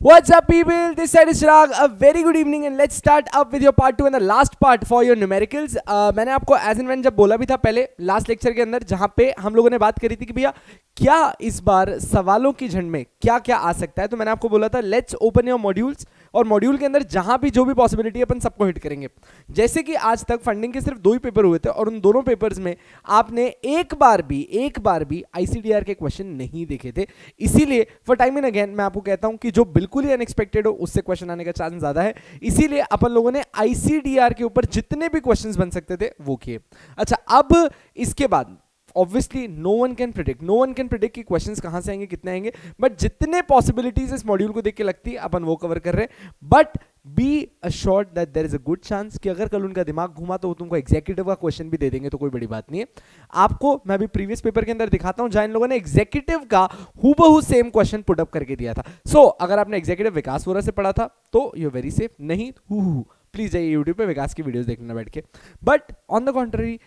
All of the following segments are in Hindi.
What's up, people? This side is Chirag. A very good evening and let's start up with your part 2 and the last part for your numericals. मैंने आपको एज एंड व्हेन जब बोला भी था पहले लास्ट लेक्चर के अंदर, जहां पे हम लोगों ने बात करी थी कि भैया क्या इस बार सवालों की झंड में क्या क्या आ सकता है, तो मैंने आपको बोला था लेट्स ओपन योर मॉड्यूल्स, और मॉड्यूल के अंदर जहां भी जो भी पॉसिबिलिटी है अपन सबको हिट करेंगे। जैसे कि आज तक फंडिंग के सिर्फ 2 ही पेपर हुए थे और उन दोनों पेपर्स में आपने एक बार भी आईसीडीआर के क्वेश्चन नहीं देखे थे। इसीलिए फॉर टाइम एंड अगेन मैं आपको कहता हूं कि जो बिल्कुल ही अनएक्सपेक्टेड हो उससे क्वेश्चन आने का चांस ज्यादा है। इसीलिए अपन लोगों ने आईसीडीआर के ऊपर जितने भी क्वेश्चंस बन सकते थे वो किए। अच्छा, अब इसके बाद obviously no one can predict कि क्वेश्चंस कहां से आएंगे, कितने आएंगे, बट जितने पॉसिबिलिटीज इस मॉड्यूल को देख के लगती है अपन वो कवर कर रहे हैं। But be assured that there is a good chance कि अगर कल उनका दिमाग घुमा तो वो तुमको एग्जीक्यूटिव का क्वेश्चन भी दे देंगे, तो कोई बड़ी बात नहीं है। आपको मैं अभी प्रीवियस पेपर के अंदर दिखाता हूं जहां इन लोगों ने एग्जीक्यूटिव का हूबहू सेम क्वेश्चन पुट अप करके दिया था। सो अगर आपने एग्जीक्यूटिव विकास वोरा से पढ़ा था तो यू वेरी सेफ, नहीं प्लीज जाइए यूट्यूब पे विकास की वीडियोस देखना बैठ के। बट ऑन द कॉन्ट्ररी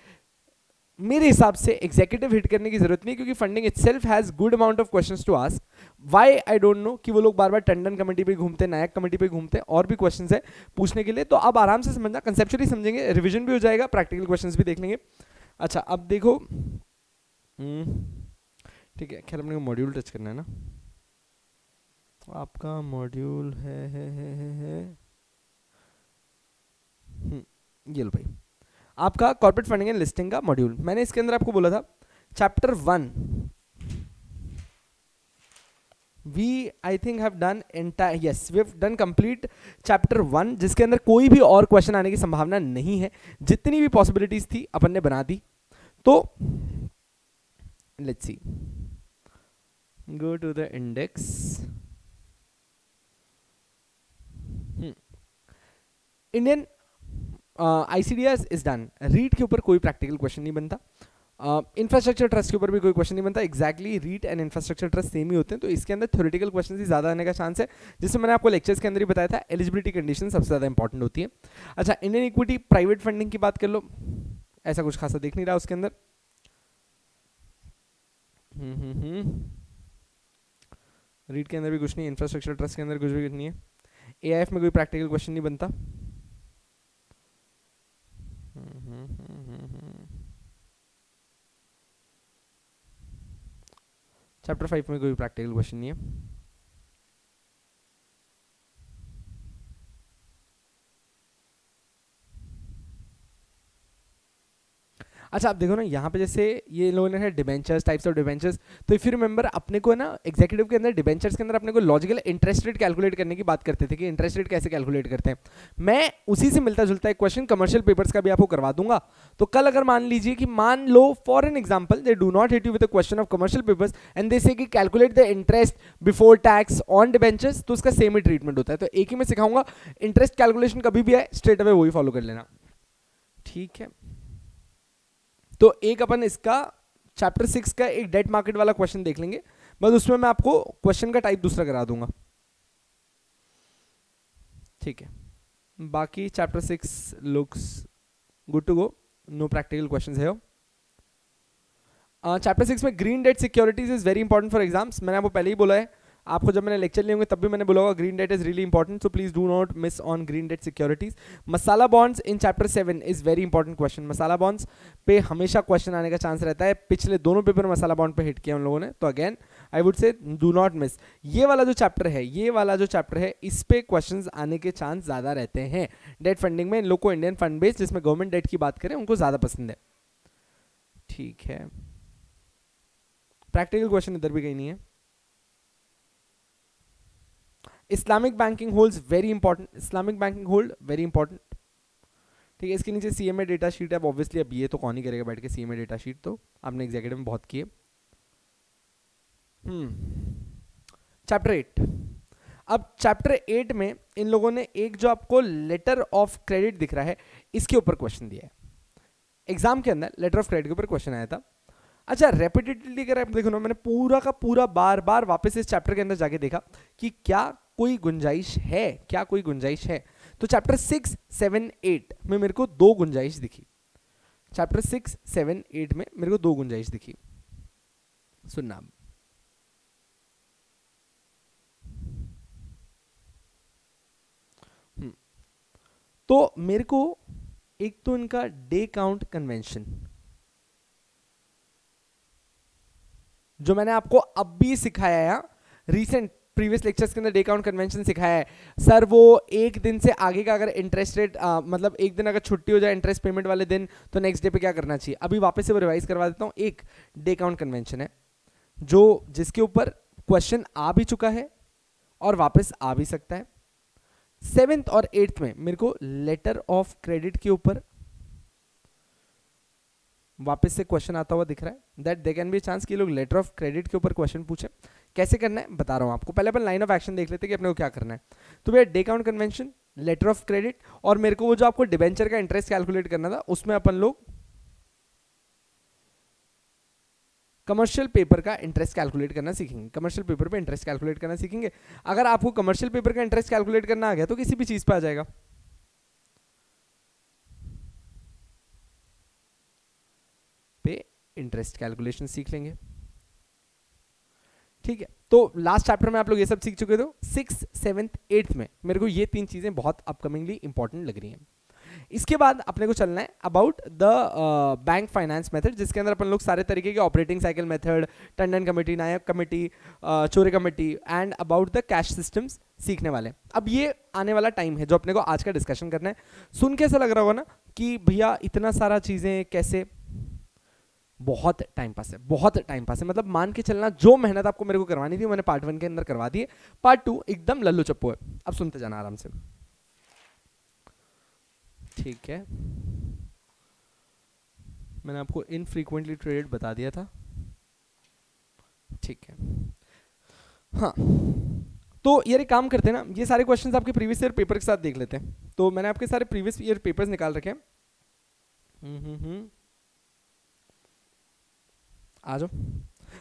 मेरे हिसाब से एग्जीक्यूटिव हिट करने की जरूरत नहीं, क्योंकि funding itself has good amount of questions to ask. Why I don't know कि वो लोग बार बार टंडन कमेटी पे घूमते, नायक कमेटी पे घूमते, और भी क्वेश्चंस है पूछने के लिए। तो अब आराम से समझना, कंसेप्चुअली समझेंगे, रिवीजन भी हो जाएगा, प्रैक्टिकल क्वेश्चंस भी देख लेंगे। अच्छा, अब देखो, ठीक है, खैर अपने को मॉड्यूल टच करना है ना। आपका मॉड्यूल है ये लो भाई, आपका कॉर्पोरेट फंडिंग एंड लिस्टिंग का मॉड्यूल। मैंने इसके अंदर आपको बोला था chapter 1 we I think have done entire, yes we have done complete chapter 1, जिसके अंदर कोई भी और क्वेश्चन आने की संभावना नहीं है। जितनी भी पॉसिबिलिटीज थी अपन ने बना दी। तो let's see, go to the index. Indian ICDS is done. REIT के ऊपर कोई प्रैक्टिकल क्वेश्चन नहीं बनता, इंफ्रास्ट्रक्चर ट्रस्ट के ऊपर भी कोई क्वेश्चन नहीं बनता। Exactly REIT and infrastructure trust same ही होते हैं, तो इसके अंदर थ्योरेटिकल क्वेश्चन ही ज्यादा आने का चांस है, जिससे मैंने आपको लेक्चर्स के अंदर ही बताया था एलिजिबिलिटी कंडीशन सबसे ज्यादा इंपॉर्टेंट होती है। अच्छा, इंडियन इक्विटी प्राइवेट फंडिंग की बात कर लो, ऐसा कुछ खासा दिख नहीं रहा उसके अंदर। रीट के अंदर भी कुछ नहीं, इंफ्रास्ट्रक्चर ट्रस्ट के अंदर कुछ भी नहीं है, एआईएफ में कोई प्रैक्टिकल क्वेश्चन नहीं बनता। चैप्टर 5 में कोई प्रैक्टिकल क्वेश्चन नहीं है। अच्छा, आप देखो ना यहाँ पे जैसे ये लोगों ने है डिबेंचर्स, टाइप्स ऑफ डिबेंचर्स। तो इफ यू रिमेंबर अपने को ना एग्जीक्यूटिव के अंदर डिबेंचर्स के अंदर अपने को लॉजिकल इंटरेस्ट रेट कैलकुलेट करने की बात करते थे कि इंटरेस्ट रेट कैसे कैलकुलेट करते हैं। मैं उसी से मिलता जुलता एक क्वेश्चन कमर्शियल पेपर्स का भी आपको करवा दूंगा। तो कल अगर मान लीजिए कि मान लो for an example they do not hit you with a question of commercial papers and they say कि calculate the interest before tax on debentures, तो उसका सेम ही ट्रीटमेंट होता है। तो एक ही मैं सिखाऊंगा, इंटरेस्ट कैलकुलेशन कभी भी आए स्ट्रेट अवे वही फॉलो कर लेना, ठीक है। तो एक अपन इसका चैप्टर 6 का एक डेट मार्केट वाला क्वेश्चन देख लेंगे, बस उसमें मैं आपको क्वेश्चन का टाइप दूसरा करा दूंगा, ठीक है। बाकी chapter 6 looks good to go, no practical questions है। चैप्टर 6 में green debt securities is very important for exams. मैंने आपको पहले ही बोला है, आपको जब मैंने लेक्चर लिए होंगे तब भी मैंने बोला होगा green debt is really important, so please do not miss on green debt securities. Masala bonds in chapter 7 is very important question. Masala bonds पे हमेशा क्वेश्चन आने का चांस रहता है, पिछले दोनों पेपर मसाला बॉन्ड पे हिट किया उन लोगों ने, तो again I would say do not miss. ये वाला जो चैप्टर है इस पे क्वेश्चन आने के चांस ज्यादा रहते हैं। डेट फंडिंग में इन लोग को इंडियन फंड बेस जिसमें गवर्नमेंट डेट की बात करें उनको ज्यादा पसंद है, ठीक है। प्रैक्टिकल क्वेश्चन इधर भी कहीं नहीं है। Islamic banking holds very important, Islamic banking hold very important, ठीक है। इसके नीचे सीएमए डेटा शीट है, ऑब्वियसली अब ये तो कौन ही करेगा बैठ के सीएमए डेटा शीट, तो आपने एग्जीक्यूटिव में बहुत किए। चैप्टर 8, अब चैप्टर 8 में इन लोगों ने एक जो आपको लेटर ऑफ क्रेडिट दिख रहा है इसके ऊपर क्वेश्चन दिया है। एग्जाम के अंदर लेटर ऑफ क्रेडिट के ऊपर क्वेश्चन आया था। अच्छा, रेपिटेटिवली अगर आप देखो ना, मैंने पूरा का पूरा बार बार वापस इस चैप्टर के अंदर जाके देखा कि क्या कोई गुंजाइश है, तो चैप्टर 6, 7, 8 में मेरे को 2 गुंजाइश दिखी। चैप्टर 6, 7, 8 में मेरे को 2 गुंजाइश दिखी, सुनना। तो मेरे को एक तो इनका डे काउंट कन्वेंशन, जो मैंने आपको अब भी सिखाया है, रीसेंट प्रीवियस लेक्चर्स के अंदर डे काउंट कन्वेंशन सिखाया है सर। वो एक दिन से आगे का अगर इंटरेस्ट रेट मतलब एक दिन अगर छुट्टी हो जाए इंटरेस्ट पेमेंट वाले दिन, तो नेक्स्ट डे पे क्या करना चाहिए, अभी वापस से वो रिवाइज करवा देता हूँ। एक डे काउंट कन्वेंशन है जो जिसके ऊपर क्वेश्चन आ भी चुका है और वापस आ भी सकता है। 7th और 8th में मेरे को लेटर ऑफ क्रेडिट के ऊपर वापस से क्वेश्चन आता हुआ दिख रहा है, that they can be chance कि लोग लेटर ऑफ क्रेडिट के ऊपर क्वेश्चन पूछे। कैसे करना है बता रहा हूं आपको, पहले अपन लाइन ऑफ एक्शन देख लेते हैं कि अपने को क्या करना है। तो भैया day count convention, letter of credit, और मेरे को वो जो आपको डिबेंचर का इंटरेस्ट कैलकुलेट करना था उसमें अपन लोग कमर्शियल पेपर का इंटरेस्ट कैलकुलेट करना सीखेंगे। कमर्शियल पेपर पे इंटरेस्ट कैलकुलेट करना सीखेंगे। अगर आपको कमर्शियल पेपर का इंटरेस्ट कैलकुलेट करना आ गया तो किसी भी चीज पे आ जाएगा। पे इंटरेस्ट कैलकुलेशन सीख लेंगे, ठीक है। तो लास्ट चैप्टर में आप लोग ये सब सीख चुके थे। 6th, 7th, 8th में मेरे को ये 3 चीजें बहुत अपकमिंगली इंपॉर्टेंट लग रही हैं। इसके बाद अपने को चलना है about the bank finance method, जिसके अंदर अपन लोग सारे तरीके के operating cycle method, Tandon committee, Nayak committee, Chore committee and about the cash systems सीखने वाले हैं। अब ये आने वाला टाइम है जो अपने को आज का डिस्कशन करना है। सुन के ऐसा लग रहा होगा ना कि भैया इतना सारा चीजें कैसे, बहुत टाइम पास है, बहुत टाइम पास है। मतलब मान के चलना जो मेहनत आपको मेरे को करवानी थी मैंने पार्ट 1 के अंदर करवा दी है, पार्ट 2 एकदम लल्लू चप्पू है। अब सुनते जाना आराम से, ठीक है। मैंने आपको इनफ्रीक्वेंटली ट्रेडेड बता दिया था, ठीक है। हाँ, तो यार एक काम करते हैं ना, ये सारे क्वेश्चंस आपके प्रीवियस ईयर पेपर के साथ देख लेते हैं। तो मैंने आपके सारे प्रीवियस ईयर पेपर्स निकाल रखे हैं। आ जाओ।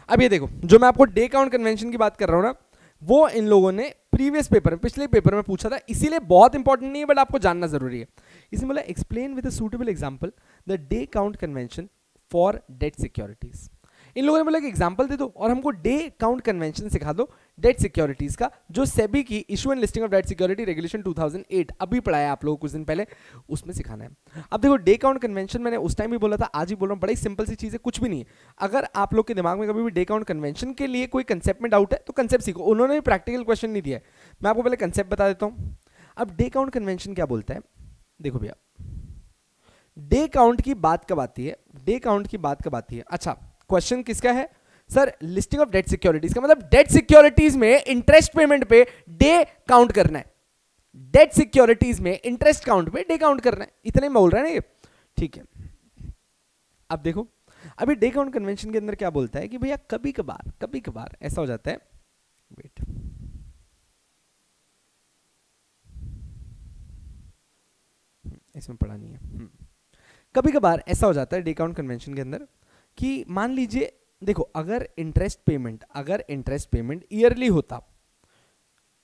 अब ये देखो, जो मैं आपको डे काउंट कन्वेंशन की बात कर रहा हूं ना, वो इन लोगों ने प्रीवियस पेपर में, पिछले पेपर में पूछा था, इसीलिए बहुत इंपॉर्टेंट नहीं है बट आपको जानना जरूरी है। इसमें बोला explain with a suitable example the day count convention for debt securities. इन लोगों ने बोला कि एग्जांपल दे दो और हमको डे काउंट कन्वेंशन सिखा दो डेट सिक्योरिटीज का, जो सेबी की issue and listing of debt security regulation 2008 अभी पढ़ाया आप लोगों को कुछ दिन पहले, उसमें सिखाना है। अब देखो डे काउंट कन्वेंशन मैंने उस टाइम भी बोला था, आज ही बोल रहा हूं, बड़ी सिंपल सी चीज है, कुछ भी नहीं है। अगर आप लोग के दिमाग में कभी भी डे काउंट कन्वेंशन के लिए कोई कंसेप्ट में डाउट है तो कंसेप्ट सीखो। उन्होंने भी प्रैक्टिकल क्वेश्चन नहीं दिया है, मैं आपको पहले कंसेप्ट बता देता हूं। अब डे काउंट कन्वेंशन क्या बोलता है, देखो भैया, डे काउंट की बात कब आती है, डे काउंट की बात कब आती है। अच्छा, क्वेश्चन किसका है sir, listing of debt securities का, मतलब डेट सिक्योरिटीज में इंटरेस्ट पेमेंट पे डे काउंट करना है, डेट सिक्योरिटीज में इंटरेस्ट काउंट पे डे काउंट करना है, इतने में बोल रहे हैं ना ये, ठीक है। अब देखो, अभी डे काउंट कन्वेंशन के अंदर क्या बोलता है कि भैया कभी कभार ऐसा हो जाता है, वेट, इसमें पढ़ा नहीं है। कभी कभार ऐसा हो जाता है डे काउंट कन्वेंशन के अंदर कि मान लीजिए, देखो, अगर इंटरेस्ट पेमेंट ईयरली होता,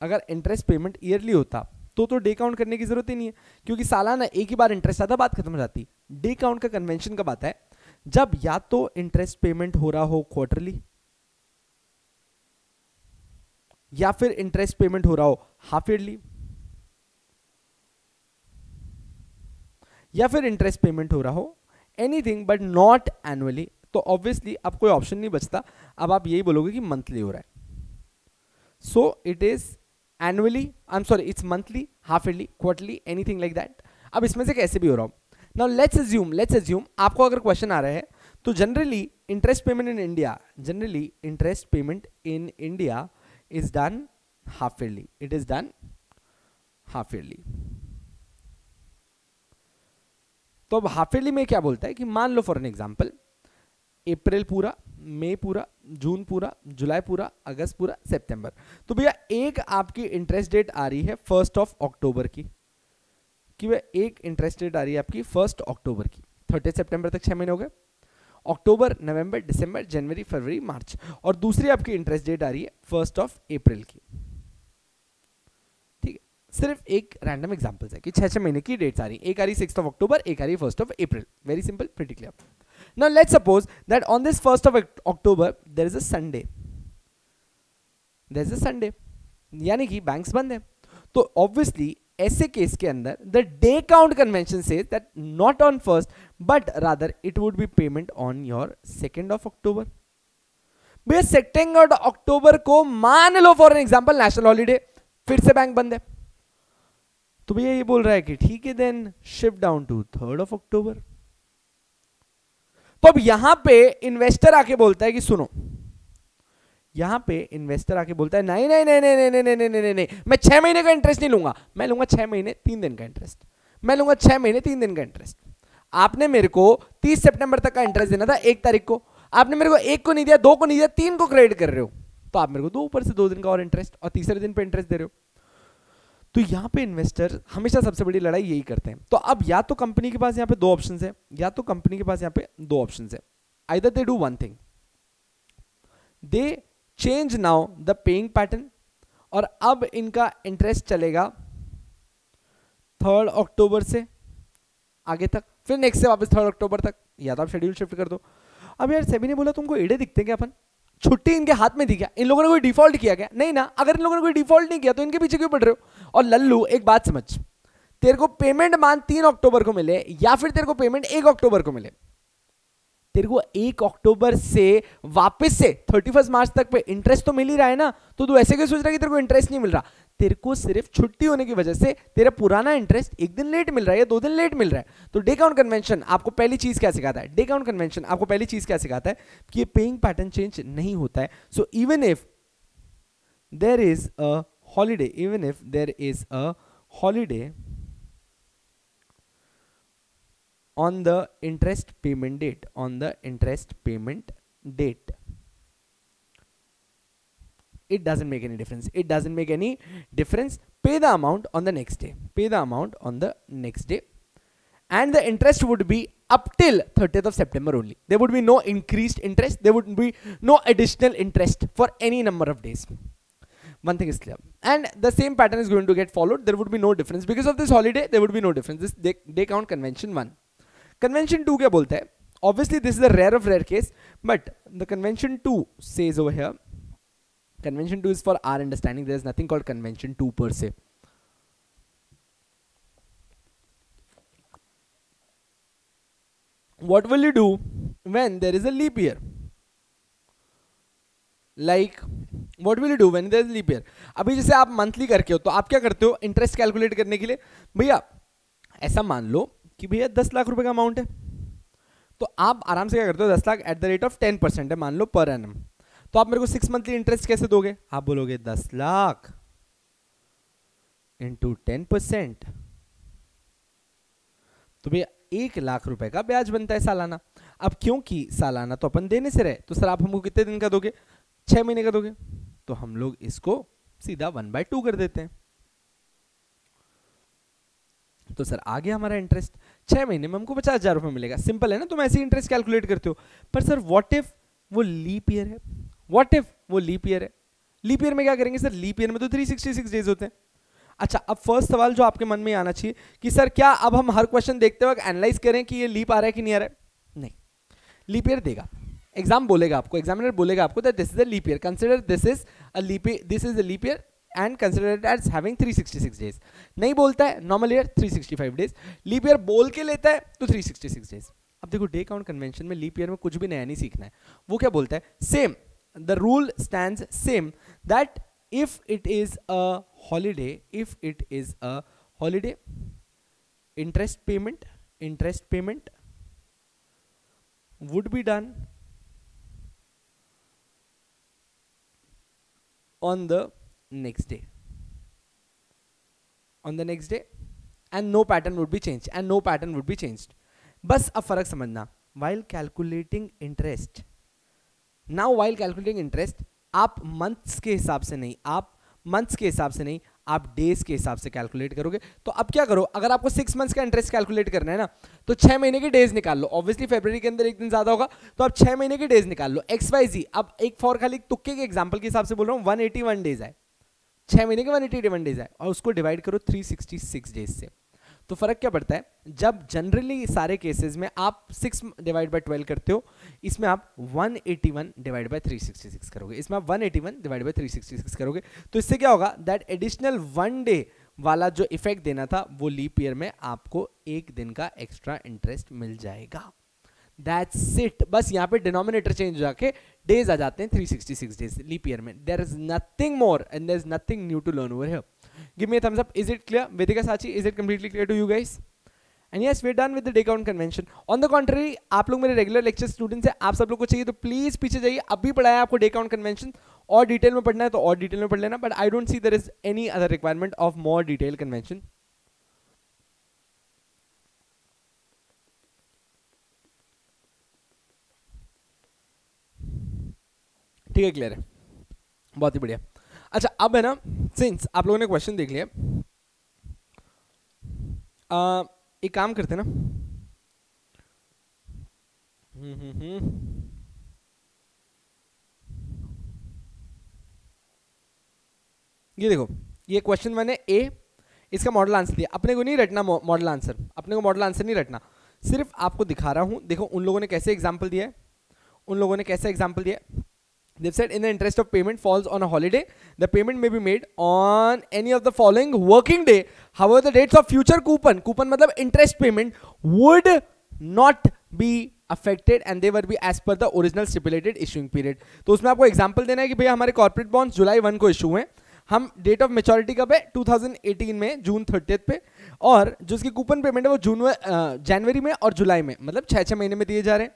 अगर इंटरेस्ट पेमेंट ईयरली होता तो डे काउंट करने की जरूरत ही नहीं है, क्योंकि सालाना एक ही बार इंटरेस्ट आता, बात खत्म हो जाती। डे काउंट का कन्वेंशन कब आता है, जब या तो इंटरेस्ट पेमेंट हो रहा हो क्वार्टरली, या फिर इंटरेस्ट पेमेंट हो रहा हो हाफ ईयरली, या फिर इंटरेस्ट पेमेंट हो रहा हो एनीथिंग बट नॉट एनुअली। तो ऑब्वियसली अब कोई ऑप्शन नहीं बचता, अब आप यही बोलोगे कि मंथली हो रहा है। So it is annually, I am sorry, it's monthly, half yearly, quarterly, anything like that. अब इसमें से कैसे भी हो रहा हो। नाउ लेट्स अज्यूम आपको अगर क्वेश्चन आ रहा है तो generally interest payment in India is done half yearly, it is done half yearly. तो अब हाफ ईयरली में क्या बोलता है कि मान लो फॉर एन एग्जांपल, अप्रैल पूरा, मई पूरा, जून पूरा, जुलाई पूरा, अगस्त पूरा, सितंबर। तो भैया एक आपकी इंटरेस्ट डेट आ रही है 1 अक्टूबर की, कि वह एक इंटरेस्ट रेट आ रही है आपकी 1 अक्टूबर की, 30 सितंबर तक 6 महीने हो गए, अक्टूबर, नवंबर, दिसंबर, जनवरी, फरवरी, मार्च, और दूसरी आपकी इंटरेस्ट डेट आ रही है 1 अप्रैल की। ठीक है, सिर्फ एक रैंडम एग्जांपल्स है कि 6 महीने की डेट्स आ रही है, एक आ रही 6 अक्टूबर, एक आ रही 1 April. Very simple, pretty clear. Now let's suppose that on this 1 October there is a Sunday. There is a Sunday, यानी कि बैंक्स बंद है, तो ऑब्वियसली ऐसे केस के अंदर the day count convention says that not on first but rather it would be payment on your 2 October. भैया 2 अक्टूबर को मान लो for an example national holiday, फिर से बैंक बंद है, तो भैया ये बोल रहा है कि ठीक है देन शिफ्ट डाउन टू 3 अक्टूबर। तो अब यहां पे इन्वेस्टर आके बोलता है कि सुनो, यहां पे इन्वेस्टर आके बोलता है नहीं नहीं नहीं नहीं नहीं नहीं नहीं नहीं नहीं, मैं 6 महीने का इंटरेस्ट नहीं लूंगा, मैं लूंगा 6 महीने 3 दिन का इंटरेस्ट, मैं लूंगा 6 महीने 3 दिन का इंटरेस्ट। आपने मेरे को 30 सितंबर तक का इंटरेस्ट देना था 1 तारीख को, आपने मेरे को 1 को नहीं दिया, 2 को नहीं दिया, 3 को क्रेडिट कर रहे हो, तो आप मेरे को दो ऊपर से 2 दिन का और इंटरेस्ट और तीसरे दिन पे इंटरेस्ट दे रहे हो। तो यहां पे इन्वेस्टर हमेशा सबसे बड़ी लड़ाई यही करते हैं। तो अब या तो कंपनी के पास यहां पे 2 ऑप्शंस है, या तो कंपनी के पास यहां पे 2 ऑप्शंस है, either they do one thing, they change now the paying pattern, और अब इनका इंटरेस्ट चलेगा 3 अक्टूबर से आगे तक, फिर नेक्स्ट से वापस 3 अक्टूबर तक, या तो आप शेड्यूल शिफ्ट कर दो। अब यार सेबी ने बोला तुमको एडे दिखते हैं क्या, अपन छुट्टी इनके हाथ में दी क्या, इन लोगों ने कोई डिफॉल्ट किया क्या, नहीं ना, अगर इन लोगों ने कोई डिफॉल्ट नहीं किया तो इनके पीछे क्यों पड़ रहे हो। और लल्लू एक बात समझ, तेरे को पेमेंट मान 3 अक्टूबर को मिले या फिर तेरे को पेमेंट 1 अक्टूबर को मिले, तेरे को 1 अक्टूबर से वापस से 31 मार्च तक पे इंटरेस्ट तो मिल ही रहा है ना, तो तू ऐसे क्यों सोच रहा है कि तेरे को इंटरेस्ट नहीं मिल रहा। तेरे को सिर्फ छुट्टी होने की वजह से तेरा पुराना इंटरेस्ट 1 दिन लेट मिल रहा है या 2 दिन लेट मिल रहा है। तो डे काउंट कन्वेंशन आपको पहली चीज क्या सिखाता है, डे काउंट कन्वेंशन आपको पहली चीज क्या सिखाता है कि ये पेइंग पैटर्न चेंज नहीं होता है। So even if there is a holiday, even if there is a holiday on the interest payment date, on the interest payment date, it doesn't make any difference, it doesn't make any difference. Pay the amount on the next day, pay the amount on the next day, and the interest would be up till 30th of September only. There would be no increased interest, there would be no additional interest for any number of days. One thing is clear, and the same pattern is going to get followed. There would be no difference because of this holiday, there would be no difference. This day count convention 1. Convention 2 क्या बोलता है, obviously this is a rare of rare case, but the convention 2 says over here, convention 2 is for our understanding, there is nothing called convention 2 per se. What will you do when there is a leap year? Like what will you do when there is a leap year? अभी जैसे आप मंथली करके हो तो आप क्या करते हो इंटरेस्ट कैलकुलेट करने के लिए, भैया ऐसा मान लो कि भैया 10 लाख रुपए का अमाउंट है, तो आप आराम से क्या करते हो 10 lakh at the rate of 10% है मान लो पर एनम, तो आप मेरे को 6 मंथली इंटरेस्ट कैसे दोगे, आप बोलोगे 10 लाख इंटू 10%, तो भैया 1 लाख रुपए का ब्याज बनता है सालाना। अब क्योंकि सालाना तो अपन देने से रहे, तो सर आप हमको कितने दिन का दोगे, 6 महीने का दोगे, तो हम लोग इसको सीधा 1/2 कर देते हैं। तो सर आ गया हमारा इंटरेस्ट, 6 महीने में हमको 50,000 रुपए मिलेगा, सिंपल है ना, तुम ऐसे ही इंटरेस्ट कैलकुलेट करते हो। पर सर व्हाट इफ वो लीप ईयर है, व्हाट इफ वो लीप ईयर है, लीप ईयर में क्या करेंगे सर, लीप ईयर में तो 366 डेज होते हैं। अच्छा अब फर्स्ट सवाल जो आपके मन में आना चाहिए कि सर क्या अब हम हर क्वेश्चन देखते वक्त एनालाइज करें कि ये लीप आ रहा है कि नहीं आ रहा है, नहीं, लीप ईयर देगा, एग्जाम बोलेगा आपको, एग्जामिनर बोलेगा आपको that this is a leap year, consider this is a leap year, this is a leap year and consider it as having 366 days। नहीं बोलता है normal year 365 days, leap year बोल के लेता है तो 366 डेज। अब देखो डे काउंट कन्वेंशन में लीप ईयर में कुछ भी नया नहीं सीखना है, वो क्या बोलता है same, the rule stands same that if it is a holiday, if it is a holiday, interest payment would be done on the next day, and no pattern would be changed, बस अब फर्क समझना, while calculating interest आप मंथ्स के हिसाब से नहीं, आप डेज के हिसाब से कैलकुलेट करोगे। तो अब क्या करो, अगर आपको 6 मंथ्स का इंटरेस्ट कैलकुलेट करना है ना, तो 6 महीने के डेज निकाल लो, ऑब्वियसली फरवरी के अंदर 1 दिन ज्यादा होगा, तो आप 6 महीने के डेज निकाल लो, XYZ। अब एक फॉर खाली तुक्के के एग्जांपल के हिसाब से बोल रहा हूँ, 181 डेज है, 6 महीने के 181 डेज है, और उसको डिवाइड करो 366 डेज से, तो फर्क क्या पड़ता है, जब जनरली सारे केसेस में आप 6 डिवाइड बाय 12 करते हो, इसमें आप 181 डिवाइड बाय 366 करोगे, इसमें आप 181 डिवाइड बाय 366 करोगे, तो इससे क्या होगा दैट एडिशनल 1 डे वाला जो इफेक्ट देना था वो लीप ईयर में आपको एक दिन का एक्स्ट्रा इंटरेस्ट मिल जाएगा। That's it. बस यहाँ पे डिनोमिनेटर चेंज हो जाके डेज आ जाते हैं 366 डेज लीप ईयर में। There is nothing more and there is nothing new to learn over here. Give me a thumbs up. Is it clear? Vedika Sachi, is it completely clear to you guys? And yes, we're done with the day count convention. On the contrary, आप लोग मेरे रेगुलर लेक्चर स्टूडेंट्स हैं, आप सब लोग को चाहिए तो प्लीज पीछे जाइए, अभी पढ़ाया आपको डे काउंट कन्वेंशन, और डिटेल में पढ़ना है तो और डिटेल में पढ़ लेना, but I don't see there is any other requirement of more detail convention. ठीक है, क्लियर है, बहुत ही बढ़िया। अच्छा, अब है ना, सिंस आप लोगों ने क्वेश्चन देख लिया, एक काम करते ना, ये देखो, ये क्वेश्चन मैंने ए, इसका मॉडल आंसर दिया। अपने को नहीं रटना मॉडल आंसर, अपने को मॉडल आंसर नहीं रटना, सिर्फ आपको दिखा रहा हूं। देखो उन लोगों ने कैसे एग्जांपल दिया है, उन लोगों ने कैसे एग्जांपल दिया है। They've said in the interest of payment falls on a holiday, the payment may be made on any of the following working day. However, the dates of future coupon मतलब interest payment would not be affected and they will be as per the original stipulated issuing period. तो उसमें आपको एग्जांपल देना है कि भैया हमारे कॉर्पोरेट बॉन्ड्स जुलाई 1 को इशू हुए, हम डेट ऑफ मेच्योरिटी कब है 2018 में जून 30 पे, और जो उसकी कूपन पेमेंट है वो जनवरी में और जुलाई में, मतलब 6-6 महीने में दिए जा रहे हैं।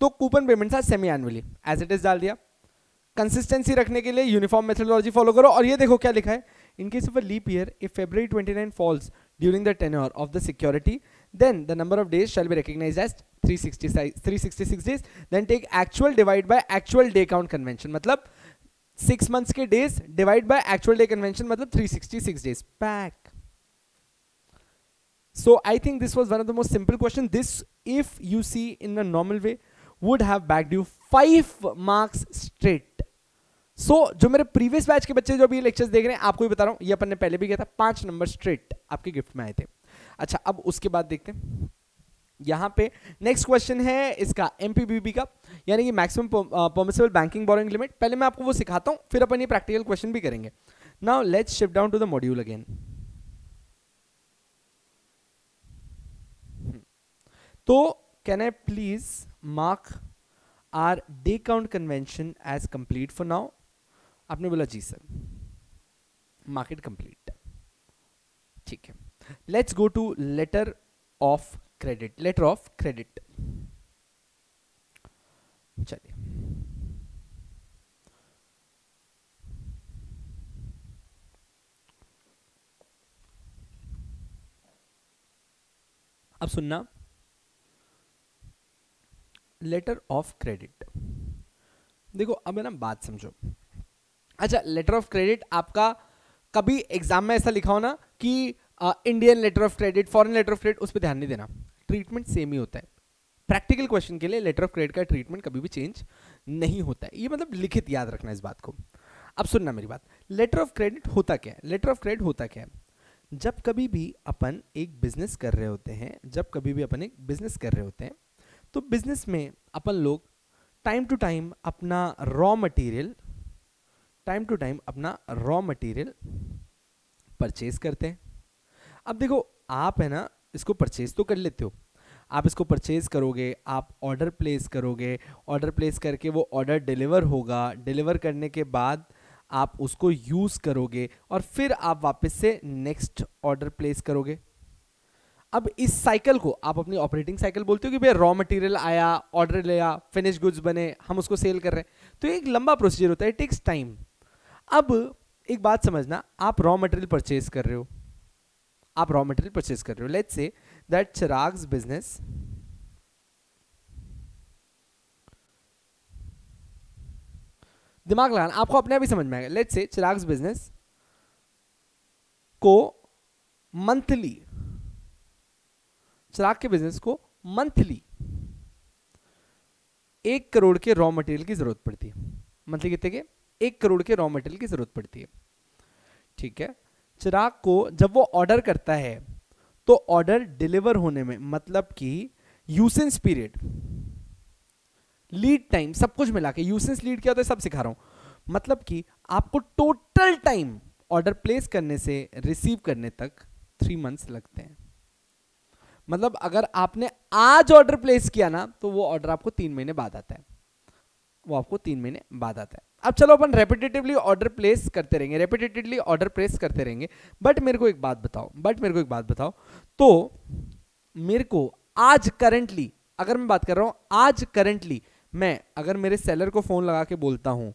तो कूपन पेमेंट था semi annually, as it is डाल दिया। कंसिस्टेंसी रखने के लिए यूनिफॉर्म मेथोडोलॉजी फॉलो करो। और ये देखो क्या लिखा है, in case of a leap year if February 29 falls during the tenure of the security then the number of days shall be recognised as 366 days, then take actual divide by actual day count convention, मतलब 6 मंथ्स के days divide by actual day convention, मतलब 366 days back. So I think this was one of the most simple question. This, if you see in a normal way, would have bagged you 5 marks straight. So जो मेरे प्रीवियस बैच के बच्चे जो अभी लेक्चर्स देख रहे हैं, आपको भी बता रहा हूं, ये अपन ने पहले भी किया था, 5 नंबर स्ट्रेट आपके गिफ्ट में आए थे। अच्छा, अब उसके बाद देखते हैं, यहां पे नेक्स्ट क्वेश्चन है इसका MPBB का, यानी कि maximum permissible banking borrowing limit. पहले मैं आपको वो सिखाता हूं, फिर अपन ये प्रैक्टिकल क्वेश्चन भी करेंगे। Now let's shift down to the module again. तो can I please mark our day count convention as complete for now? आपने बोला जी सर, मार्क इट कंप्लीट। ठीक है, let's go to letter of credit. Letter of credit, चलिए अब सुनना, लेटर ऑफ क्रेडिट। देखो अब है ना, बात समझो। अच्छा, लेटर ऑफ क्रेडिट आपका कभी एग्जाम में ऐसा लिखा हो ना कि Indian letter of credit, foreign letter of credit, उस पर ध्यान नहीं देना, ट्रीटमेंट सेम ही होता है। प्रैक्टिकल क्वेश्चन के लिए लेटर ऑफ क्रेडिट का ट्रीटमेंट कभी भी चेंज नहीं होता है, ये मतलब लिखित याद रखना इस बात को। अब सुनना मेरी बात, लेटर ऑफ क्रेडिट होता क्या है? लेटर ऑफ क्रेडिट होता क्या है? जब कभी भी अपन एक बिजनेस कर रहे होते हैं, जब कभी भी अपन एक बिजनेस कर रहे होते हैं, तो बिजनेस में अपन लोग टाइम टू टाइम अपना रॉ मटेरियल परचेज करते हैं। अब देखो, आप है ना, इसको परचेज तो कर लेते हो, आप इसको परचेज करोगे, आप ऑर्डर प्लेस करोगे, ऑर्डर प्लेस करके वो ऑर्डर डिलीवर होगा, डिलीवर करने के बाद आप उसको यूज़ करोगे और फिर आप वापस से नेक्स्ट ऑर्डर प्लेस करोगे। अब इस साइकिल को आप अपनी ऑपरेटिंग साइकिल बोलते हो कि भैया रॉ मटेरियल आया, ऑर्डर लिया, फिनिश गुड्स बने, हम उसको सेल कर रहे हैं, तो एक लंबा प्रोसीजर होता है, टेक्स टाइम। अब एक बात समझना, आप रॉ मटेरियल परचेज कर रहे हो, लेट्स से दैट चिराग्स बिजनेस दिमाग लगाना, आपको अपने आप ही समझ में आएगा। लेट्स से चिराग्स बिजनेस को मंथली, चिराग के बिजनेस को मंथली 1 करोड़ के रॉ मटेरियल की जरूरत पड़ती है। मंथली कितने के? 1 करोड़ के रॉ मटेरियल की जरूरत पड़ती है। ठीक है, चिराग को जब वो ऑर्डर करता है तो ऑर्डर डिलीवर होने में, मतलब कि यूसेंस पीरियड, लीड टाइम, सब कुछ मिला के, यूसेंस लीड क्या होता है सब सिखा रहा हूं, मतलब कि आपको टोटल टाइम ऑर्डर प्लेस करने से रिसीव करने तक 3 मंथ्स लगते हैं। मतलब अगर आपने आज ऑर्डर प्लेस किया ना तो वो ऑर्डर आपको 3 महीने बाद आता है, वो आपको 3 महीने बाद आता है। अब चलो अपन रेपिटेटिवली ऑर्डर प्लेस करते रहेंगे, रेपिटेटिवली ऑर्डर प्लेस करते रहेंगे। बट मेरे को एक बात बताओ, तो मेरे को आज करंटली, अगर मैं बात कर रहा हूं आज करंटली, मैं अगर मेरे सेलर को फोन लगा के बोलता हूं,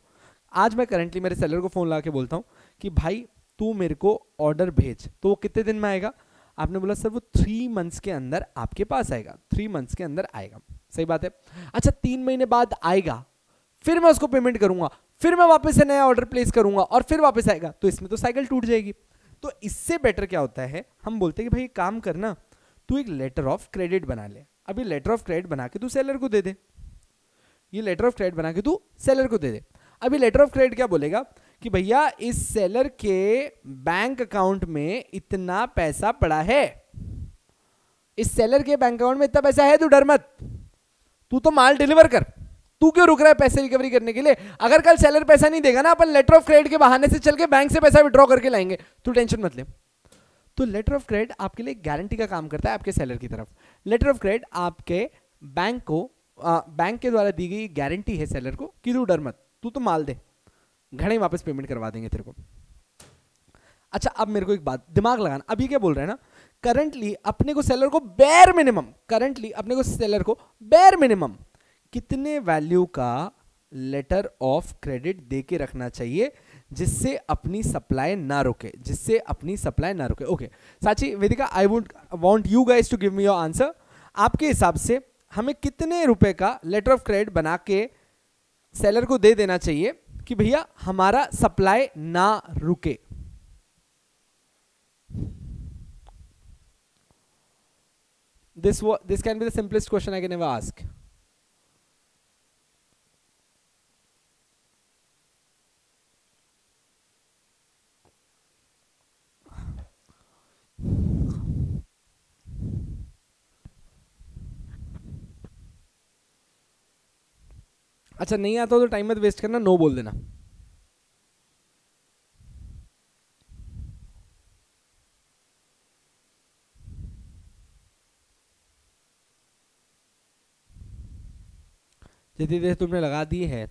आज मैं करंटली मेरे सेलर को फोन लगा के बोलता हूं कि भाई तू मेरे को ऑर्डर भेज, तो वो कितने दिन में आएगा? आपने बोला सर वो 3 मंथ्स के अंदर आपके पास आएगा, 3 मंथ्स के अंदर आएगा। सही बात है। अच्छा 3 महीने बाद आएगा, फिर मैं उसको पेमेंट करूंगा, फिर मैं वापस से नया ऑर्डर प्लेस करूंगा और फिर वापस आएगा, तो इसमें तो साइकिल टूट जाएगी। तो इससे बेटर क्या होता है, हम बोलते हैं कि भाई काम करना, तू एक लेटर ऑफ क्रेडिट बना ले। अभी लेटर ऑफ क्रेडिट बना के तू सेलर को दे दे, ये लेटर ऑफ क्रेडिट बना के तू सेलर को दे दे। अभी लेटर ऑफ क्रेडिट क्या बोलेगा कि भैया इस सेलर के बैंक अकाउंट में इतना पैसा पड़ा है, इस सेलर के बैंक अकाउंट में इतना पैसा है, तू डर मत, तू तो माल डिलीवर कर, तू क्यों रुक रहा है पैसे रिकवरी करने के लिए? अगर कल सेलर पैसा नहीं देगा ना, अपन लेटर ऑफ क्रेडिट के बहाने से चल के बैंक से पैसा विड्रॉ करके लाएंगे, तू टेंशन मत ले। तो लेटर ऑफ क्रेडिट आपके लिए गारंटी का काम करता है आपके सेलर की तरफ। लेटर ऑफ क्रेडिट आपके बैंक को बैंक के द्वारा दी गई गारंटी है सेलर को कि तू डर मत, तू तो माल दे, घड़े ही वापस पेमेंट करवा देंगे तेरे को। अच्छा अब मेरे को एक बात दिमाग लगाना, अभी क्या बोल रहे हैं ना, करंटली अपने को सेलर को बेयर मिनिमम, करंटली अपने को सेलर को बेयर मिनिमम कितने वैल्यू का लेटर ऑफ क्रेडिट दे के रखना चाहिए जिससे अपनी सप्लाई ना रुके, जिससे अपनी सप्लाई ना रुके। Okay Sachi Vedika, I would want you guys to give me your answer. आपके हिसाब से हमें कितने रुपए का लेटर ऑफ क्रेडिट बना के सेलर को दे देना चाहिए कि भैया हमारा सप्लाई ना रुके? This can be the simplest question I can ever ask. अच्छा नहीं आता तो टाइम मत वेस्ट करना, नो बोल देना। जितनी देर तुमने लगा दी है,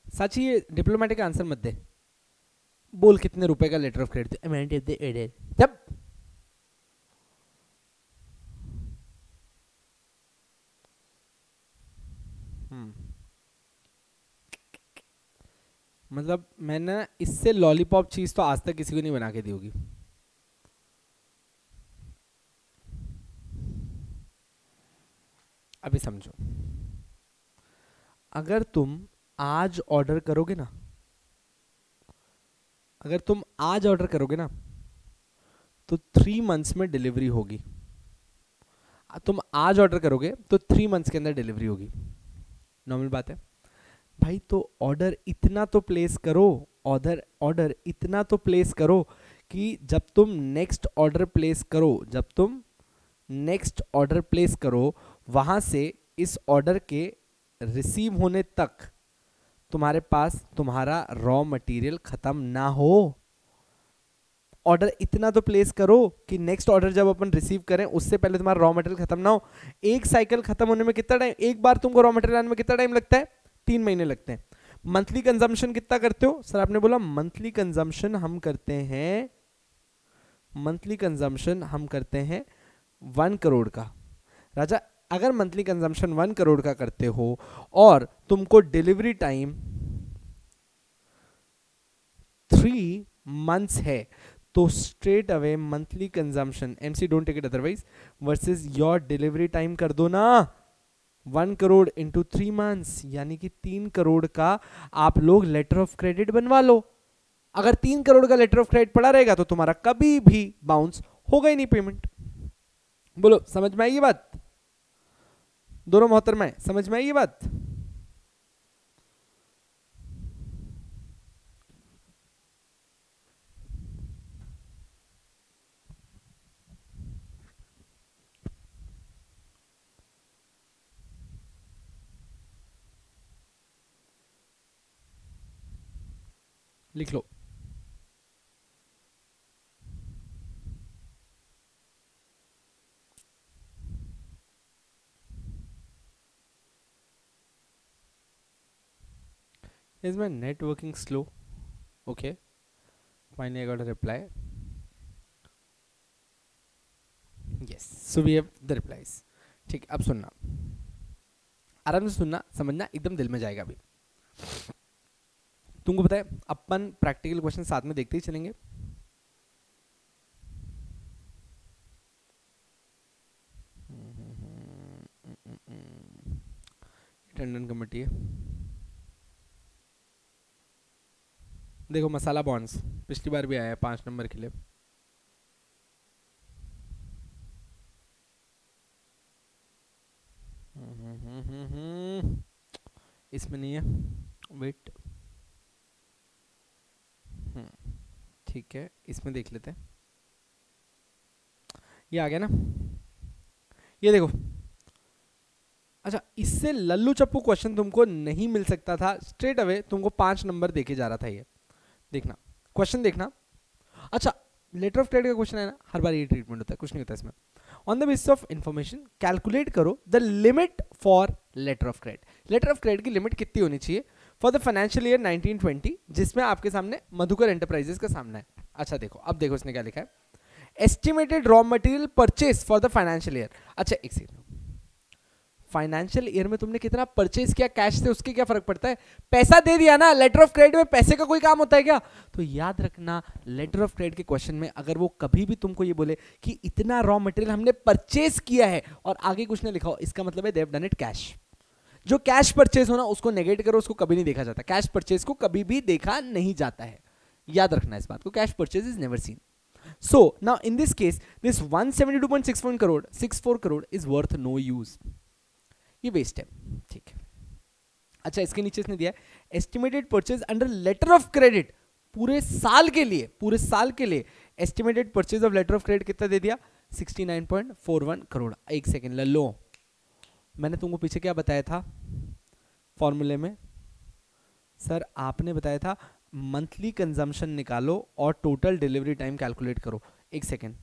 सच ही डिप्लोमेटिक आंसर मत दे, बोल कितने रुपए का लेटर ऑफ क्रेडिट जब मतलब मैंने इससे लॉलीपॉप चीज तो आज तक किसी को नहीं बना के दी होगी। अभी समझो, अगर तुम आज ऑर्डर करोगे ना, अगर तुम आज ऑर्डर करोगे ना तो 3 मंथ्स में डिलीवरी होगी। तुम आज ऑर्डर करोगे तो 3 मंथ्स के अंदर डिलीवरी होगी, नॉर्मल बात है भाई। तो ऑर्डर इतना तो प्लेस करो, ऑर्डर इतना तो प्लेस करो कि जब तुम नेक्स्ट ऑर्डर प्लेस करो, जब तुम नेक्स्ट ऑर्डर प्लेस करो वहां से इस ऑर्डर के रिसीव होने तक तुम्हारे पास तुम्हारा रॉ मटेरियल खत्म ना हो। ऑर्डर इतना तो प्लेस करो कि नेक्स्ट ऑर्डर जब अपन रिसीव करें उससे पहले तुम्हारा रॉ मटेरियल खत्म ना हो। एक साइकिल खत्म होने में कितना टाइम, एक बार तुमको रॉ मटेरियल आने में कितना टाइम लगता है? 3 महीने लगते हैं। मंथली कंजम्पशन कितना करते हो? सर आपने बोला मंथली कंजम्पशन हम करते हैं, मंथली कंजम्पशन हम करते हैं 1 करोड़ का। राजा अगर मंथली कंजम्पशन 1 करोड़ का करते हो और तुमको डिलीवरी टाइम 3 मंथ्स है तो straight away monthly consumption, MC don't take it otherwise, versus your delivery time कर दो ना 1 करोड़ इंटू 3 मंथ्स, यानी कि 3 करोड़ का आप लोग लेटर ऑफ क्रेडिट बनवा लो। अगर 3 करोड़ का लेटर ऑफ क्रेडिट पड़ा रहेगा तो तुम्हारा कभी भी बाउंस होगा ही नहीं पेमेंट। बोलो समझ में आई ये बात? दोनों मोहतरमा समझ में आई ये बात? लिख लो। Is my net working slow? Okay. Finally, I got a reply. Yes. So we have the replies. ठीक, अब सुनना, आराम से सुनना, समझना, एकदम दिल में जाएगा अभी। तुमको पता है अपन प्रैक्टिकल क्वेश्चन साथ में देखते ही चलेंगे। टंडन कमेटी है, देखो मसाला बॉन्ड्स पिछली बार भी आया है 5 नंबर के लिए। इसमें नहीं है, वेट, ठीक है, इसमें देख लेते हैं। ये आ गया ना, ये देखो। अच्छा, इससे लल्लू चप्पू क्वेश्चन तुमको नहीं मिल सकता था, स्ट्रेट अवे तुमको 5 नंबर देके जा रहा था। ये देखना, क्वेश्चन देखना। अच्छा, लेटर ऑफ क्रेडिट का क्वेश्चन है ना, हर बार ये ट्रीटमेंट होता है, कुछ नहीं होता इसमें। On the basis of information calculate करो the limit for letter of credit. Letter of credit की लिमिट कितनी होनी चाहिए फॉर द फाइनेंशियल ईयर 1920, जिसमें आपके सामने मधुकर एंटरप्राइजेस का सामना है। अच्छा देखो, अब देखो इसने क्या लिखा है, estimated raw material purchase for the financial year. अच्छा एक सेकंड, फाइनेंशियल ईयर में तुमने कितना परचेज किया कैश से, उसके क्या फर्क पड़ता है? पैसा दे दिया ना, लेटर ऑफ क्रेडिट में पैसे का कोई काम होता है क्या? तो याद रखना, लेटर ऑफ क्रेडिट के क्वेश्चन में अगर वो कभी भी तुमको ये बोले कि इतना रॉ मटेरियल हमने परचेज किया है और आगे कुछ नहीं लिखा हो, इसका मतलब है they have done it cash. जो कैश परचेज हो ना, उसको नेगेट करो, उसको कभी नहीं देखा जाता। कैश परचेज को कभी भी देखा नहीं जाता है, याद रखना इस बात को। Cash purchase is never seen. So now in this case, this 172.64 crore is worth no use. ये वेस्ट है, ठीक है। अच्छा, इसके नीचे इसने दिया है estimated purchase under letter of credit पूरे साल के लिए, पूरे साल के लिए estimated purchase of letter of credit कितना दे दिया? 69.41 करोड़। एक सेकेंड लो, मैंने तुमको पीछे क्या बताया था फॉर्मूले में? सर आपने बताया था मंथली कंजम्पशन निकालो और टोटल डिलीवरी टाइम कैलकुलेट करो। एक सेकेंड,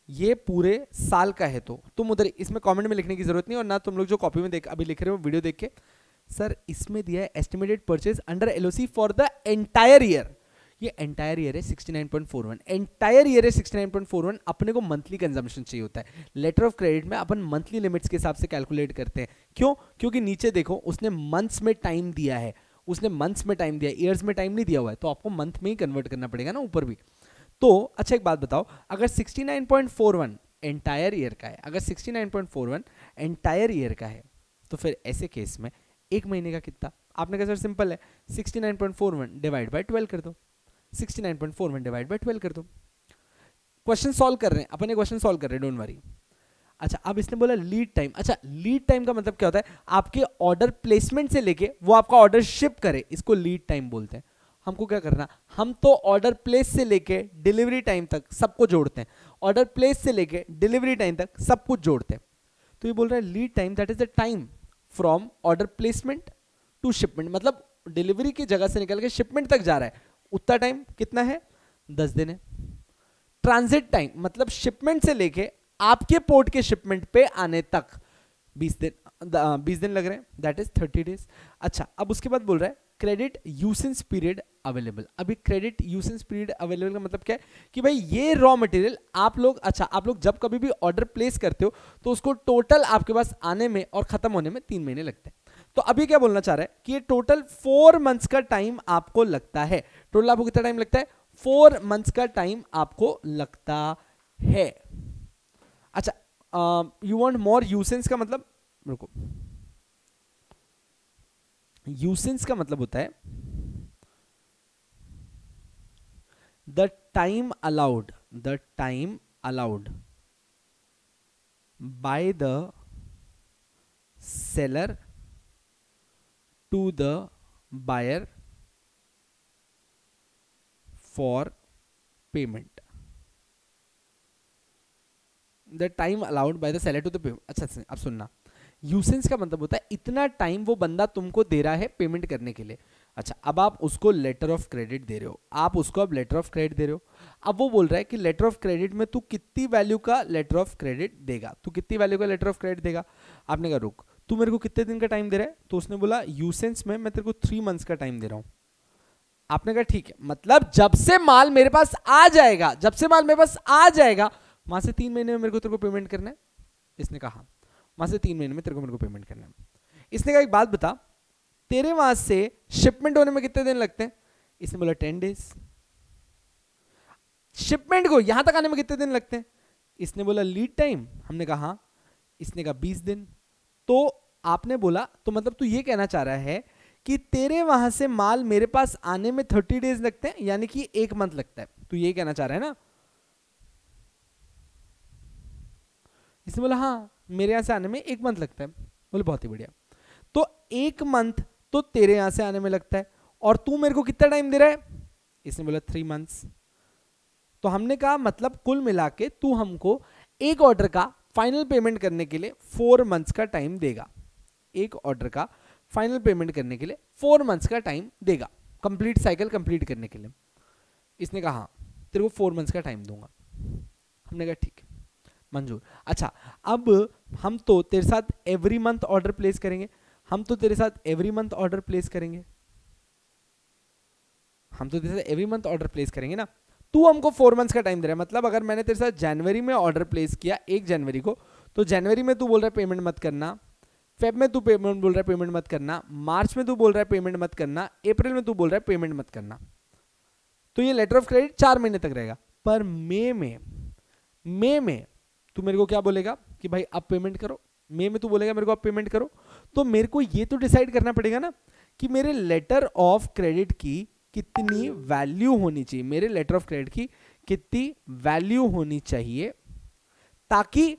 ये पूरे साल का है तो तुम उधर इसमें कमेंट में लिखने की जरूरत नहीं, और ना तुम लोग जो कॉपी में देख अभी लिख रहे हो वीडियो देख के। सर इसमें दिया है estimated purchase under LOC for the entire year. ये एंटायर ईयर है 69.41, एंटायर ईयर है 69.41। अपने को मंथली कंजम्पशन चाहिए होता है। लेटर ऑफ क्रेडिट में अपन मंथली लिमिट्स के हिसाब से कैलकुलेट करते हैं। क्यों? क्योंकि नीचे देखो उसने मंथ्स में टाइम दिया है, उसने मंथ्स में टाइम दिया, ईयर्स में टाइम नहीं दिया हुआ है, तो आपको मंथ में ही कन्वर्ट करना पड़ेगा ना ऊपर भी। तो अच्छा एक बात बताओ, अगर 69.41 एंटायर ईयर का है, अगर 69.41 एंटायर ईयर का है, तो फिर ऐसे केस में एक महीने का कितना? आपने कहा सर सिंपल है, 69.41 डिवाइड बाय 12 कर दो, 69.41 डिवाइड बाय 12 कर दो। क्वेश्चन सॉल्व कर रहे हैं अपन, क्वेश्चन सॉल्व कर रहे हैं, डोंट वरी। अच्छा, अब इसने बोला लीड टाइम। अच्छा, लीड टाइम का मतलब क्या होता है? आपके ऑर्डर प्लेसमेंट से लेके वो आपका ऑर्डर शिप करे, इसको लीड टाइम बोलते हैं। हमको क्या करना, हम तो ऑर्डर प्लेस से लेके डिलीवरी टाइम तक सबको जोड़ते हैं, ऑर्डर प्लेस से लेके डिलीवरी टाइम तक सब कुछ जोड़ते हैं। तो ये बोल रहा है lead time that is the time from order placement to shipment, मतलब डिलीवरी की जगह से निकल के शिपमेंट तक जा रहा है, उतना टाइम कितना है? 10 दिन है। ट्रांजिट टाइम मतलब शिपमेंट से लेके आपके पोर्ट के शिपमेंट पे आने तक 20 दिन लग रहे हैं, दैट इज 30 डेज। अच्छा, अब उसके बाद बोल रहा है क्रेडिट यूसेंस पीरियड अवेलेबल। अभी क्रेडिट यूसेंस पीरियड अवेलेबल का मतलब क्या है कि भाई ये रॉ मटेरियल आप लोग, अच्छा आप लोग जब कभी भी ऑर्डर प्लेस करते हो तो उसको टोटल आपके पास आने में और खत्म होने में 3 महीने लगते हैं। तो अभी क्या बोलना चाह रहा है कि ये टोटल 4 मंथ्स का टाइम आपको लगता है। टोटल आपको कितना टाइम लगता है? 4 मंथ्स का टाइम आपको लगता है। अच्छा, यू वांट मोर यूसेंस का मतलब, रुको, यूसेंस का मतलब होता है the time allowed by the seller to the buyer for payment, the time allowed by the seller to the payment. अच्छा, अब सुनना, यूसेंस का मतलब होता है इतना टाइम वो बंदा तुमको दे रहा है पेमेंट करने के लिए। अच्छा, अब आप उसको लेटर ऑफ क्रेडिट दे रहे हो, आप उसको अब लेटर ऑफ क्रेडिट दे रहे हो। अब वो बोल रहा है कि लेटर ऑफ क्रेडिट में तू कितनी वैल्यू का लेटर ऑफ क्रेडिट देगा, तू कितनी वैल्यू का लेटर ऑफ क्रेडिट देगा। आपने कहा रुक, तू मेरे को कितने दिन का टाइम दे रहा है, तो उसने बोला यूसेंस में मैं तेरे को 3 मंथ्स का टाइम दे रहा हूं। आपने कहा ठीक है, मतलब जब से माल मेरे पास आ जाएगा, जब से माल मेरे पास आ जाएगा वहां से 3 महीने में मेरे को तेरे को पेमेंट करना है। इसने कहा वहां से 3 महीने में तेरे को मेरे को पेमेंट करना है। इसने कहा एक बात बता, तेरे वहां से शिपमेंट होने में कितने दिन लगते हैं। इसने बोला 10 डेज। शिपमेंट को यहां तक आने में कितने दिन लगते हैं। इसने बोला लीड टाइम। हमने कहा हाँ। इसने कहा 20 दिन। तो आपने बोला तो मतलब तू ये कहना चाह रहा है कि तेरे वहां से माल मेरे पास आने में 30 डेज लगते हैं, यानी कि 1 मंथ लगता है, तू ये कहना चाह रहा है ना। इसने बोला हाँ, मेरे यहां से आने में 1 मंथ लगता है। बोले बहुत ही बढ़िया, तो 1 मंथ तो तेरे यहां से आने में लगता है, और तू मेरे को कितना टाइम दे रहा है। इसने बोला 3 मंथ्स। तो हमने कहा मतलब कुल मिला के तू हमको एक ऑर्डर का फाइनल पेमेंट करने के लिए 4 मंथ्स का टाइम देगा। एक ऑर्डर का फाइनल पेमेंट करने के लिए 4 मंथ्स का टाइम देगा, कंप्लीट साइकिल कंप्लीट करने के लिए। इसने कहा हाँ, तेरे को 4 मंथ्स का टाइम दूंगा। हमने कहा ठीक है, मंजूर। अच्छा, अब हम तो तेरे साथ एवरी मंथ ऑर्डर प्लेस करेंगे, हम तो तेरे साथ एवरी मंथ ऑर्डर प्लेस करेंगे, हम तो तेरे साथ एवरी मंथ ऑर्डर प्लेस करेंगे ना। तू हमको 4 मंथ्स का टाइम दे रहा है, मतलब अगर मैंने तेरे साथ जनवरी में ऑर्डर प्लेस किया 1 जनवरी को, तो जनवरी में तू बोल रहा है पेमेंट मत करना, फेब में तू पेमेंट बोल रहा है पेमेंट मत करना, मार्च में तू बोल रहा है पेमेंट मत करना, अप्रैल में तू बोल रहा है पेमेंट मत करना। तो ये लेटर ऑफ क्रेडिट 4 महीने तक रहेगा। पर मई में तू मेरे को क्या बोलेगा कि भाई अब पेमेंट करो। मई में तू बोलेगा मेरे को अब पेमेंट करो, तो मेरे को ये तो डिसाइड करना पड़ेगा ना कि मेरे लेटर ऑफ क्रेडिट की कितनी वैल्यू होनी चाहिए, मेरे लेटर ऑफ क्रेडिट की कितनी वैल्यू होनी चाहिए, ताकि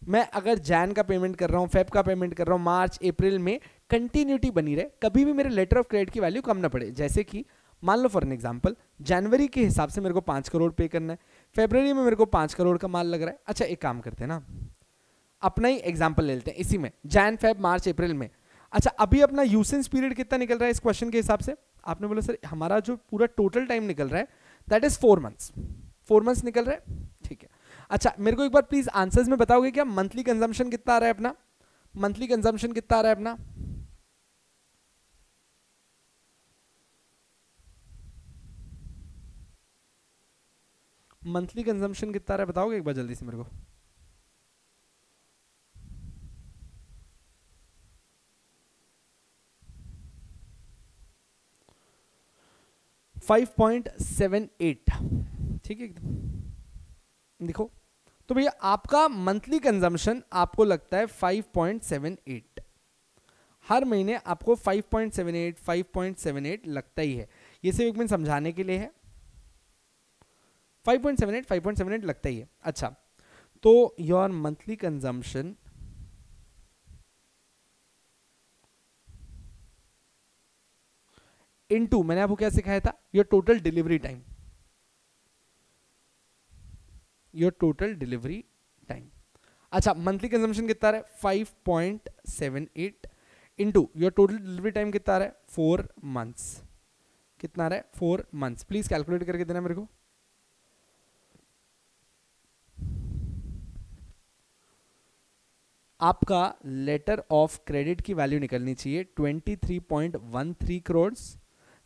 मैं अगर जैन का पेमेंट कर रहा हूं, फेब का पेमेंट कर रहा हूं, मार्च अप्रैल में कंटिन्यूटी बनी रहे, कभी भी मेरे लेटर ऑफ क्रेडिट की वैल्यू कम ना पड़े। जैसे कि मान लो फॉर एन एग्जांपल, जनवरी के हिसाब से मेरे को 5 करोड़ पे करना है, फरवरी में मेरे को 5 करोड़ का माल लग रहा है। अच्छा एक काम करते हैं ना, अपना ही एग्जांपल ले लेते हैं इसी में, जैन फेब मार्च अप्रैल में। अच्छा अभी अपना यूसेंस पीरियड कितना निकल रहा है इस क्वेश्चन के हिसाब से। आपने बोला सर हमारा जो पूरा टोटल टाइम निकल रहा है दैट इज 4 मंथ्स, 4 मंथ्स निकल रहा है, ठीक है। अच्छा मेरे को एक बार प्लीज आंसर्स में बताओगे क्या, मंथली कंजम्पशन कितना आ रहा है अपना, मंथली कंजम्पशन कितना आ रहा है अपना। मंथली कंजम्पशन कितना आ रहा है बताओगे एक बार जल्दी से मेरे को। 5.78, ठीक है एकदम। देखो तो भैया आपका मंथली कंजम्पशन आपको लगता है 5.78, हर महीने आपको 5.78 लगता ही है। ये सिर्फ एक मिनट समझाने के लिए है, 5.78 लगता ही है। अच्छा तो योर मंथली कंजम्पशन इनटू, मैंने आपको क्या सिखाया था, your total delivery time, your total delivery time. अच्छा मंथली कंजम्पशन कितना रहा है 5.78 into your total delivery time कितना रहा है 4 मंथ्स, कितना रहा है 4 मंथ्स। प्लीज कैलकुलेट करके देना मेरे को। आपका लेटर ऑफ क्रेडिट की वैल्यू निकलनी चाहिए 23.13 करोड़,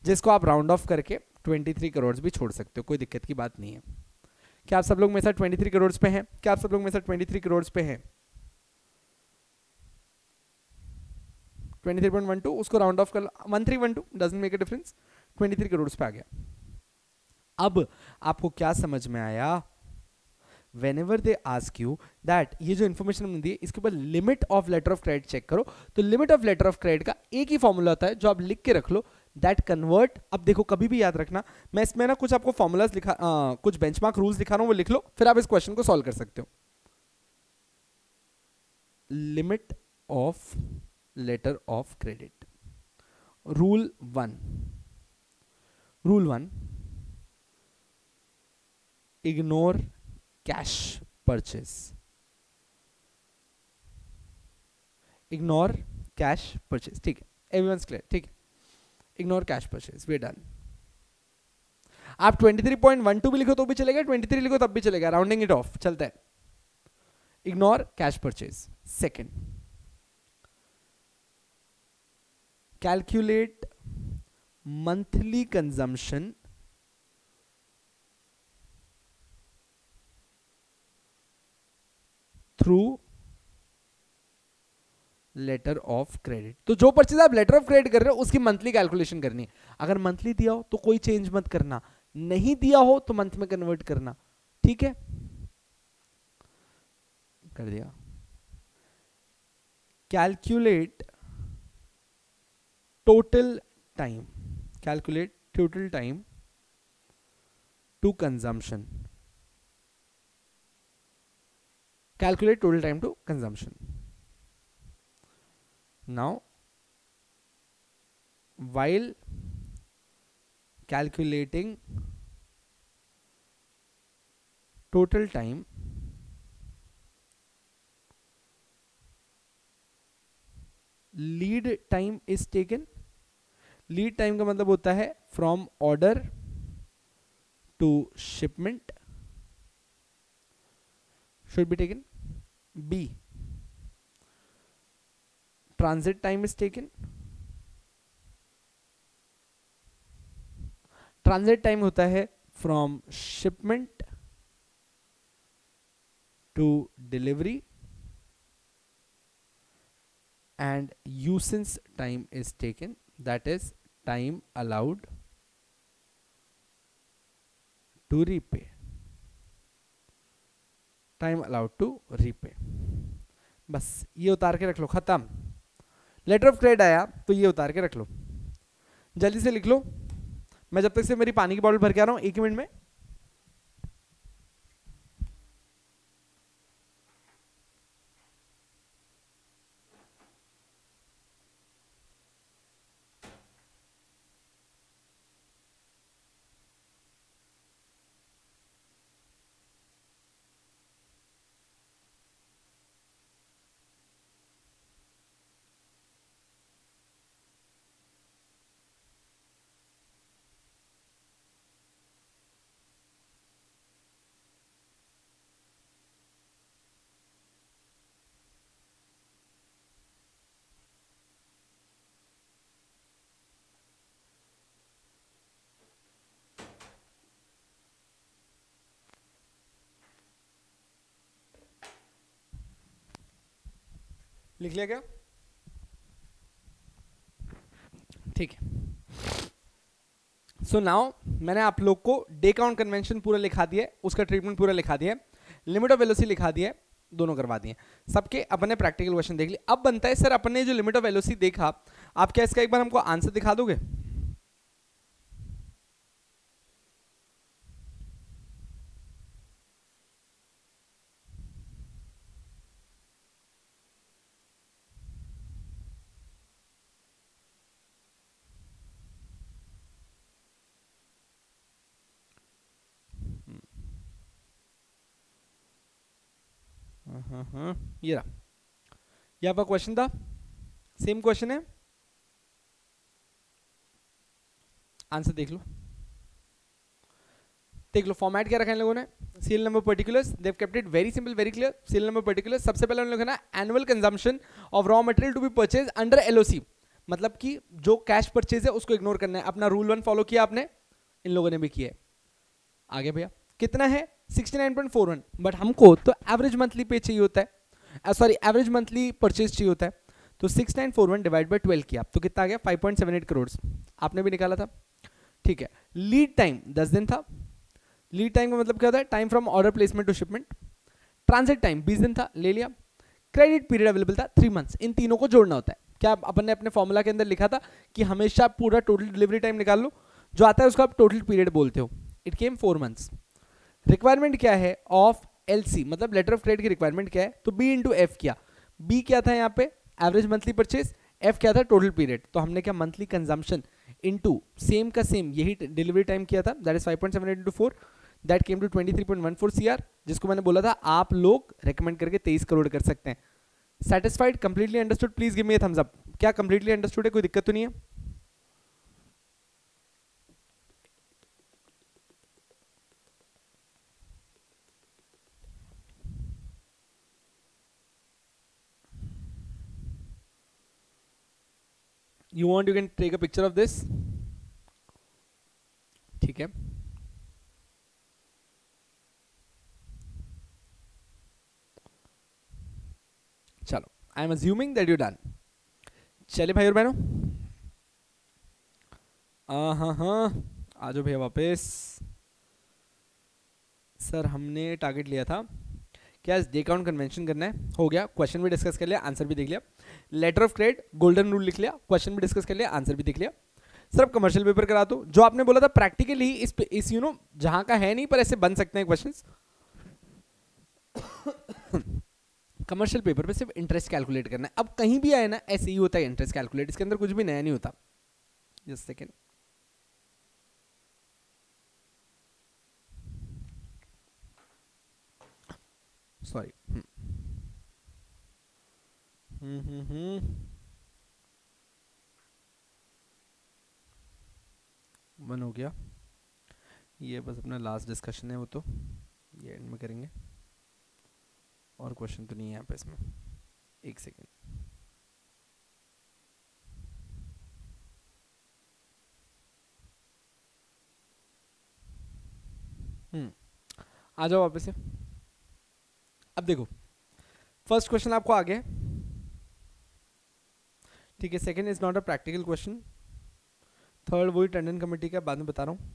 जिसको आप राउंड ऑफ करके 23 करोड़ भी छोड़ सकते हो, कोई दिक्कत की बात नहीं है। क्या आप सब लोग मेरे साथ 23 करोड़ पे हैं, क्या आप सब लोग मेरे साथ 23 करोड़ पे हैं। 23.12 उसको राउंड ऑफ कर 1312 doesn't make a difference, 23 crore पे आ गया। अब आपको क्या समझ में आया, whenever they ask you that ये जो इन्फॉर्मेशन हमने दी है इसके ऊपर limit of letter of credit check करो, तो limit of letter of credit का एक ही फॉर्मूला होता है जो आप लिख के रख लो, दैट कन्वर्ट। अब देखो कभी भी याद रखना, मैं इसमें ना कुछ आपको फॉर्मूलाज लिखा कुछ बेंचमार्क रूल्स दिखा रहा हूं, वो लिख लो, फिर आप इस क्वेश्चन को सॉल्व कर सकते हो। Limit of letter of credit, rule 1, ignore cash purchase, ignore cash purchase, ठीक है एवरीवनस क्लियर, ठीक है ignore cash purchase, we done. आप 23.12 भी लिखो तो भी चलेगा, 23 लिखो तब भी चलेगा, राउंडिंग इट ऑफ चलता है। Ignore cash purchase. Second, calculate monthly consumption through letter of credit. तो जो परचेज आप लेटर ऑफ क्रेडिट कर रहे हो उसकी मंथली कैलकुलेशन करनी है। अगर मंथली दिया हो तो कोई चेंज मत करना, नहीं दिया हो तो मंथ में कन्वर्ट करना, ठीक है? कर दिया। Calculate total time, calculate total time to consumption, calculate total time to consumption. Now while calculating total time, lead time is taken. lead time का मतलब होता है from order to shipment should be taken. B, transit time is taken. transit time होता है from shipment to delivery, and usance time is taken, that is time allowed to repay, time allowed to repay. बस ये उतार के रख लो, खत्म। लेटर ऑफ क्रेडिट आया तो ये उतार के रख लो, जल्दी से लिख लो। मैं जब तक से मेरी पानी की बॉटल भर के आ रहा हूं, 1 मिनट में। लिख लिया क्या? ठीक है। सो नाउ मैंने आप लोग को डे काउंट कन्वेंशन पूरा लिखा दिया है, उसका ट्रीटमेंट पूरा लिखा दिया है, लिमिट ऑफ वेलोसिटी लिखा दिया है, दोनों करवा दिए। सबके अपने प्रैक्टिकल क्वेश्चन देख लिए। अब बनता है सर अपने जो लिमिट ऑफ वेलोसिटी देखा, आप क्या इसका एक बार हमको आंसर दिखा दोगे? ये रहा, ये आपका क्वेश्चन था, सेम क्वेश्चन है, आंसर देख लो। देख लो फॉर्मेट क्या रखा है इन लोगों ने, serial number particulars, they have kept it very simple very clear. Serial number particulars, सबसे पहले उन्होंने लिखा ना annual consumption of raw material to be purchase under LOC, मतलब कि जो कैश परचेज है उसको इग्नोर करना है। अपना रूल 1 फॉलो किया आपने, इन लोगों ने भी किया है। आगे भैया कितना है 69.41, बट हमको तो एवरेज मंथली पे चाहिए होता है, सॉरी एवरेज मंथली परचेज चाहिए होता है। तो 6941 डिवाइड बाय 12 किया तो कितना आ गया 5.78 करोड़, आपने भी निकाला था, ठीक है। लीड टाइम 10 दिन था, लीड टाइम का मतलब क्या होता है, time from order placement to shipment. Transit time 20 दिन था, ले लिया। क्रेडिट पीरियड अवेलेबल था 3 मंथ्स, इन तीनों को जोड़ना होता है। क्या अपन ने अपने फॉर्मूला के अंदर लिखा था कि हमेशा पूरा टोटल डिलीवरी टाइम निकाल लो, जो आता है उसको आप टोटल पीरियड बोलते हो। It came 4 months. रिक्वायरमेंट क्या है ऑफ एलसी, मतलब लेटर ऑफ क्रेडिट की रिक्वायरमेंट क्या है, तो बी इंटू एफ किया। बी क्या था यहाँ पे एवरेज मंथली परचेज, एफ क्या था टोटल पीरियड, तो हमने क्या मंथली कंजम्पशन इनटू सेम का सेम यही डिलीवरी टाइम किया था, that is 5.78 into 4, that came to 23.14 CR, जिसको मैंने बोला था आप लोग रेकमेंड करके 23 करोड़ कर सकते हैं। Satisfied, completely understood, please give me a thumbs up. क्या कंप्लीटली अंडरस्टूड है, कोई दिक्कत तो नहीं है? You want, you can take a picture of this, ठीक है। चलो, आई am assuming that you done. चलिए भाई और बहनों, हाँ हाँ, आ जाओ भैया वापस। सर हमने टारगेट लिया था क्या, डे काउंट कन्वेंशन करना है, हो गया। क्वेश्चन भी डिस्कस कर लिया, आंसर भी देख लिया। Letter of credit golden rule लिख लिया, क्वेश्चन भी डिस्कस कर लिया, आंसर भी देख लिया। सर अब कमर्शियल पेपर करा दो, जो आपने बोला था प्रैक्टिकली इस यू नो जहां का है नहीं पर ऐसे बन सकते हैं क्वेश्चंस। कमर्शियल पेपर पे सिर्फ इंटरेस्ट कैलकुलेट करना है। अब कहीं भी आए ना ऐसे ही होता है इंटरेस्ट कैलकुलेट, इसके अंदर कुछ भी नया नहीं होता। Just second, sorry. वन हो गया, ये बस अपना लास्ट डिस्कशन है, वो तो ये एंड में करेंगे। और क्वेश्चन तो नहीं है यहाँ पे इसमें, एक सेकेंड। आ जाओ वापस से। अब देखो, फर्स्ट क्वेश्चन आपको आ गया, ठीक है। Second is not a practical question. Third वही टंडन कमेटी का, बाद में बता रहा हूँ।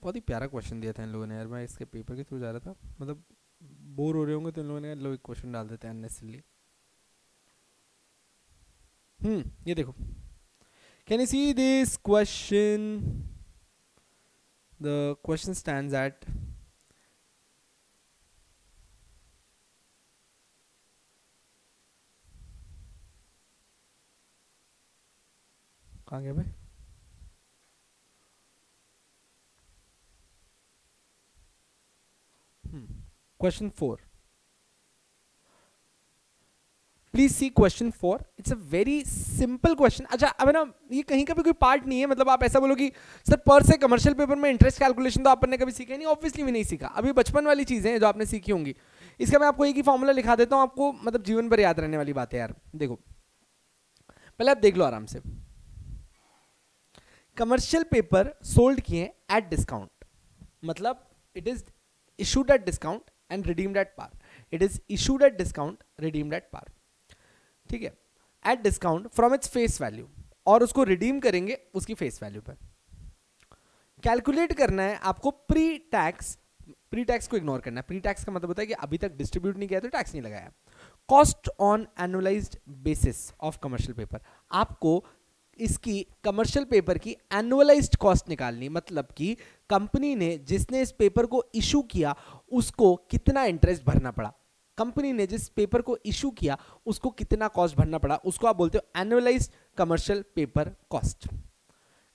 बहुत ही प्यारा क्वेश्चन दिया था इन लोगों ने यार, मैं इसके पेपर के थ्रू जा रहा था, मतलब बोर हो रहे होंगे तो इन लोगों ने लोग क्वेश्चन डाल देते हैं अननेसेसरली। ये देखो, can you see this question, the question stands eight, कहाँ गया भाई, question 4, please see question 4। It's a very simple question. अच्छा अब ना, ये कहीं का भी कोई पार्ट नहीं है, मतलब आप ऐसा बोलो कि सर पर से कमर्शियल पेपर में इंटरेस्ट कैलकुलेशन तो आपने कभी सीखा नहीं, ऑब्वियसली भी नहीं सीखा, अभी बचपन वाली चीजें हैं जो आपने सीखी होंगी। इसका मैं आपको एक ही फॉर्मूला लिखा देता हूँ, आपको मतलब जीवन भर याद रहने वाली बात है यार। देखो पहले आप देख लो आराम से, कमर्शियल पेपर सोल्ड किए एट डिस्काउंट, मतलब it is issued at discount and redeemed at par. It is issued at discount, redeemed at par, ठीक है, at discount from its face value, और उसको रिडीम करेंगे उसकी फेस वैल्यू पर। कैलकुलेट करना है आपको प्री टैक्स, प्री टैक्स को इग्नोर करना है। प्री टैक्स का मतलब होता है कि अभी तक डिस्ट्रीब्यूट नहीं किया तो टैक्स नहीं लगाया। Cost on annualised basis of commercial paper, आपको इसकी कमर्शियल पेपर की एनुअलाइज्ड कॉस्ट निकालनी, मतलब कि कंपनी ने जिसने इस पेपर को इशू किया उसको कितना इंटरेस्ट भरना पड़ा, कंपनी ने जिस पेपर को इशू किया उसको कितना कॉस्ट भरना पड़ा, उसको आप बोलते हो annualised commercial paper cost.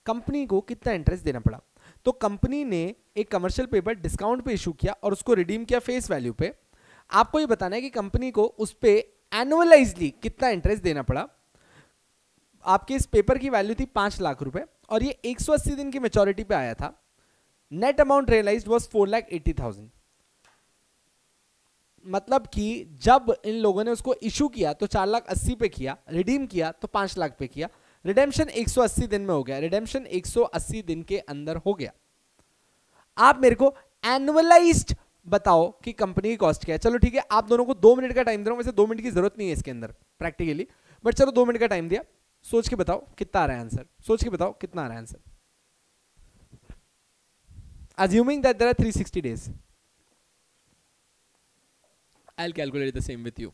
Company को कितना इंटरेस्ट देना पड़ा, तो कंपनी ने एक कमर्शियल पेपर डिस्काउंट पे इशू किया और उसको रिडीम किया फेस वैल्यू पे। आपको ये बताना है कि कंपनी को उस पे एनुअलाइजली कितना इंटरेस्ट देना पड़ा। आपके इस पेपर की वैल्यू थी 5 लाख रुपए और ये 180 दिन की मेच्योरिटी पे आया था। नेट अमाउंट रियलाइज्ड वाज 4,80,000, मतलब कि जब इन लोगों ने उसको इशू किया तो 4,80,000 पे किया, रिडीम किया तो 5 लाख पे किया। रिडेम्पशन 180 दिन में हो गया, रिडेम्पशन 180 दिन के अंदर हो गया। आप मेरे को एनुअलाइज्ड बताओ कि कंपनी की कॉस्ट क्या है। चलो ठीक है, आप दोनों को 2 मिनट का टाइम दे रहा हूं, वैसे 2 मिनट की जरूरत नहीं है इसके अंदर प्रैक्टिकली, बट चलो 2 मिनट का टाइम दिया, सोच के बताओ कितना आ रहा है आंसर, सोच के बताओ कितना आ रहा है answer. Assuming that there are 360 days, I'll calculate the same with you.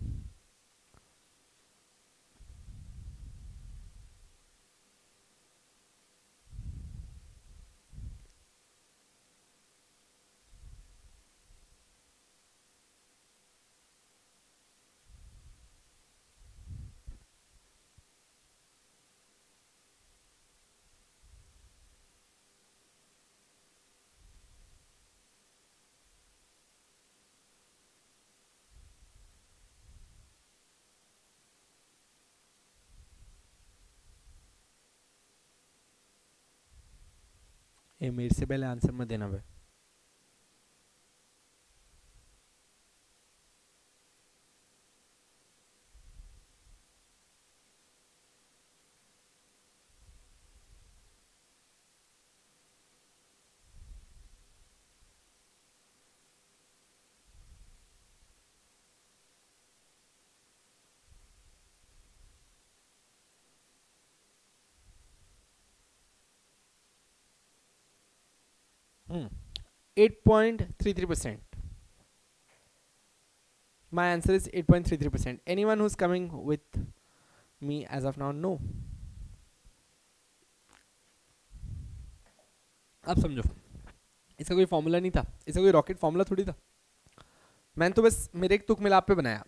ये मेरे से पहले आंसर मत देना भाई। 8.33%. My answer is 8.33%. Anyone who's coming with me as of now? No. अब समझो, इसका कोई फॉर्मूला नहीं था, इसका कोई रॉकेट फॉर्मूला थोड़ी था, मैंने तो बस मेरे एक तुक मिलाप पे बनाया।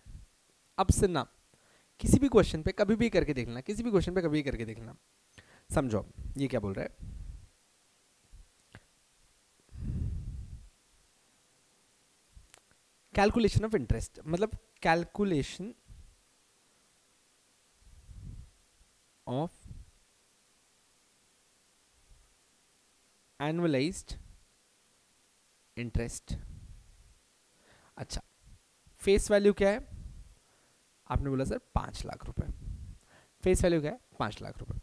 अब सुनना, किसी भी क्वेश्चन पे कभी भी करके देख लेना, किसी भी क्वेश्चन पे कभी भी करके देख लेना। समझो ये क्या बोल रहा है, कैलकुलेशन ऑफ इंटरेस्ट, मतलब कैलकुलेशन ऑफ एनुअलाइज्ड इंटरेस्ट। अच्छा, फेस वैल्यू क्या है? आपने बोला सर 5 लाख रुपए। फेस वैल्यू क्या है? 5 लाख रुपए।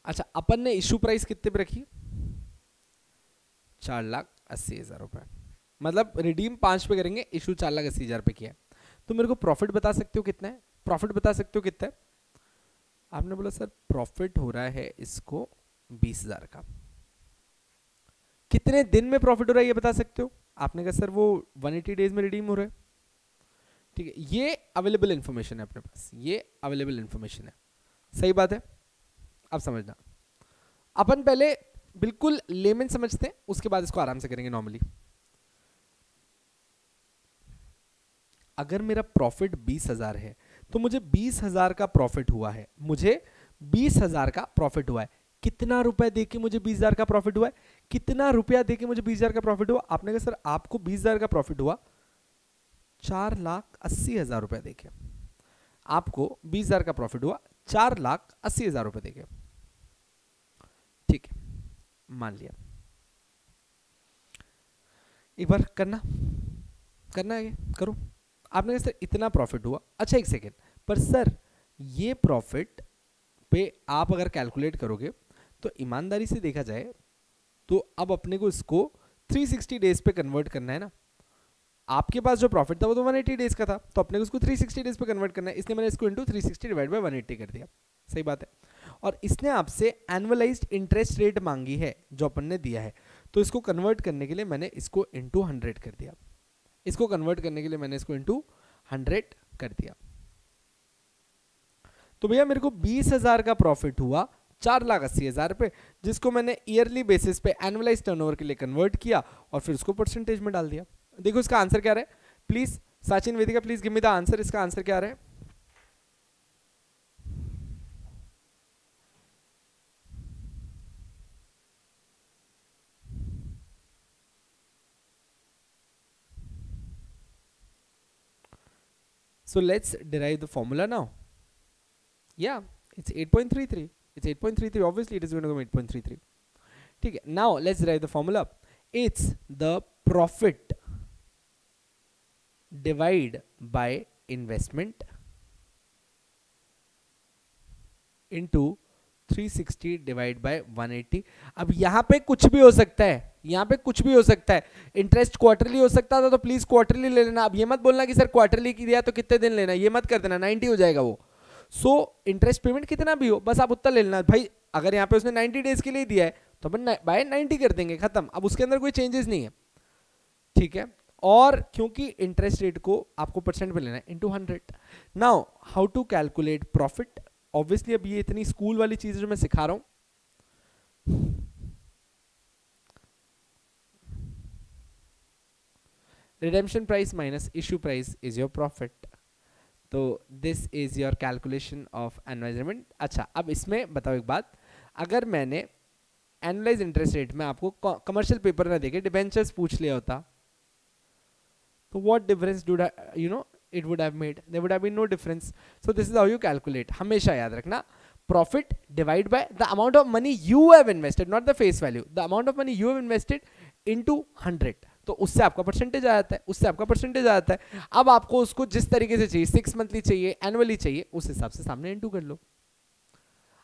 अच्छा, अपन ने इशू प्राइस कितने पे रखी? 4,80,000 रुपए। मतलब रिडीम 5 पे करेंगे, इशू 4,80,000 पे किया है। तो मेरे को प्रॉफिट बता सकते हो कितना है? प्रॉफिट बता सकते हो कितना है? आपने बोला सर प्रॉफिट हो रहा है इसको 20,000 का। कितने दिन में प्रॉफिट हो रहा है ये बता सकते हो? आपने कहा सर वो 180 डेज में रिडीम हो रहा है। ठीक है, ये अवेलेबल इंफॉर्मेशन है अपने पास, ये अवेलेबल इंफॉर्मेशन है, सही बात है। अब समझना, अपन पहले बिल्कुल लेमन समझते हैं, उसके बाद इसको आराम से करेंगे नॉर्मली। अगर मेरा प्रॉफिट 20,000 है तो मुझे 20,000 का प्रॉफिट हुआ है, मुझे 20,000 का प्रॉफिट हुआ है। कितना रुपए देके मुझे 20,000 का प्रॉफिट हुआ है? कितना रुपया देके मुझे 20,000 का प्रॉफिट हुआ? आपने कहा सर आपको 20,000 का प्रॉफिट हुआ 4,80,000 रुपए देके। आपको 20,000 का प्रॉफिट हुआ 4,80,000 रुपए देके। ठीक है, मान लिया। एक बार करना है, ये करो। आपने कहा सर इतना प्रॉफिट हुआ। अच्छा एक सेकेंड, पर सर ये प्रॉफिट पे आप अगर कैलकुलेट करोगे तो ईमानदारी से देखा जाए तो अब अपने को इसको 360 डेज पे कन्वर्ट करना है ना। आपके पास जो प्रॉफिट था वो तो 180 डेज का था, तो अपने को इसको 360 डेज पे कन्वर्ट करना है, इसलिए मैंने इसको इंटू 360 डिवाइड बाय 180 कर दिया। सही बात है। और इसने आपसे एनुअलाइज्ड इंटरेस्ट रेट मांगी है जो अपन ने दिया है, तो इसको कन्वर्ट करने के लिए मैंने इसको इंटू 100 कर दिया। इसको कन्वर्ट करने के लिए मैंने इसको इंटू 100 कर दिया। तो भैया मेरे को 20,000 का प्रॉफिट हुआ 4,80,000 रुपए, जिसको मैंने ईयरली बेसिस पे एनुअलाइज टर्नओवर के लिए कन्वर्ट किया और फिर उसको परसेंटेज में डाल दिया। देखो इसका आंसर क्या रहा है, please Sachin Vedika please give me the answer. इसका आंसर क्या रहा है? So let's derive the formula now. Yeah, it's 8.33. It's 8.33. Obviously, it is going to become 8.33. ठीक है, now let's derive the formula. It's the profit divide by investment into 360 divide by 180। अब यहाँ पे कुछ भी हो सकता है, यहाँ पे कुछ भी हो सकता है। इंटरेस्ट क्वार्टरली हो सकता था तो प्लीज क्वार्टरली ले लेना। अब ये मत बोलना कि सर क्वार्टरली की दिया तो कितने दिन लेना, ये मत कर देना, 90 हो जाएगा वो। सो इंटरेस्ट पेमेंट कितना भी हो बस आप उतना ले लेना भाई। अगर यहाँ पे उसने 90 डेज के लिए दिया है तो अपन बाय 90 कर देंगे, खत्म। अब उसके अंदर कोई चेंजेस नहीं है, ठीक है। और क्योंकि इंटरेस्ट रेट को आपको परसेंट पे लेना है into 100। Now how to calculate profit. Obviously अब ये इतनी स्कूल वाली चीज जो मैं सिखा रहा हूं, redemption price minus issue price is your profit. तो this is your calculation of environment. अच्छा अब इसमें बताओ एक बात, अगर मैंने एनुअलाइज इंटरेस्ट रेट में आपको कमर्शियल पेपर ना देके डिबेंचर्स पूछ लिया होता तो what difference do you know it would have made? There would have been no difference. So this is how you calculate. हमेशा याद रखना, profit divide by the amount of money you have invested, not the face value, the amount of money you have invested into 100। तो उससे आपका परसेंटेज आ जाता है, उससे आपका परसेंटेज आ जाता है। अब आपको उसको जिस तरीके से चाहिए, 6 मंथली चाहिए, एनुअली चाहिए, उस हिसाब से सामने इंटू कर लो।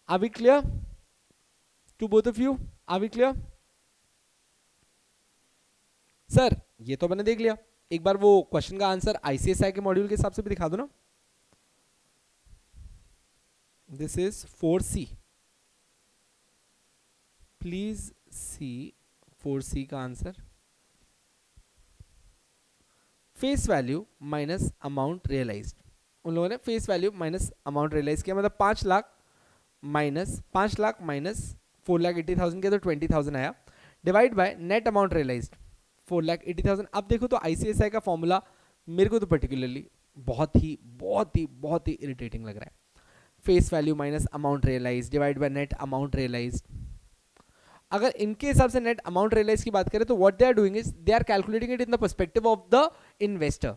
Are we clear to both of you? Are we clear? Sir ये तो मैंने देख लिया, एक बार वो क्वेश्चन का आंसर आईसीएसआई के मॉड्यूल के हिसाब से भी दिखा दो ना। This is 4C, please see 4C का answer, face value minus amount realised, उन लोगों ने face value minus amount realise किया, मतलब 5 लाख माइनस 4,80,000 किया तो 20,000 आया, divide by net amount realised 4,80,000। अब देखो तो आईसीआईसीआई का फॉर्मूला मेरे को तो पर्टिकुलरली बहुत ही इरिटेटिंग लग रहा है। Face value minus amount realise divide by net amount realise. अगर इनके हिसाब से नेट अमाउंट रियलाइज की बात करें तो what they are doing is they are calculating it in the perspective of the investor,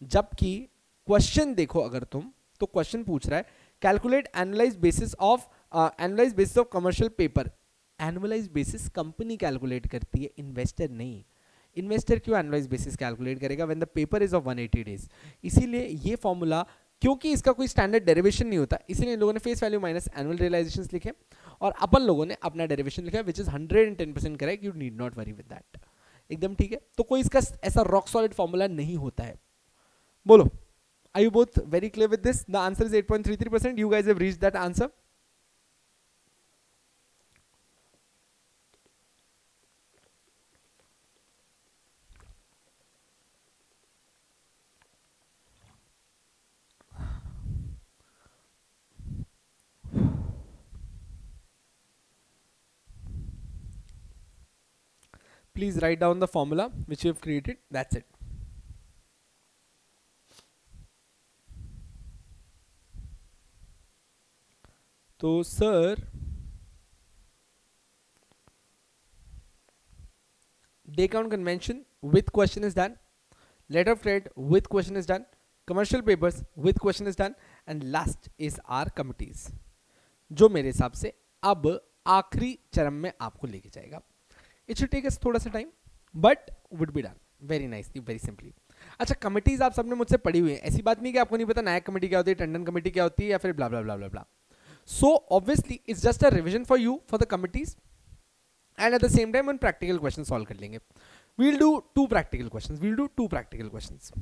जबकि क्वेश्चन देखो अगर तुम तो क्वेश्चन पूछ रहा है calculate annualise basis of commercial paper. Annualise basis company calculate करती है, इन्वेस्टर नहीं। इन्वेस्टर क्यों एनुअलाइज बेसिस कैलकुलेट करेगा when the paper is of 180 days. इसीलिए ये फॉर्मूला, क्योंकि इसका कोई स्टैंडर्ड डेरिवेशन नहीं होता, इसीलिए इन लोगों ने face value minus annual realisations लिखे और अपन लोगों ने अपना डेरिवेशन लिखा which is 110% correct, you need not worry with that. एकदम ठीक है, तो कोई इसका ऐसा रॉक सॉलिड फॉर्मूला नहीं होता है। बोलो, are you both very clear with this? The answer is 8.33%. You guys have reached that answer. Please write down the formula which you have created. That's it. तो sir day count convention with question is done, letter of credit with question is done, commercial papers with question is done, and last is our committees, जो मेरे हिसाब से अब आखिरी चरण में आपको लेके जाएगा। इट शुड टेक अस थोड़ा सा time but would be done very nicely, very simply. अच्छा, कमिटीज आप सबने मुझसे पढ़ी हुई है, ऐसी बात नहीं कि आपको नहीं पता नायक कमेटी क्या होती है, टंडन कमेटी क्या होती है, या फिर blah blah blah blah blah. So obviously it's just a revision for you for the committees and at the same time हम प्रैक्टिकल क्वेश्चन सॉल्व कर लेंगे। We'll do two practical questions,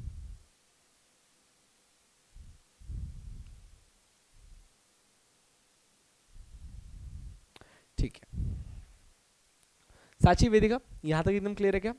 ठीक है। साची, वेदिका, यहां तक एकदम क्लियर है क्या?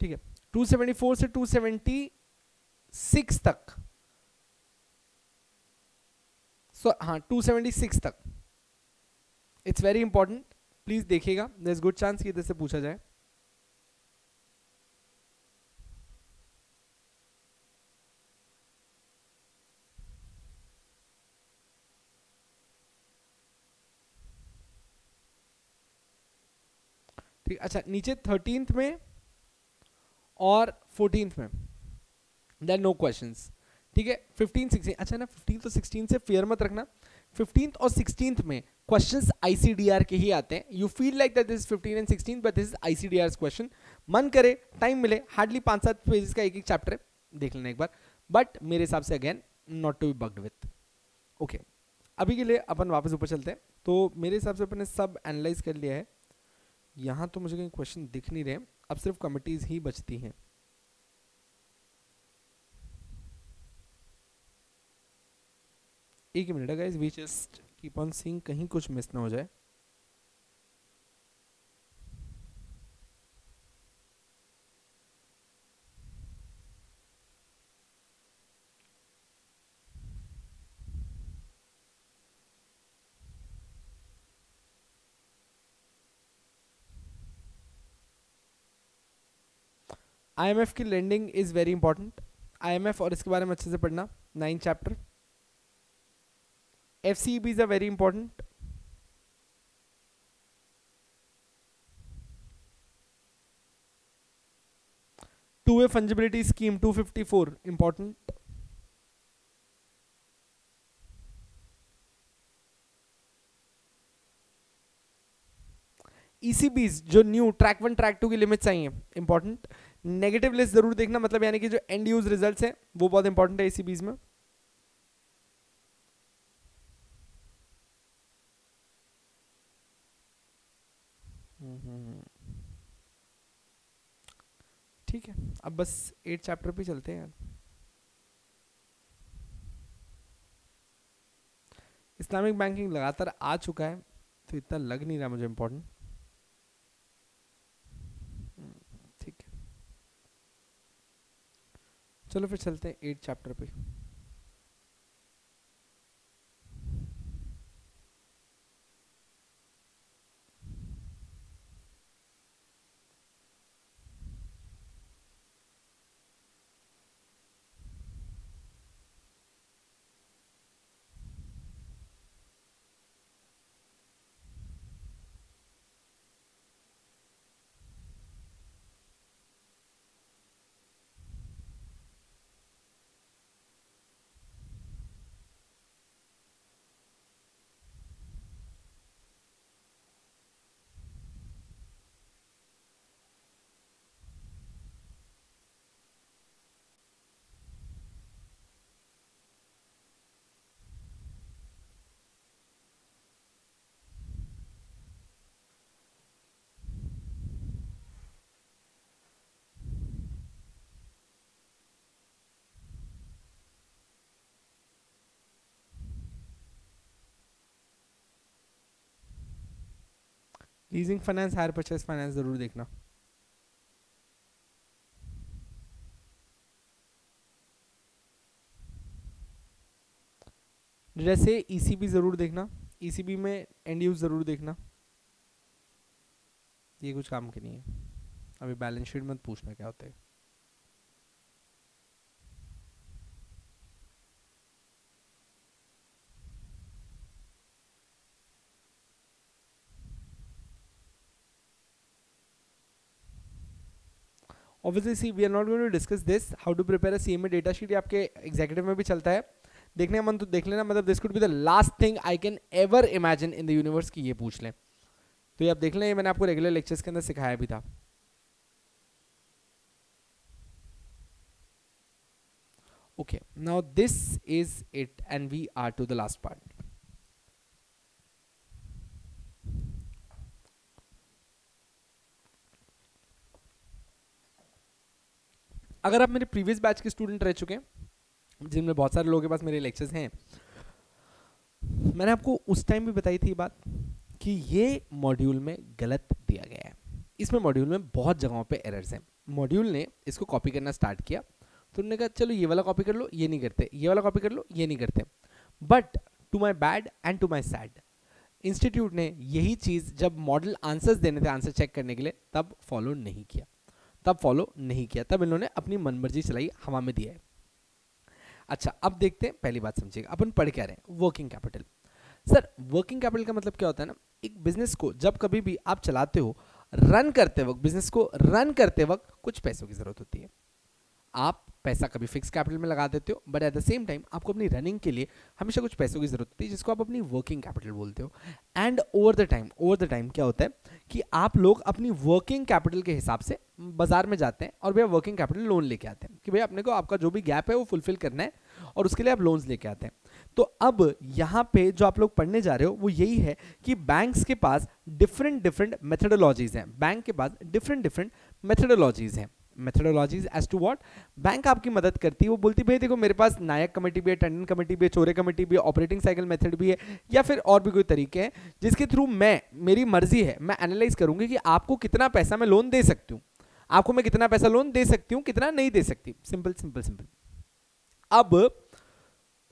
ठीक है, 274 से 276 तक, हाँ 276 तक, इट्स वेरी इंपॉर्टेंट, प्लीज देखिएगा, देयर इज गुड चांस कि इधर से पूछा जाए। ठीक, अच्छा नीचे 13th में और 14th में देयर नो क्वेश्चंस, ठीक है। 15 16, अच्छा ना 15 और 16 से फेयर मत रखना, 15th और 16th में क्वेश्चंस आईसीडीआर के ही आते हैं। You feel like that this is 15 and 16 but this is ICDR question. मन करे, टाइम मिले, हार्डली 5-7 पेजेस का एक एक चैप्टर है, देख लेना एक बार, बट मेरे हिसाब से again not to be bugged with. Okay, अभी के लिए अपन वापस ऊपर चलते हैं। तो मेरे हिसाब से अपन ने सब एनालाइज कर लिया है। यहाँ तो मुझे कहीं क्वेश्चन दिख नहीं रहे, अब सिर्फ कमिटीज ही बचती हैं। एक minute guys, we just keep on seeing, कहीं कुछ मिस ना हो जाए। आईएमएफ की lending is very important, IMF और इसके बारे में अच्छे से पढ़ना, 9 chapter. FCEBs are very important. Two-way fungibility scheme 254 important. ECBs जो न्यू ट्रैक 1 ट्रैक 2 की लिमिट्स आई हैं इंपॉर्टेंट। नेगेटिव लिस्ट जरूर देखना, मतलब यानी कि जो एंड यूज रिजल्ट्स हैं वो बहुत इंपॉर्टेंट है ECBs में। ठीक है, अब बस 8 चैप्टर पे चलते हैं यार। इस्लामिक बैंकिंग लगातार आ चुका है तो इतना लग नहीं रहा मुझे इम्पोर्टेंट। ठीक है, चलो फिर चलते हैं 8 चैप्टर पे। Leasing finance, hire purchase finance जरूर देखना। जैसे ECB जरूर देखना, ECB में एंड यूज जरूर देखना, ये कुछ काम के नहीं है। अभी बैलेंस शीट मत पूछना क्या होता है। Obviously we are not going to discuss this how to prepare a CMA data sheet, ये आपके एग्जीक्यूटिव में भी चलता है, देखने का मन तो देख लेना। मतलब this could be the last thing I can ever imagine in the universe की ये पूछ लें, तो ये आप देख लें, ये मैंने आपको रेगुलर लेक्चर्स के अंदर सिखाया भी था। Okay, now this is it and we are to the last part. अगर आप मेरे प्रीवियस बैच के स्टूडेंट रह चुके हैं, जिनमें बहुत सारे लोगों के पास मेरे लेक्चर्स हैं, मैंने आपको उस टाइम भी बताई थी बात कि ये मॉड्यूल में गलत दिया गया है। इसमें मॉड्यूल में बहुत जगहों पे एरर्स हैं। मॉड्यूल ने इसको कॉपी करना स्टार्ट किया तो उन्होंने कहा चलो ये वाला कॉपी कर लो, ये नहीं करते, ये वाला कॉपी कर लो, ये नहीं करते। But to my bad and to my sad, institute ने यही चीज़ जब मॉडल आंसर्स देने थे, आंसर चेक करने के लिए, तब फॉलो नहीं किया, तब इन्होंने अपनी मनमर्जी चलाई, हवा में दिया है। अच्छा, अब देखते हैं, पहली बात समझिएगा, अपन पढ़ क्या रहे हैं, working capital. Sir working capital का मतलब क्या होता है ना, एक बिजनेस को जब कभी भी आप चलाते हो, रन करते वक्त, बिजनेस को रन करते वक्त कुछ पैसों की जरूरत होती है। आप पैसा कभी फिक्स कैपिटल में लगा देते हो, but at the same time आपको अपनी रनिंग के लिए हमेशा कुछ पैसों की जरूरत होती है, जिसको आप अपनी वर्किंग कैपिटल बोलते हो। एंड ओवर द टाइम क्या होता है कि आप लोग अपनी वर्किंग कैपिटल के हिसाब से बाजार में जाते हैं और भैया वर्किंग कैपिटल लोन लेके आते हैं कि भैया अपने को आपका जो भी गैप है वो फुलफिल करना है, और उसके लिए आप लोन्स लेके आते हैं। तो अब यहाँ पे जो आप लोग पढ़ने जा रहे हो वो यही है कि बैंक्स के पास डिफरेंट मेथडोलॉजीज हैं, बैंक के पास डिफरेंट मेथडोलॉजीज हैं। Methodologies as to what, bank आपकी मदद करती है, वो बोलती है भाई देखो मेरे पास नायक कमेटी भी है, टंडन कमेटी भी है, चोरे कमेटी भी है, ऑपरेटिंग साइकिल मेथड भी है, या फिर और भी कोई तरीके हैं जिसके थ्रू मेरी मर्जी है, मैं एनालाइज करूंगी कि आपको कितना पैसा मैं लोन दे सकती हूँ, आपको मैं कितना पैसा लोन दे सकती हूँ, कितना नहीं दे सकती। सिंपल। अब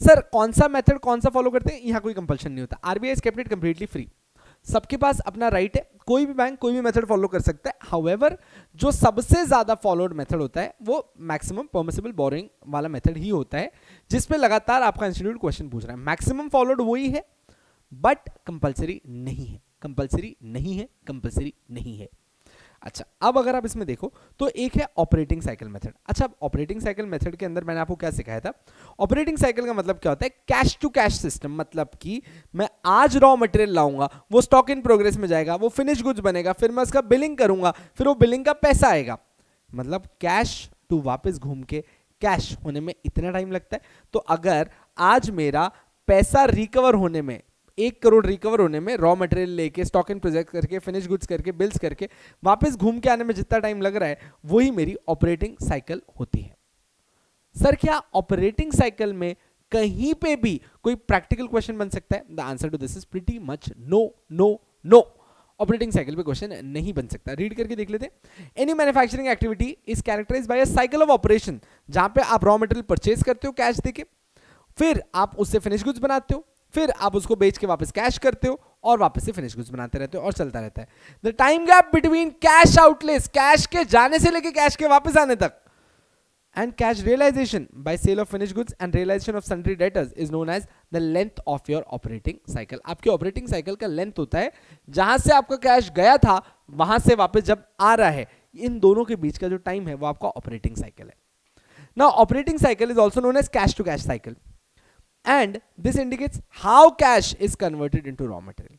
सर कौन सा मेथड कौन सा फॉलो करते हैं, यहाँ कोई कंपल्शन नहीं होता। RBI is kept it completely free, सबके पास अपना राइट है, कोई भी बैंक कोई भी मेथड फॉलो कर सकता है। हाउएवर जो सबसे ज्यादा फॉलोड मेथड होता है वो मैक्सिमम परमिसिबल बोरिंग वाला मेथड ही होता है, जिसपे लगातार आपका इंस्टीट्यूट क्वेश्चन पूछ रहा है। मैक्सिमम फॉलोड वही है, बट कंपल्सरी नहीं है। अच्छा, अब अगर आप इसमें देखो तो एक है ऑपरेटिंग साइकिल मेथड। अच्छा, ऑपरेटिंग साइकिल मेथड के अंदर मैंने आपको क्या सिखाया था? ऑपरेटिंग साइकिल का मतलब क्या होता है? Cash to cash system. मतलब कि मैं आज रॉ मटेरियल लाऊंगा, वो स्टॉक इन प्रोग्रेस में जाएगा, वो फिनिश गुड्स बनेगा, फिर मैं उसका बिलिंग करूंगा, फिर वो बिलिंग का पैसा आएगा। मतलब कैश टू वापस घूम के कैश होने में इतना टाइम लगता है। तो अगर आज मेरा पैसा रिकवर होने में, 1 करोड़ रिकवर होने में, रॉ मटेरियल लेके, स्टॉक इन प्रोजेक्ट करके, फिनिश गुड्स करके, बिल्स करके वापस घूम के आने में जितना टाइम लग रहा है, वही मेरी ऑपरेटिंग साइकिल होती है। सर क्या ऑपरेटिंग साइकिल में कहीं पे भी कोई प्रैक्टिकल क्वेश्चन बन सकता है? The answer to this is pretty much no no no. Operating cycle पे क्वेश्चन नहीं बन सकता। रीड करके देख लेते हैं। Any manufacturing activity is characterised by a cycle of operation, जहां पे आप रॉ मटेरियल परचेज करते हो कैश देके, फिर आप उससे फिनिश गुड्स बनाते हो, फिर आप उसको बेच के वापस कैश करते हो, और वापस से फिनिश गुड्स बनाते रहते हो, और चलता रहता है। The time gap between cash outlays, cash के जाने से लेके कैश के वापस आने तक, and cash realization by sale of finished goods and realization of sundry debtors is known as the length of your operating cycle। आपके ऑपरेटिंग साइकिल का लेंथ होता है जहां से आपका कैश गया था वहां से वापस जब आ रहा है, इन दोनों के बीच का जो टाइम है वो आपका ऑपरेटिंग साइकिल है। Now operating cycle is also known as cash to cash cycle and this indicates how cash is converted into raw material.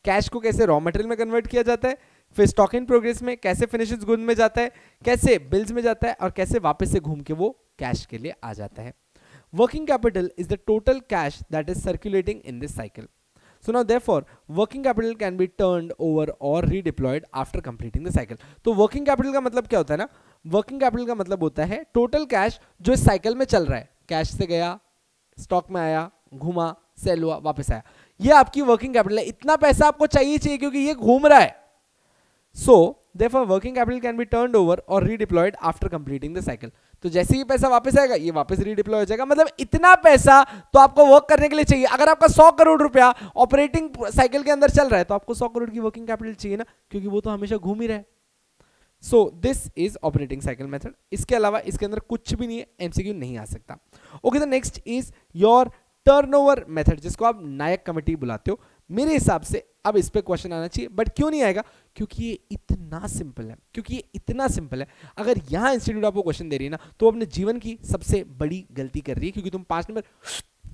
Cash को कैसे रॉ मटेरियल में कन्वर्ट किया जाता है, फिर स्टॉक इन प्रोग्रेस में कैसे फिनिशेड गुड्स में जाता है, कैसे बिल्स में जाता है, और कैसे वापस से घूम के वो कैश के लिए आ जाता है। Working capital is the total cash that is circulating in this cycle. So now therefore working capital can be turned over or redeployed after completing the cycle। तो working capital का मतलब क्या होता है ना? working capital का मतलब होता है टोटल कैश जो इस साइकिल में चल रहा है, कैश से गया, स्टॉक में आया, घुमा, सेल हुआ, वापस आया, ये आपकी वर्किंग कैपिटल है। इतना पैसा आपको चाहिए क्योंकि ये घूम रहा है। So therefore working capital can be turned over or redeployed after completing the cycle। तो जैसे ही पैसा वापस आएगा ये वापस रीडिप्लॉय हो जाएगा। मतलब इतना पैसा तो आपको वर्क करने के लिए चाहिए। अगर आपका 100 करोड़ रुपया ऑपरेटिंग साइकिल के अंदर चल रहा है तो आपको 100 करोड़ की वर्किंग कैपिटल चाहिए ना, क्योंकि वो तो हमेशा घूम ही रहा है। सो this is operating cycle method. इसके अलावा इसके अंदर कुछ भी नहीं है, एमसीक्यू नहीं आ सकता। Okay, the next is your turnover method, जिसको आप नायक कमेटी बुलाते हो। मेरे हिसाब से अब इस पे क्वेश्चन आना चाहिए, बट क्यों नहीं आएगा? क्योंकि ये इतना सिंपल है। क्योंकि ये इतना सिंपल है, अगर यहां इंस्टीट्यूट आपको क्वेश्चन दे रही है ना, तो अपने जीवन की सबसे बड़ी गलती कर रही है, क्योंकि तुम 5 नंबर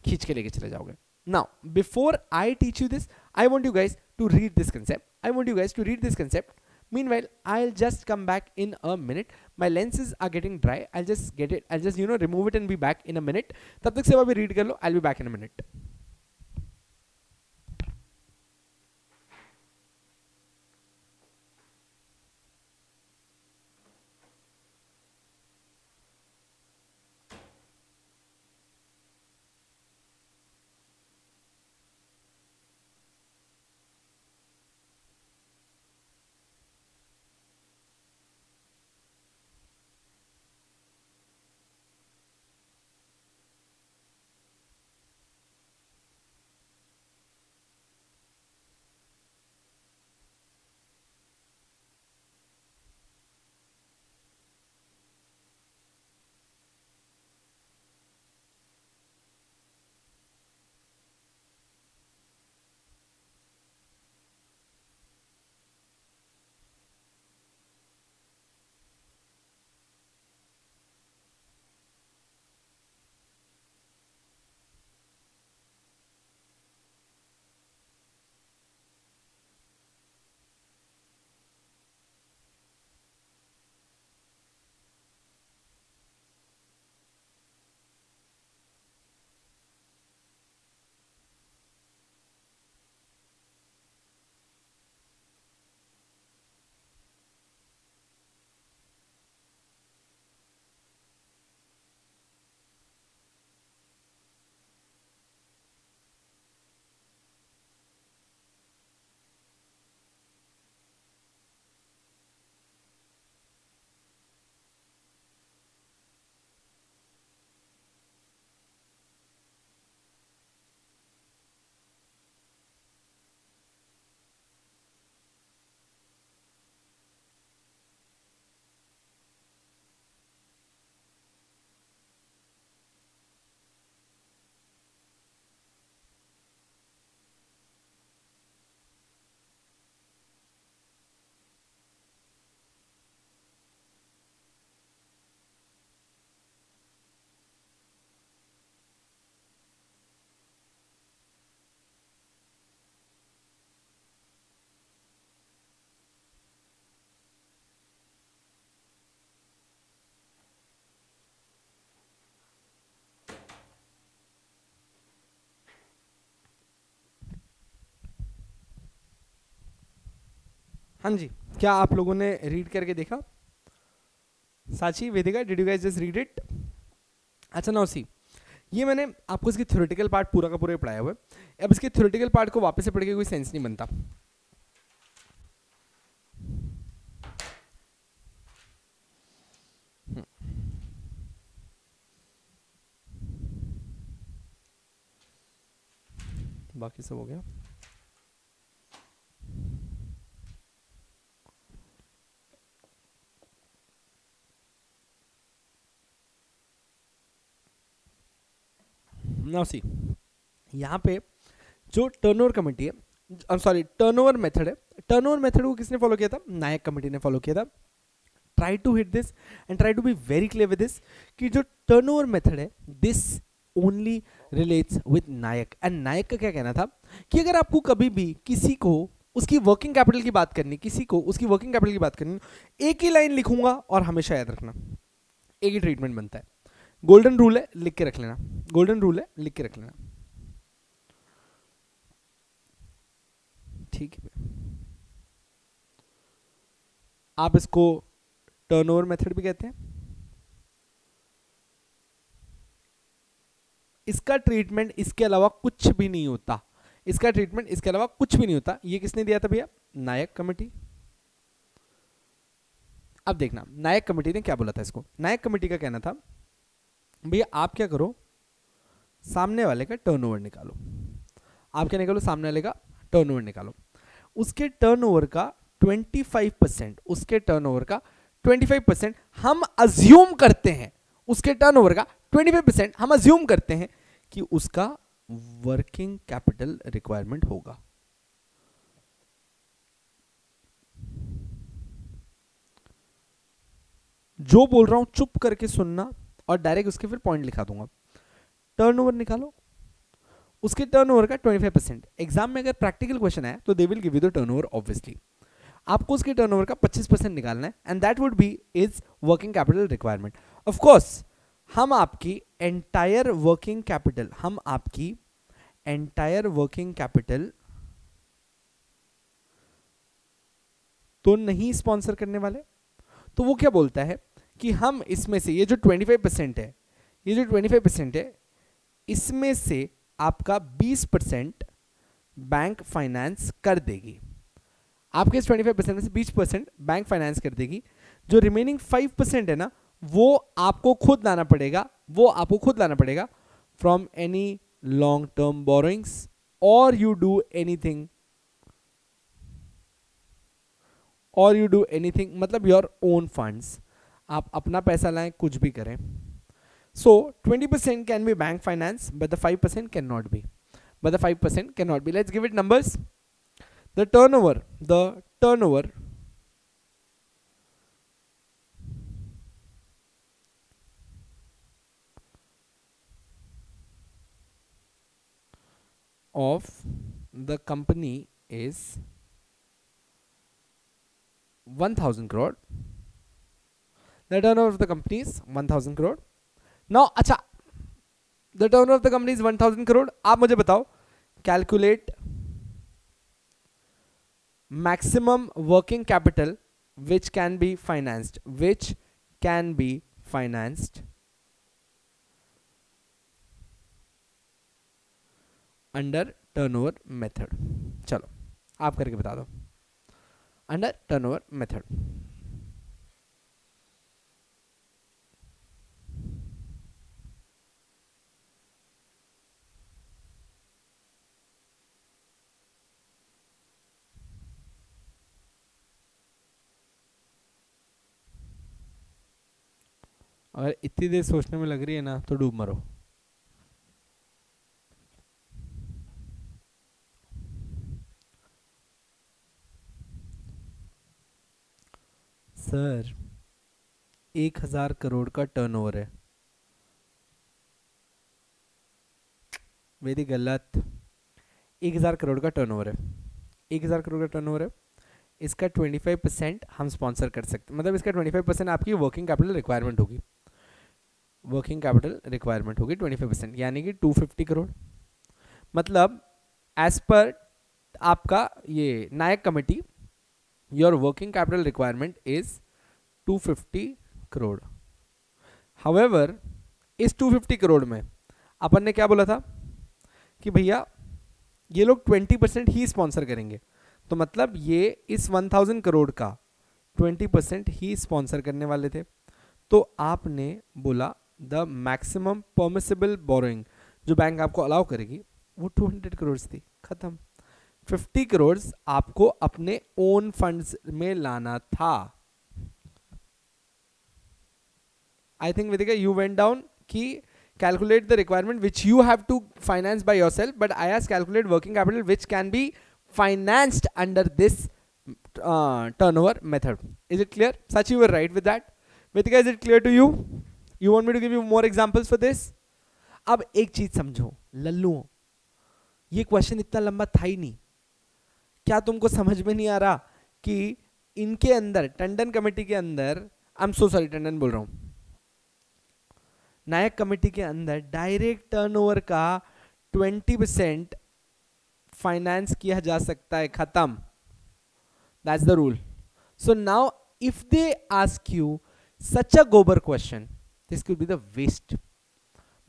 खींच के लेके चले जाओगे। Now before I teach you this, I want you guys to read this concept. I want you guys to read this concept. Meanwhile, I'll just come back in a minute. My lenses are getting dry. I'll just get it. I'll just remove it and be back in a minute. तब तक से अभी read कर लो. I'll be back in a minute. हाँ जी, क्या आप लोगों ने रीड करके देखा? Sachi, Vedika, did you guys just read it? अच्छा नाउ सी, ये मैंने आपको इसकी थ्योरेटिकल पार्ट पूरा का पूरा पढ़ाया हुआ है। अब इसके थ्योरेटिकल पार्ट को वापस से पढ़ के कोई सेंस नहीं बनता। बाकी सब हो गया। नाउ सी, यहाँ पे जो टर्नओवर कमेटी है, सॉरी टर्नओवर मेथड है, टर्नओवर मेथड को किसने फॉलो किया था? नायक कमेटी ने फॉलो किया था। Try to hit this and try to be very clear with this कि जो टर्नओवर मेथड है this only relates with Nayak. And Nayak का क्या कहना था कि अगर आपको कभी भी किसी को उसकी वर्किंग कैपिटल की बात करनी, किसी को उसकी वर्किंग कैपिटल की बात करनी, एक ही लाइन लिखूंगा और हमेशा याद रखना एक ही ट्रीटमेंट बनता है। गोल्डन रूल है, लिख के रख लेना। गोल्डन रूल है, लिख के रख लेना। ठीक है, आप इसको टर्नओवर मेथड भी कहते हैं। इसका ट्रीटमेंट इसके अलावा कुछ भी नहीं होता, इसका ट्रीटमेंट इसके अलावा कुछ भी नहीं होता। ये किसने दिया था भैया? नायक कमेटी। अब देखना नायक कमेटी ने क्या बोला था इसको। नायक कमेटी का कहना था भैया आप क्या करो, सामने वाले का टर्नओवर निकालो। आप क्या निकालो? सामने वाले का टर्नओवर निकालो। उसके टर्नओवर का 25%, उसके टर्नओवर का 25% हम अज्यूम करते हैं, उसके टर्नओवर का 25% हम अज्यूम करते हैं कि उसका वर्किंग कैपिटल रिक्वायरमेंट होगा। जो बोल रहा हूं चुप करके सुनना और डायरेक्ट उसके फिर पॉइंट लिखा दूंगा। टर्नओवर निकालो, उसके टर्नओवर का 25%। एग्जाम में अगर प्रैक्टिकल क्वेश्चन आया तो they will give you the turnover. Obviously आपको उसके टर्नओवर का 25% निकालना है and that would be is working capital requirement. Of course हम आपकी एंटायर वर्किंग कैपिटल, हम आपकी एंटायर वर्किंग कैपिटल तो नहीं स्पॉन्सर करने वाले। तो वो क्या बोलता है कि हम इसमें से ये जो 25% है, ये जो 25% है, इसमें से आपका 20% बैंक फाइनेंस कर देगी। आपके इस 25% में से 20% बैंक फाइनेंस कर देगी। जो रिमेनिंग 5% है ना, वो आपको खुद लाना पड़ेगा, वो आपको खुद लाना पड़ेगा from any long term borrowings और यू डू एनीथिंग, और यू डू एनीथिंग मतलब योर ओन फंड्स। आप अपना पैसा लाएं, कुछ भी करें। So 20% can be bank finance, but the 5% cannot be. But the 5% cannot be. Let's give it numbers. The turnover of the company is 1000 crore. The turnover of the company is 1000 crore. Now, अच्छा, the turnover of the company is 1000 crore. आप मुझे बताओ, calculate maximum working capital which can be financed, which can be financed under turnover method. चलो आप करके बता दो, under turnover method. अगर इतनी देर सोचने में लग रही है ना तो डूब मरो। सर 1000 करोड़ का टर्नओवर है। वेरी गलत। 1000 करोड़ का टर्नओवर है, 1000 करोड़ का टर्नओवर है। इसका 25% हम स्पॉन्सर कर सकते, मतलब इसका 25% आपकी वर्किंग कैपिटल रिक्वायरमेंट होगी, वर्किंग कैपिटल रिक्वायरमेंट होगी 25%, यानी कि 250 करोड़। मतलब एज पर आपका ये Nayak committee your working capital requirement is 250 crore. However इस 250 करोड़ में अपन ने क्या बोला था कि भैया ये लोग 20% ही स्पॉन्सर करेंगे, तो मतलब ये इस 1000 करोड़ का 20% ही स्पॉन्सर करने वाले थे। तो आपने बोला द मैक्सिमम परमिसिबल बोरोइंग जो बैंक आपको अलाउ करेगी वो 200 करोड़ थी, खत्म। 50 करोड़ आपको अपने ओन फंड्स में लाना था। I think Vidika you went down कि calculate the requirement which you have to finance by yourself, but I asked calculate working capital which can be financed under this turnover method. Is it clear? Sachi, you were right with that. Vitika, is it clear to you? You want me to give you more examples for this? अब एक चीज समझो लल्लू, ये क्वेश्चन इतना लंबा था ही नहीं। क्या तुमको समझ में नहीं आ रहा कि इनके अंदर टंडन कमेटी के अंदर, I am so sorry Tandon बोल रहा हूं, नायक कमेटी के अंदर डायरेक्ट टर्नओवर का 20% फाइनेंस किया जा सकता है, खत्म। That's the rule. So now if they ask you such a गोबर question, this could be the waste,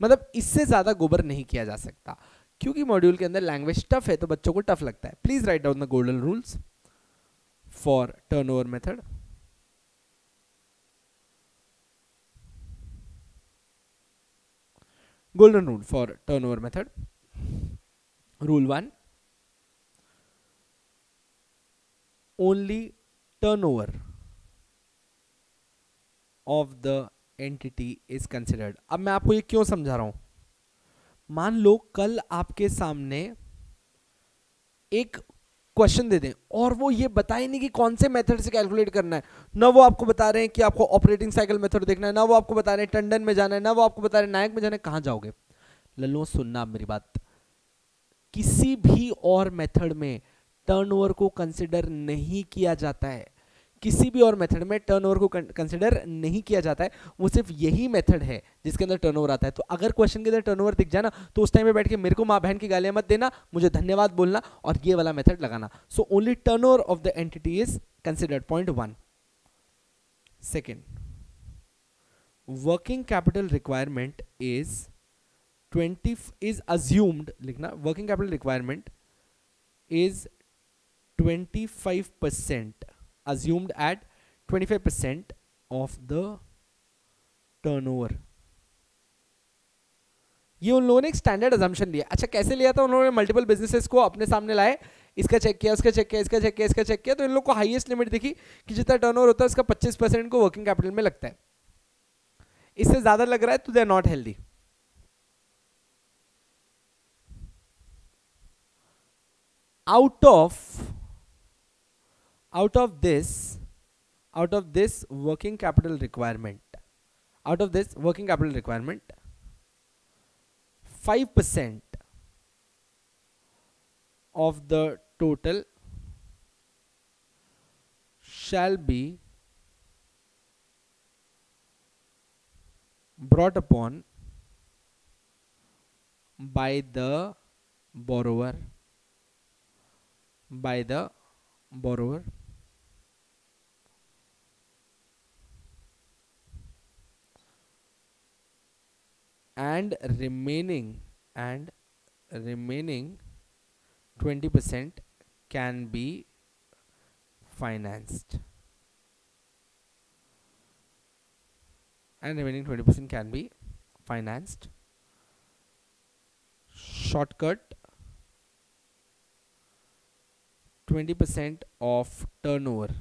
मतलब इससे ज्यादा गोबर नहीं किया जा सकता, क्योंकि मॉड्यूल के अंदर लैंग्वेज टफ है तो बच्चों को टफ लगता है। Please write down the golden rules for turnover method. Golden rule for turnover method. Rule 1, only turnover of the entity is considered. अब मैं आपको ये क्यों समझा रहा हूं, मान लो कल आपके सामने एक क्वेश्चन दे दें और वो ये बताए नहीं कि कौन से मेथड से कैलकुलेट करना है, ना वो आपको बता रहे हैं कि आपको ऑपरेटिंग साइकिल मेथड देखना है, ना वो आपको बता रहे हैं टंडन में जाना है, ना वो आपको बता रहे हैं नायक में जाना है, कहां जाओगे? लल्लू सुनना आप मेरी बात, किसी भी और मेथड में टर्नओवर को कंसिडर नहीं किया जाता है, किसी भी और मेथड में टर्नओवर को कंसिडर नहीं किया जाता है, वो सिर्फ यही मेथड है जिसके अंदर टर्नओवर आता है। तो अगर क्वेश्चन के अंदर टर्नओवर दिख जाए ना तो उस टाइम में बैठ के मेरे को माँ बहन की गालियां मत देना, मुझे धन्यवाद बोलना और ये वाला मेथड लगाना। So only turnover of the entity is considered, point 1। Second, working capital requirement is 20 is assumed, लिखना working capital requirement is 25%, assumed at 25% of the turnover। ये उन लोगों ने एक स्टैंडर्ड अजम्पशन लिया। अच्छा कैसे लिया था उन्होंने? मल्टीपल बिजनेसेस को अपने सामने लाए, इसका चेक किया, उसका चेक किया, इसका चेक किया, इसका चेक किया, तो इन लोग को हाईएस्ट लिमिट दिखी कि जितना टर्नओवर होता है उसका 25% को वर्किंग कैपिटल में लगता है। इससे ज्यादा लग रहा है तो they are not healthy. out of this working capital requirement, 5% of the total shall be brought upon by the borrower and remaining 20% can be financed, shortcut 20% of turnover.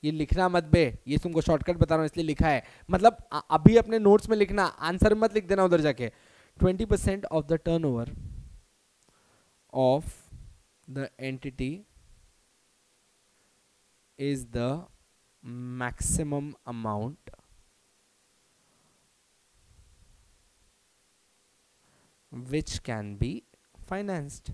ये लिखना मत बे, ये तुमको शॉर्टकट बता रहा हूं इसलिए लिखा है, मतलब अभी अपने नोट्स में लिखना, आंसर मत लिख देना उधर जाके। 20% of the turnover of the entity is the maximum amount which can be financed,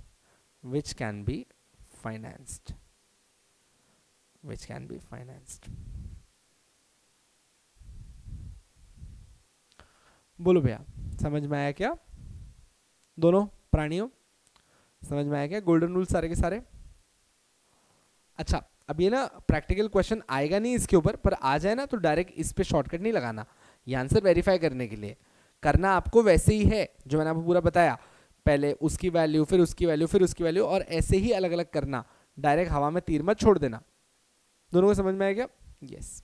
बोलो भैया समझ में आया क्या? दोनों प्राणियों समझ में आया क्या? गोल्डन रूल सारे के सारे। अच्छा अब ये ना प्रैक्टिकल क्वेश्चन आएगा नहीं इसके ऊपर, पर आ जाए ना तो डायरेक्ट इस पे शॉर्टकट नहीं लगाना। ये आंसर वेरीफाई करने के लिए करना आपको वैसे ही है जो मैंने आपको पूरा बताया, पहले उसकी वैल्यू, फिर उसकी वैल्यू, फिर उसकी वैल्यू, और ऐसे ही अलग अलग करना, डायरेक्ट हवा में तीर मत छोड़ देना। दोनों को समझ में आया क्या? यस।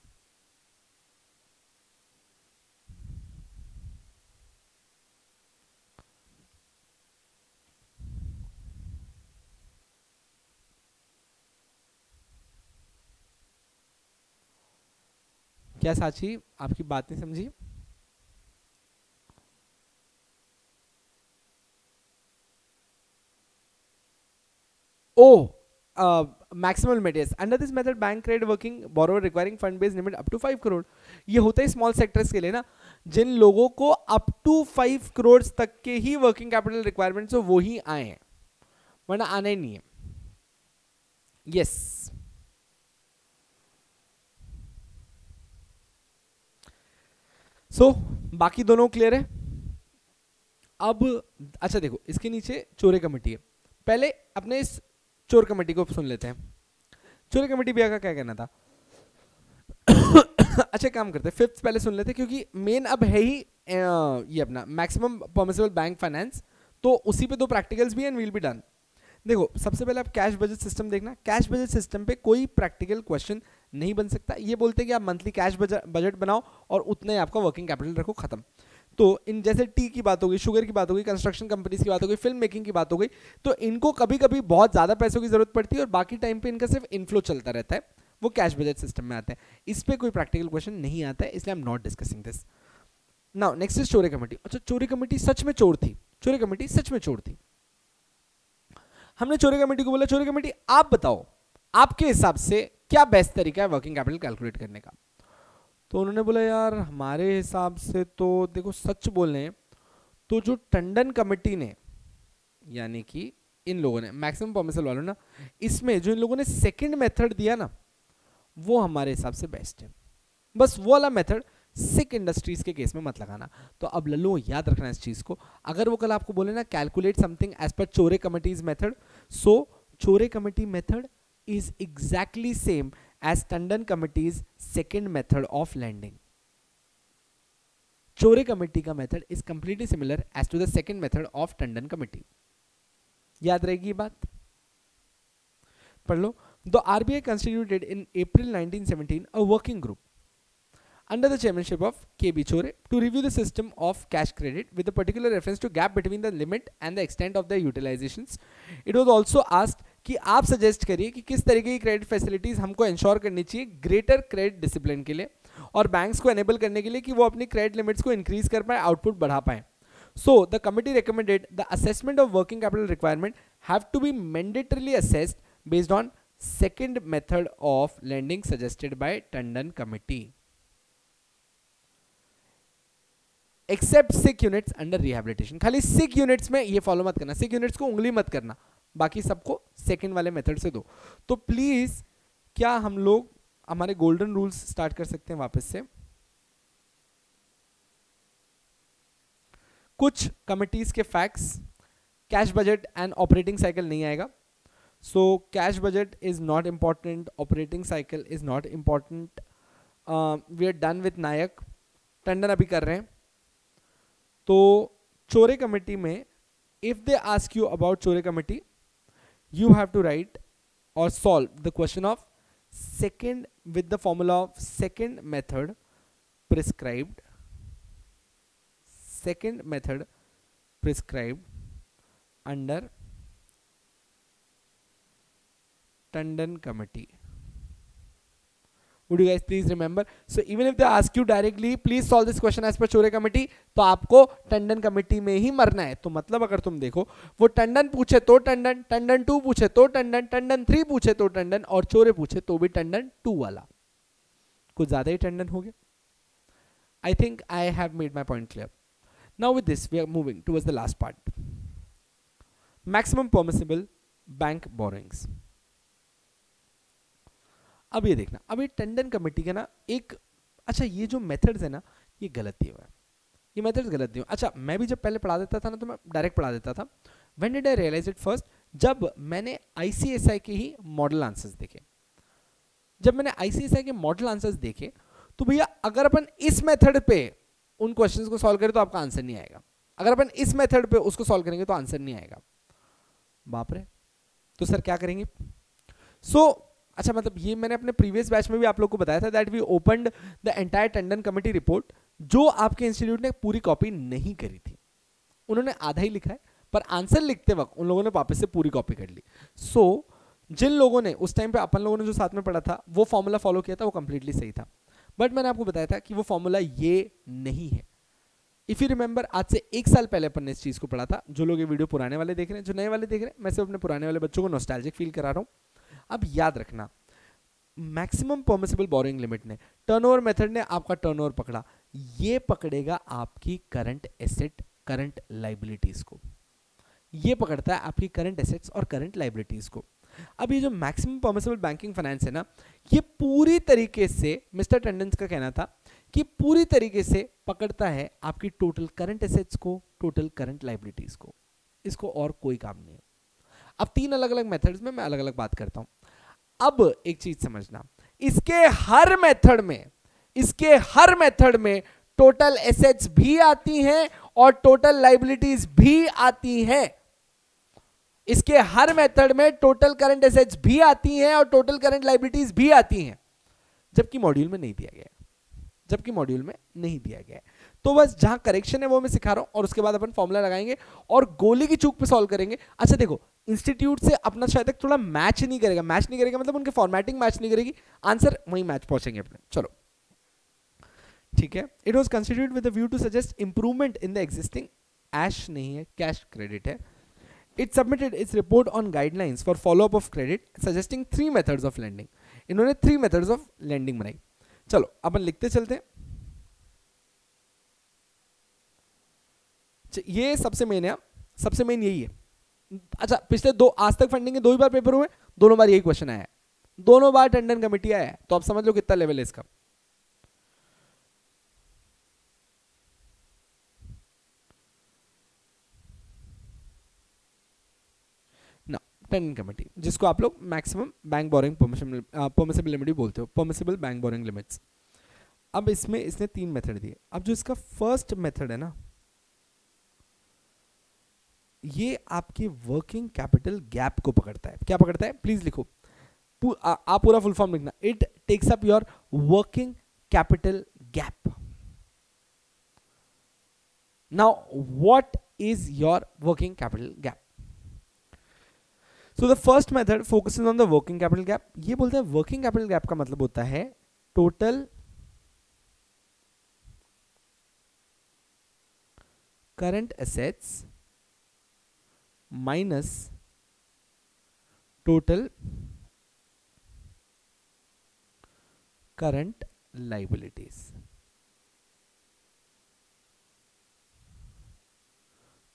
क्या साची, आपकी बात नहीं समझी? ओ, maximum limit, yes. Under this method, bank credit working borrower requiring fund based limit up to 5 crore. ये होता है स्मॉल सेक्टर्स के लिए ना, जिन लोगों को अप टू 5 करोड़ तक के ही वर्किंग कैपिटल रिक्वायरमेंट्स हो वो ही आए हैं, वरना आना ही नहीं है। यस। सो बाकी दोनों क्लियर है। अब अच्छा देखो, इसके नीचे चोरे कमेटी है, पहले अपने इस चोर कमेटी को सुन लेते हैं। चोरी कमेटी भैया का क्या कहना था? अच्छा काम करते हैं, फिफ्थ पहले सुन लेते हैं, क्योंकि मेन अब है ही ये अपना मैक्सिमम परमिसिबल बैंक फाइनेंस, तो उसी पे दो प्रैक्टिकल्स भी एंड विल बी डन। देखो सबसे पहले आप कैश बजट सिस्टम देखना। कैश बजट सिस्टम पे कोई प्रैक्टिकल क्वेश्चन नहीं बन सकता। ये बोलते हैं कि आप मंथली कैश बजट बनाओ और उतना ही आपका वर्किंग कैपिटल रखो, खत्म। तो इन जैसे टी की बात हो गई, शुगर की बात हो गई, कंस्ट्रक्शन कंपनीज की बात हो गई, फिल्म मेकिंग की बात हो गई, तो इनको कभी कभी बहुत ज़्यादा पैसों की जरूरत पड़ती है और बाकी टाइम पे इनका सिर्फ इनफ्लो चलता रहता है, वो कैश बजट सिस्टम में आते हैं। इस पर कोई प्रैक्टिकल क्वेश्चन नहीं आता है, इसलिए I am not discussing this now. Next is चोरी कमेटी। अच्छा चोरी कमेटी सच में चोर थी, चोरी कमेटी सच में चोर थी। हमने चोरी कमेटी को बोला, चोरी कमेटी आप बताओ आपके हिसाब से क्या बेस्ट तरीका है वर्किंग कैपिटल कैलकुलेट करने का। तो उन्होंने बोला यार हमारे हिसाब से तो देखो सच बोलें तो जो टंडन कमेटी ने, यानी कि इन लोगों ने, मैक्सिमम परमिसिबल वालों ना, इसमें जो इन लोगों ने सेकंड मेथड दिया ना वो हमारे हिसाब से बेस्ट है। बस वो वाला मेथड सिक इंडस्ट्रीज के केस में मत लगाना। तो अब लल्लू याद रखना इस चीज को, अगर वो कल आपको बोले ना कैलकुलेट समथिंग एज पर चोरे कमिटीज मेथड, सो चोरे committee method is exactly same as Tandon Committee's second method of lending. चोरे कमेटी का method is completely similar as to the second method of Tandon Committee. याद रहेगी ये बात? पढ़ लो। The RBI constituted in April 1917 a working group under the chairmanship of KB Chore to review the system of cash credit with a particular reference to gap between the limit and the extent of their utilizations. It was also asked कि आप सजेस्ट करिए कि किस तरीके की क्रेडिट फैसिलिटीज हमको इंश्योर करनी चाहिए ग्रेटर क्रेडिट डिसिप्लिन के लिए और बैंक्स को एनेबल करने के लिए कि वो अपनी क्रेडिट लिमिट्स को इंक्रीज कर पाए, आउटपुट बढ़ा पाए। So the committee recommended the assessment of working capital requirement have to be mandatorily assessed based on second method of lending suggested by Tandon committee except sick units under rehabilitation. खाली सिक यूनिट्स में ये फॉलो मत करना, सिक यूनिट्स को उंगली मत करना, बाकी सबको सेकंड वाले मेथड से दो। तो प्लीज क्या हम लोग हमारे गोल्डन रूल्स स्टार्ट कर सकते हैं वापस से? कुछ कमिटीज के facts, cash budget and operating cycle नहीं आएगा। So cash budget is not important, operating cycle is not important. We are done with Nayak, Tandon अभी कर रहे हैं। तो चोरे कमेटी में if they ask you about Chore committee, you have to write or solve the question of second with the formula of second method prescribed, second method prescribed under Tandon Committee. Would you guys please remember? So even if they ask you directly, please solve this question as per चोरे कमेटी, तो आपको टंडन कमेटी में ही मरना है। तो मतलब अगर तुम देखो वो टंडन पूछे तो टंडन, टंडन 2 पूछे तो टंडन, टंडन 3 पूछे तो टंडन, और चोरे पूछे तो भी टंडन 2 वाला, कुछ ज्यादा ही टंडन हो गया। I think I have made my point clear. Now with this we are moving towards the last part, maximum permissible bank borrowings. अब ये देखना, अब ये टंडन कमेटी का ना एक, अच्छा ये जो मेथड्स है ना ये गलत दिए हुआ है, ये मेथड्स गलत दिए हुए। अच्छा मैं भी जब पहले पढ़ा देता था ना तो मैं डायरेक्ट पढ़ा देता था। When did I realise it first? जब मैंने ICSI के ही मॉडल आंसर्स देखे। जब मैंने आईसीएसआई के मॉडल आंसर्स देखे तो भैया अगर अपन इस मेथड पे उन क्वेश्चंस को सॉल्व करें तो आपका आंसर नहीं आएगा, अगर अपन इस मेथड पे उसको सॉल्व करेंगे तो आंसर नहीं आएगा। बाप रे, तो सर क्या करेंगे? अच्छा मतलब ये मैंने अपने प्रीवियस बैच में भी आप लोग को बताया था that we opened the entire Tandon committee report, जो आपके इंस्टीट्यूट ने पूरी कॉपी नहीं करी थी, उन्होंने आधा ही लिखा है, पर आंसर लिखते वक्त उन लोगों ने वापस से पूरी कॉपी कर ली। जिन लोगों ने उस टाइम पे अपन लोगों ने जो साथ में पढ़ा था वो फॉर्मूला फॉलो किया था, वो कंप्लीटली सही था, बट मैंने आपको बताया था कि वो फॉर्मूला ये नहीं है। इफ यू रिमेंबर, आज से 1 साल पहले अपन ने इस चीज को पढ़ा था। जो लोग ये वीडियो पुराने वाले देख रहे हैं, जो नए वाले देख रहे हैं, मैं सिर्फ अपने पुराने वाले बच्चों को नॉस्टैल्जिक फील करा रहा हूं। अब याद रखना, मैक्सिमम परमिसिबल बोरोइंग लिमिट ने, टर्नओवर मेथड ने आपका टर्नओवर पकड़ा, ये पकड़ेगा आपकी करंट एसेट करंट लाइबिलिटीज को, ये पकड़ता है आपकी करंट एसेट्स और करंट लाइबिलिटीज को। अब ये जो मैक्सिमम परमिसिबल बैंकिंग फाइनेंस है ना, ये पूरी तरीके से मिस्टर टंडन का कहना था कि पूरी तरीके से पकड़ता है आपकी टोटल करंट एसेट्स को, टोटल करंट लाइबिलिटीज को, इसको और कोई काम नहीं है। अब 3 अलग अलग मेथड्स में मैं अलग अलग बात करता हूं। अब एक चीज समझना, इसके हर मेथड में टोटल एसेट्स भी आती हैं और टोटल लाइबिलिटीज भी आती हैं। इसके हर मेथड में टोटल करंट एसेट्स भी आती हैं और टोटल करंट लाइबिलिटीज भी आती हैं, जबकि मॉड्यूल में नहीं दिया गया है। तो बस जहां करेक्शन है वो मैं सिखा रहा हूं और उसके बाद अपन फॉर्मूला लगाएंगे और गोली की चूक पे सॉल्व करेंगे। अच्छा देखो, इंस्टीट्यूट से अपना शायद तक थोड़ा मैच नहीं करेगा मतलब उनके फॉर्मेटिंग मैच नहीं करेगी, आंसर वही मैच पहुंचेंगे अपने। चलो ठीक है। It was considered with the view to suggest improvement in the existing, ash नहीं है, कैश क्रेडिट है। It submitted its report on guidelines for follow-up of credit, suggesting 3 methods of lending. इन्होंने 3 methods of lending बनाई। चलो अपन लिखते चलते हैं। ये सबसे मेन है, सबसे मेन यही है। अच्छा, पिछले आज तक फंडिंग के 2 ही बार पेपर हुए, दोनों बार यही क्वेश्चन आया है, दोनों बार टंडन कमेटी आया है, तो आप समझ लो कितना लेवल है इसका। टंडन कमेटी, जिसको आप लोग maximum bank boring permissible limit बोलते हो, परमिसिबल बैंक बोरिंग लिमिट्स। अब इसमें इसने 3 मेथड दिए। अब जो इसका फर्स्ट मेथड है ना, ये आपके वर्किंग कैपिटल गैप को पकड़ता है। क्या पकड़ता है? प्लीज लिखो, आप पूरा फुल फॉर्म लिखना। It takes up your working capital gap. Now what is your working capital gap? So the first method focuses on the working capital gap. ये बोलते हैं working capital gap का मतलब होता है total current assets minus total current liabilities.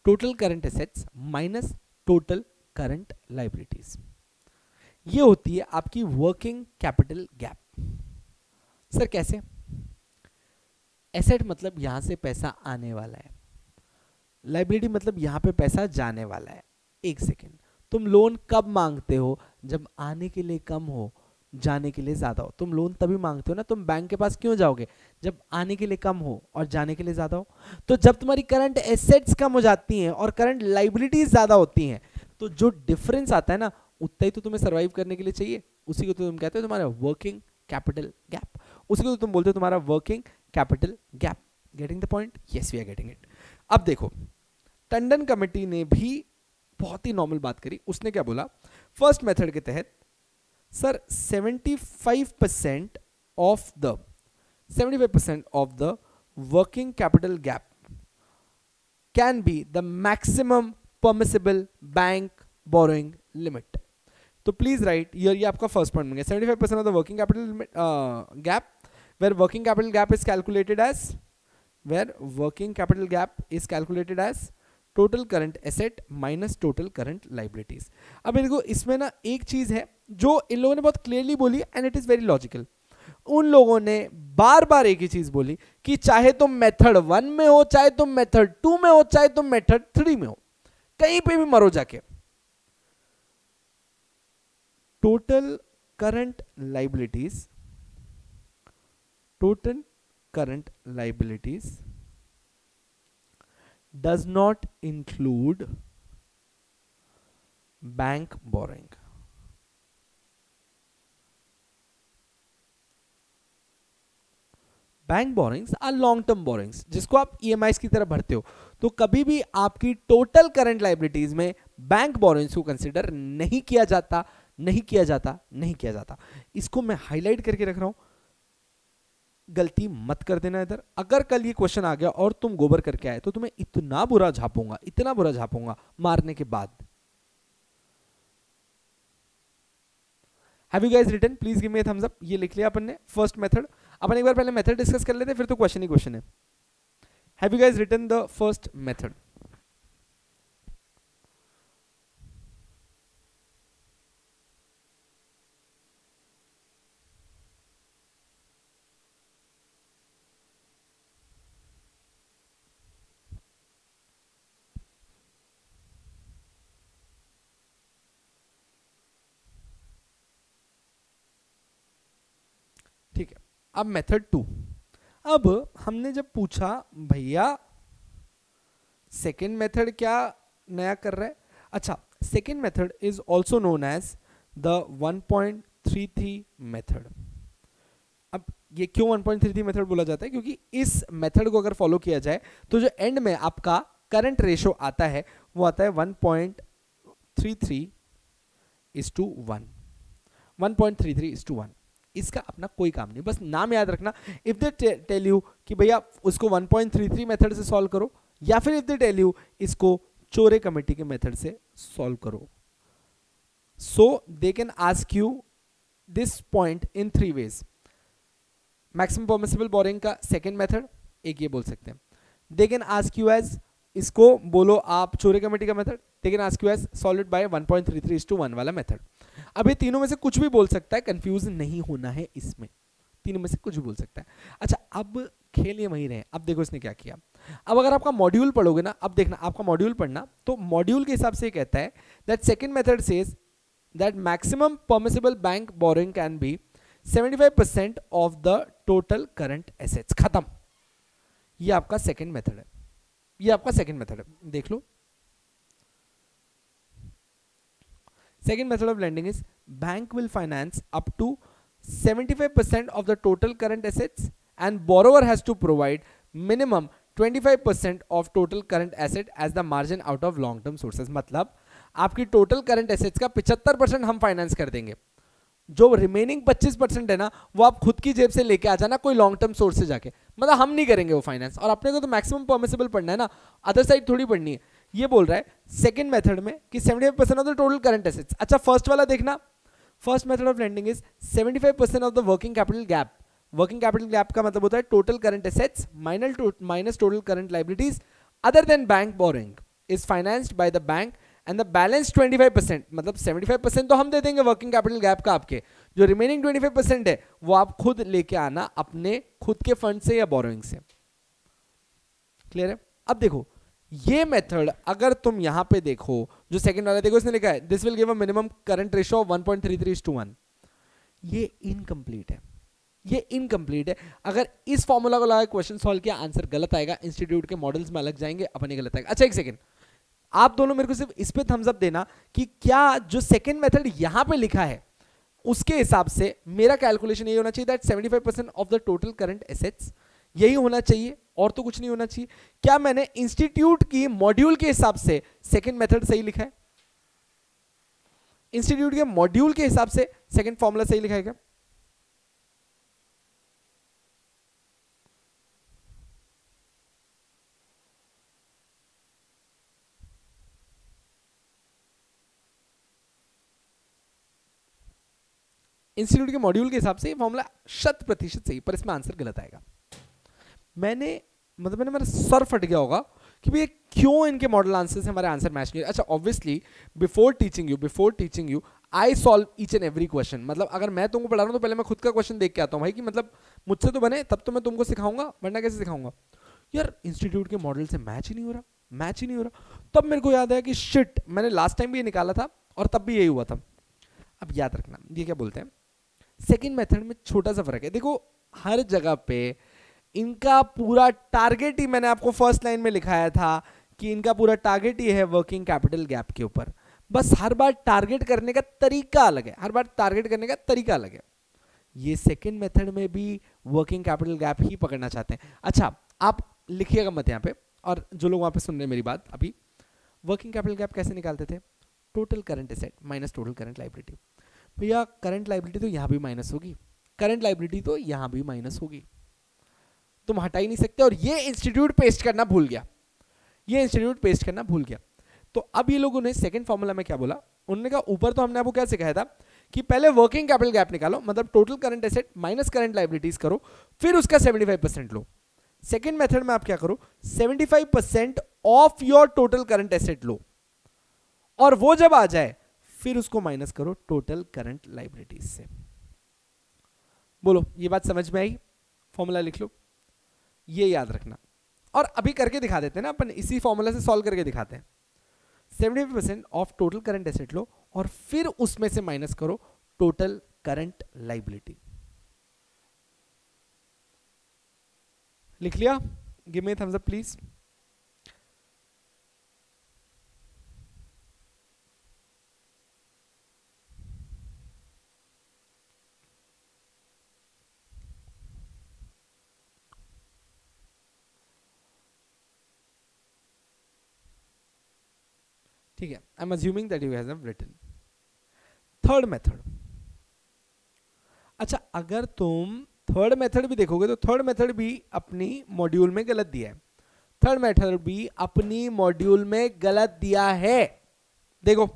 Total current assets minus total current liabilities, ये होती है आपकी वर्किंग कैपिटल गैप। सर कैसे? एसेट मतलब यहां से पैसा आने वाला है, लाइबिलिटी मतलब यहां पे पैसा जाने वाला है। एक सेकेंड, तुम लोन कब मांगते हो? जब आने के लिए कम हो, जाने के लिए ज्यादा हो। तुम लोन तभी मांगते हो ना, तुम बैंक के पास क्यों जाओगे? जब आने के लिए कम हो और जाने के लिए ज्यादा हो। तो जब तुम्हारी करंट एसेट्स कम हो जाती हैं और करंट लाइबिलिटीज ज्यादा होती हैं, तो जो डिफरेंस आता है ना, उतना ही तो तुम्हें सर्वाइव करने के लिए चाहिए। उसी को तो तुम कहते हो तुम्हारा वर्किंग कैपिटल गैप, उसी को तो तुम बोलते हो तुम्हारा working capital gap. Getting the point? Yes, we are getting it. अब देखो, टंडन कमेटी ने भी बहुत ही नॉर्मल बात करी। उसने क्या बोला? फर्स्ट मेथड के तहत sir 75% of the working capital gap can be the maximum permissible bank borrowing limit. तो प्लीज राइट, ये आपका फर्स्ट पॉइंट बन गया। 75% of the working capital gap, where working capital gap is calculated as total current asset minus total current liabilities. अब देखो, इसमें ना एक चीज है जो इन लोगों ने बहुत क्लियरली बोली and it is very logical. उन लोगों ने बार बार एक ही चीज बोली कि चाहे तुम मेथड 1 में हो, चाहे तुम मेथड 2 में हो, चाहे तुम मेथड 3 में हो, कहीं पे भी मरो जाके, total current liabilities, total current liabilities does not include bank borrowing. Bank borrowings are long term borrowings, जिसको आप ईएमआईज की तरह भरते हो, तो कभी भी आपकी टोटल करंट लाइबिलिटीज में बैंक बोरिंग्स को कंसीडर नहीं किया जाता, नहीं किया जाता, नहीं किया जाता। इसको मैं हाईलाइट करके रख रहा हूं, गलती मत कर देना इधर। अगर कल ये क्वेश्चन आ गया और तुम गोबर करके आए तो तुम्हें इतना बुरा झापूंगा, इतना बुरा झापूंगा मारने के बाद। Have you guys written? Please give me a thumbs up. ये लिख लिया अपन ने फर्स्ट मेथड। अपन एक बार पहले मेथड डिस्कस कर लेते, फिर तो क्वेश्चन ही क्वेश्चन है। Have you guys written the first method? ठीक है, अब मेथड 2। अब हमने जब पूछा भैया सेकेंड मेथड क्या नया कर रहा है, अच्छा second method is also known as the 1.33 method. अब ये क्यों 1.33 मेथड बोला जाता है, क्योंकि इस मेथड को अगर फॉलो किया जाए तो जो एंड में आपका करंट रेशो आता है वो आता है 1.33:1, 1.33:1। इसका अपना कोई काम नहीं, बस नाम याद रखना। इफ दे टेल यू कि भैया उसको 1.33 मेथड से सॉल्व करो, या फिर इफ दे टेल यू इसको चोरे कमेटी के मेथड से सॉल्व करो, so they can ask you this point in 3 ways. Maximum permissible borrowing का सेकेंड मेथड, एक ये बोल सकते हैं। They can ask you as, इसको बोलो आप चोरे कमेटी का method. They can ask you as solve it by 1.33:1 वाला मेथड। अब ये तीनों में से कुछ भी बोल सकता है, कंफ्यूज नहीं होना है इसमें, तीनों में से कुछ भी बोल सकता है। अच्छा अब खेल ये वहीं रहे। अब देखो इसने क्या किया। अब अगर आपका मॉड्यूल पढ़ोगे ना, अब देखना आपका मॉड्यूल पढ़ना, तो मॉड्यूल के हिसाब से कहता है that second method says that maximum permissible bank boring can be 75% of the total current assets. खत्म। ये आपका सेकंड मेथड है, ये आपका सेकंड मेथड है, देख लो। Second method of lending is bank will finance up to 75% of the total current assets and borrower has to provide minimum 25% of total current asset as the margin out of long term sources। मतलब आपकी total current assets का 75% हम फाइनेंस कर देंगे, जो रिमेनिंग 25% है ना वो आप खुद की जेब से लेके आ जाना कोई लॉन्ग टर्म सोर्स से जाके, मतलब हम नहीं करेंगे वो फाइनेंस। और अपने को तो मैक्सिमम परमिसिबल पढ़ना है ना, अदर साइड थोड़ी पढ़नी है। ये बोल रहा है सेकंड मेथड में कि 75% of the total current assets. अच्छा फर्स्ट वाला देखना, first method of lending is 75% of the working capital gap. Working capital gap का मतलब होता है total current assets minus total current liabilities other than bank boring is financed by the bank and the balance 25%, मतलब 75% तो हम दे देंगे वर्किंग कैपिटल गैप का, आपके जो रिमेनिंग 25% है वो आप खुद लेके आना अपने खुद के फंड से या बोरोइंग से। क्लियर है? अब देखो ये मेथड अगर तुम यहां पे देखो, जो सेकंड वाला देखो इसने लिखा है this will give a minimum current ratio of 1.33:1, ये इनकम्प्लीट है, ये इनकम्प्लीट है। अगर इस फॉर्मूला को लगा क्वेश्चन सॉल्व किया आंसर गलत आएगा, इंस्टीट्यूट के मॉडल्स में अलग जाएंगे, अपने गलत आएगा। अच्छा एक सेकंड, आप दोनों मेरे को सिर्फ इस पे थम्स अप देना कि क्या जो सेकंड मेथड यहां पे लिखा है उसके हिसाब से मेरा कैलकुलेशन ये होना चाहिए that 75% of the total current assets, यही होना चाहिए और तो कुछ नहीं होना चाहिए। क्या मैंने इंस्टीट्यूट की मॉड्यूल के हिसाब से सेकंड मेथड सही लिखा है? इंस्टीट्यूट के मॉड्यूल के हिसाब से सेकंड फॉर्मूला सही लिखा है क्या? इंस्टीट्यूट के मॉड्यूल के हिसाब से ये फॉर्मूला 100% सही, पर इसमें आंसर गलत आएगा। मैंने मेरा सर फट गया होगा कि भैया क्यों इनके मॉडल आंसर से हमारे आंसर मैच नहीं। अच्छा obviously before teaching you I solve each and every question. मतलब अगर मैं तुमको पढ़ा रहा हूं तो पहले मैं खुद का क्वेश्चन देख के आता हूं भाई कि मतलब मुझसे तो बने तब तो मैं तुमको सिखाऊंगा, वरना कैसे सिखाऊंगा यार। इंस्टीट्यूट के मॉडल से मैच ही नहीं हो रहा। तब मेरे को याद आया कि शिट, मैंने लास्ट टाइम भी ये निकाला था और तब भी यही हुआ था। अब याद रखना ये क्या बोलते हैं, सेकेंड मेथड में छोटा सा फर्क है। देखो हर जगह पे इनका पूरा टारगेट ही मैंने आपको फर्स्ट लाइन में लिखाया था कि इनका पूरा टारगेट ही है वर्किंग कैपिटल गैप के ऊपर। बस हर बार टारगेट करने का तरीका अलग है, हर बार टारगेट करने का तरीका अलग है। ये सेकेंड मेथड में भी वर्किंग कैपिटल गैप ही पकड़ना चाहते हैं। अच्छा आप लिखिएगा मत यहाँ पे, और जो लोग वहां पे सुन रहे हैं मेरी बात अभी, वर्किंग कैपिटल गैप कैसे निकालते थे? Total current asset minus total current liability. भैया करंट लायबिलिटी तो यहाँ भी माइनस होगी, करंट लायबिलिटी तो यहाँ भी माइनस होगी, तुम हटा ही नहीं सकते। और ये इंस्टीट्यूट पेस्ट करना भूल गया, ये इंस्टीट्यूट पेस्ट करना भूल गया। तो अब ये लोगों ने सेकंड फॉर्मूला में क्या बोला, उन्होंने कहा ऊपर तो हमने आपको क्या सिखाया था कि पहले वर्किंग कैपिटल गैप निकालो, मतलब total current asset minus current liabilities करो, फिर उसका 75% लो। सेकंड मेथड में आप क्या करो, 75% of your total current asset लो, और वो जब आ जाए फिर उसको माइनस करो टोटल करंट लायबिलिटीज से। बोलो ये बात समझ में आई? फॉर्मूला लिख लो, ये याद रखना। और अभी करके दिखा देते हैं ना अपन, इसी फॉर्मूला से सॉल्व करके दिखाते हैं। 75% ऑफ टोटल करंट एसेट लो और फिर उसमें से माइनस करो टोटल करंट लायबिलिटी। लिख लिया? Give me thumbs up please. ठीक है, I am assuming that you have written. Third method, अच्छा अगर तुम थर्ड मेथड भी देखोगे तो थर्ड मेथड भी अपनी मॉड्यूल में गलत दिया है, थर्ड मेथड भी अपनी मॉड्यूल में गलत दिया है। देखो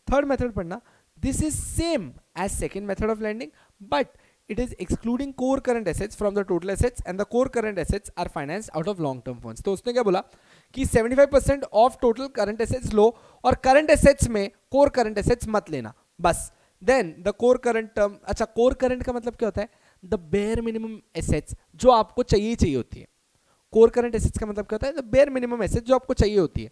थर्ड मेथड पढ़ना, this is same as second method of lending but it is excluding core current assets from the total assets and the core current assets are financed out of long term funds। तो उसने क्या बोला कि 75% ऑफ टोटल करंट एसेट्स लो और करंट एसेट्स में कोर करंट एसेट्स मत लेना बस। Then the core current term, अच्छा कोर करंट का मतलब क्या होता है? द बेयर मिनिमम एसेट्स जो आपको चाहिए चाहिए होती है। कोर करंट एसेट्स का मतलब क्या होता है? द बेयर मिनिमम एसेट्स जो आपको चाहिए होती है।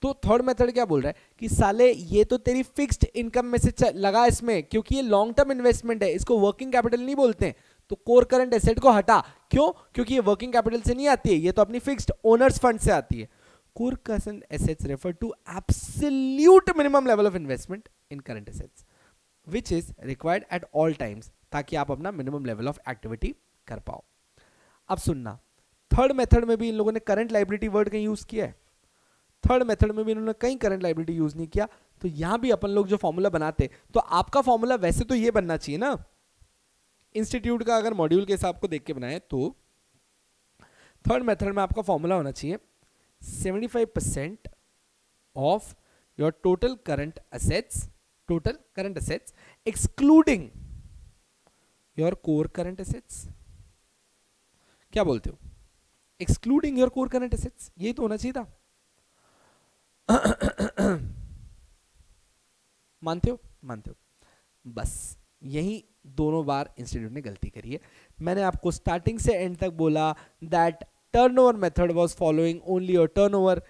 तो थर्ड मेथड क्या बोल रहा है कि साले ये तो तेरी फिक्स्ड इनकम में से लगा इसमें, क्योंकि ये लॉन्ग टर्म इन्वेस्टमेंट है, इसको वर्किंग कैपिटल नहीं बोलते हैं, तो कोर करंट एसेट को हटा। क्यों? क्योंकि ये वर्किंग कैपिटल से नहीं आती है, ये तो अपनी फिक्स्ड ओनर्स फंड से आती है। Core current assets refer to absolute minimum level of investment in current assets which is required at all times, ताकि आप अपना मिनिमम लेवल ऑफ एक्टिविटी कर पाओ। अब सुनना, थर्ड मेथड में भी इन लोगों ने करंट लायबिलिटी वर्ड कहीं यूज किया है, थर्ड मेथड में भी इन्होंने कहीं करंट लायबिलिटी यूज नहीं किया। तो यहां भी अपन लोग जो फॉर्मूला बनाते, तो आपका फॉर्मूला वैसे तो ये बनना चाहिए ना, इंस्टीट्यूट का अगर मॉड्यूल के हिसाब को देख के बनाए तो थर्ड मेथड में आपका फॉर्मूला होना चाहिए 75% of your total current assets, total current assets excluding your core current assets. क्या बोलते हो? Excluding your core current assets, यही तो होना चाहिए था। मानते हो? मानते हो? बस यही दोनों बार इंस्टीट्यूट ने गलती करी है। मैंने आपको स्टार्टिंग से एंड तक बोला that turnover method was following only your turnover,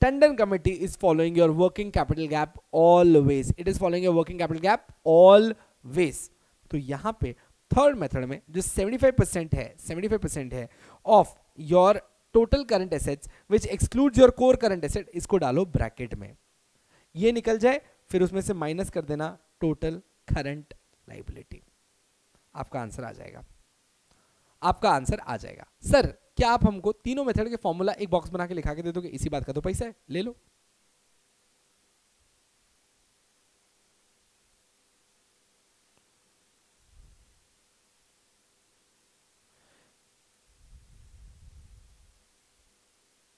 Tandon committee is following your working capital gap always, it is following your working capital gap always. तो यहां पे थर्ड मेथड में जो 75% है of your total current assets which excludes your core current asset, इसको डालो ब्रैकेट में, ये निकल जाए फिर उसमें से माइनस कर देना टोटल करंट लायबिलिटी, आपका आंसर आ जाएगा, आपका आंसर आ जाएगा। सर क्या आप हमको तीनों मेथड के फॉर्मूला एक बॉक्स बना के लिखा के दे दोगे? इसी बात का तो पैसा है, ले लो।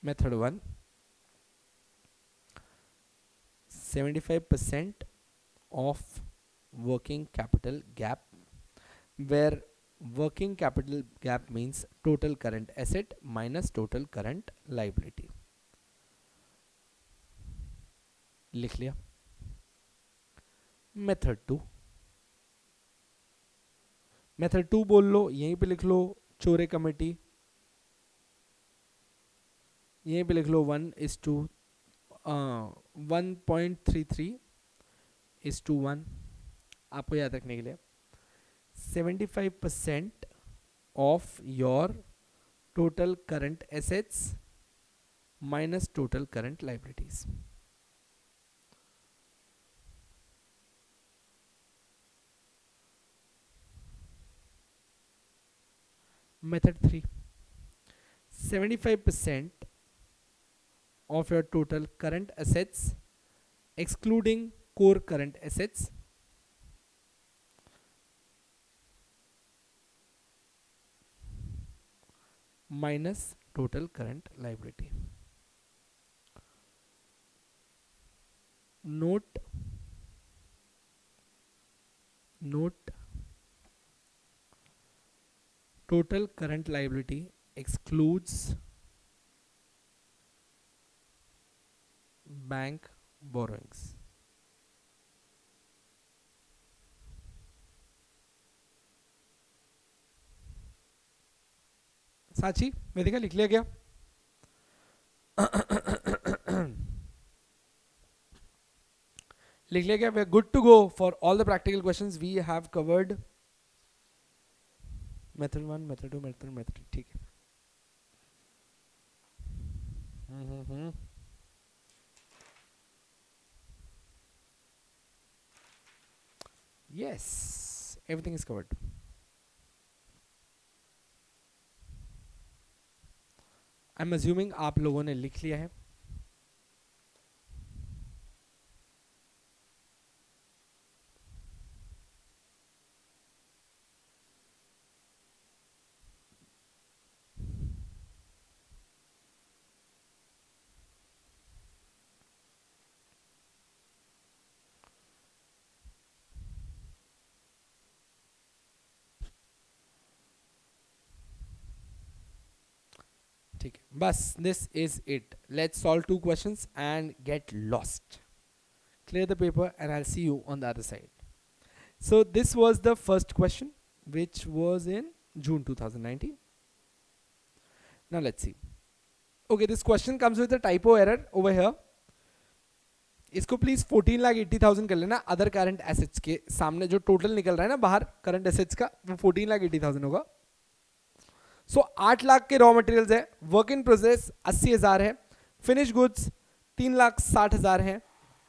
Method 1, 75% of working capital gap, where working capital gap means total current asset minus total current liability। लिख लिया? मेथड 2, मेथड 2 बोल लो, यहीं पे लिख लो चोरे कमेटी, यहीं पे लिख लो 1:1.33:1। आपको याद रखने के लिए, 75% of your total current assets minus total current liabilities. Method 3, 75% of your total current assets excluding core current assets minus total current liability. Note total current liability excludes bank borrowings. साची वेदिका लिख लिया क्या? लिख लिया क्या? We are good to go for all the practical questions. We have covered method 1, method 2, method 3. ठीक है. Yes, everything is covered. I'm assuming आप लोगों ने लिख लिया है. ठीक है, बस this is it. Let's solve 2 questions and get lost. Clear the paper and I'll see you on the other side. So this was the first question which was in June 2019. Now let's see. Okay, this question comes with a typo error over here. इसको प्लीज 14,80,000 कर लेना. अदर करंट एसेट्स के सामने जो टोटल निकल रहा है ना बाहर करंट एसेट्स का, वो 14,80,000 होगा. सो 8 लाख के रॉ मटेरियल्स है. वर्क इन प्रोसेस 80,000 है. फिनिश गुड्स 3,60,000 है.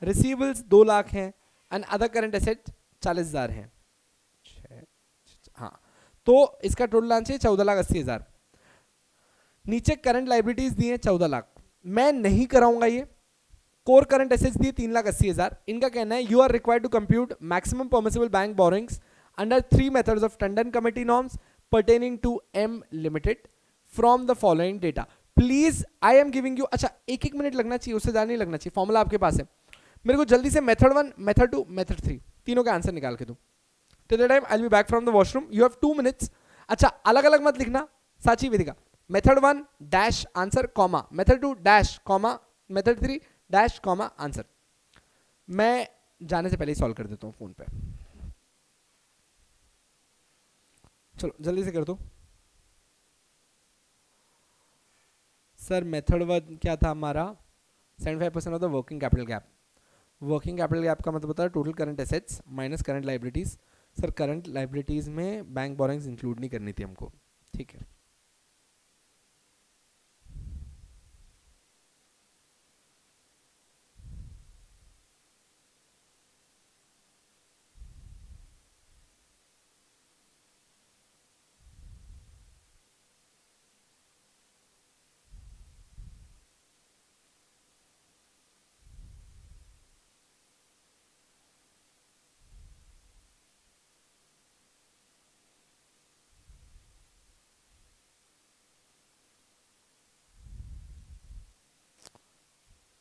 रिसीवेबल्स 2 लाख हैं एंड अदर करंट एसेट 40,000 हैं. हाँ, तो इसका टोटल आंसर है 14,80,000. नीचे करंट लाइबिलिटीज दी है 14 लाख. मैं नहीं कराऊंगा ये. कोर करंट एसेट्स दिए 3,80,000. इनका कहना है you are required to compute maximum permissible bank borrowings under 3 methods of Tandon committee norms pertaining to M limited from the following data. Please I am giving you. अच्छा, 1-1 मिनट लगना चाहिए, उससे ज्यादा नहीं लगना चाहिए. फॉर्मूला आपके पास है. मेरे को जल्दी से मेथड 1, मेथड 2, मेथड 3 तीनों का आंसर निकाल के दो. Till the time I will be back from the washroom. You have 2 minutes. अच्छा, अलग अलग मत लिखना. Sachi Vedika, method 1 dash answer comma, method 2 dash comma, method 3 dash comma answer. मैं जाने से पहले ही सॉल्व कर देता हूं फोन पे. चलो जल्दी से कर दो. सर मेथड 1 क्या था हमारा? 75% of the working capital gap. Working capital gap का मतलब होता है total current assets minus current liabilities. Sir current liabilities में बैंक बोरोइंग्स इंक्लूड नहीं करनी थी हमको. ठीक है.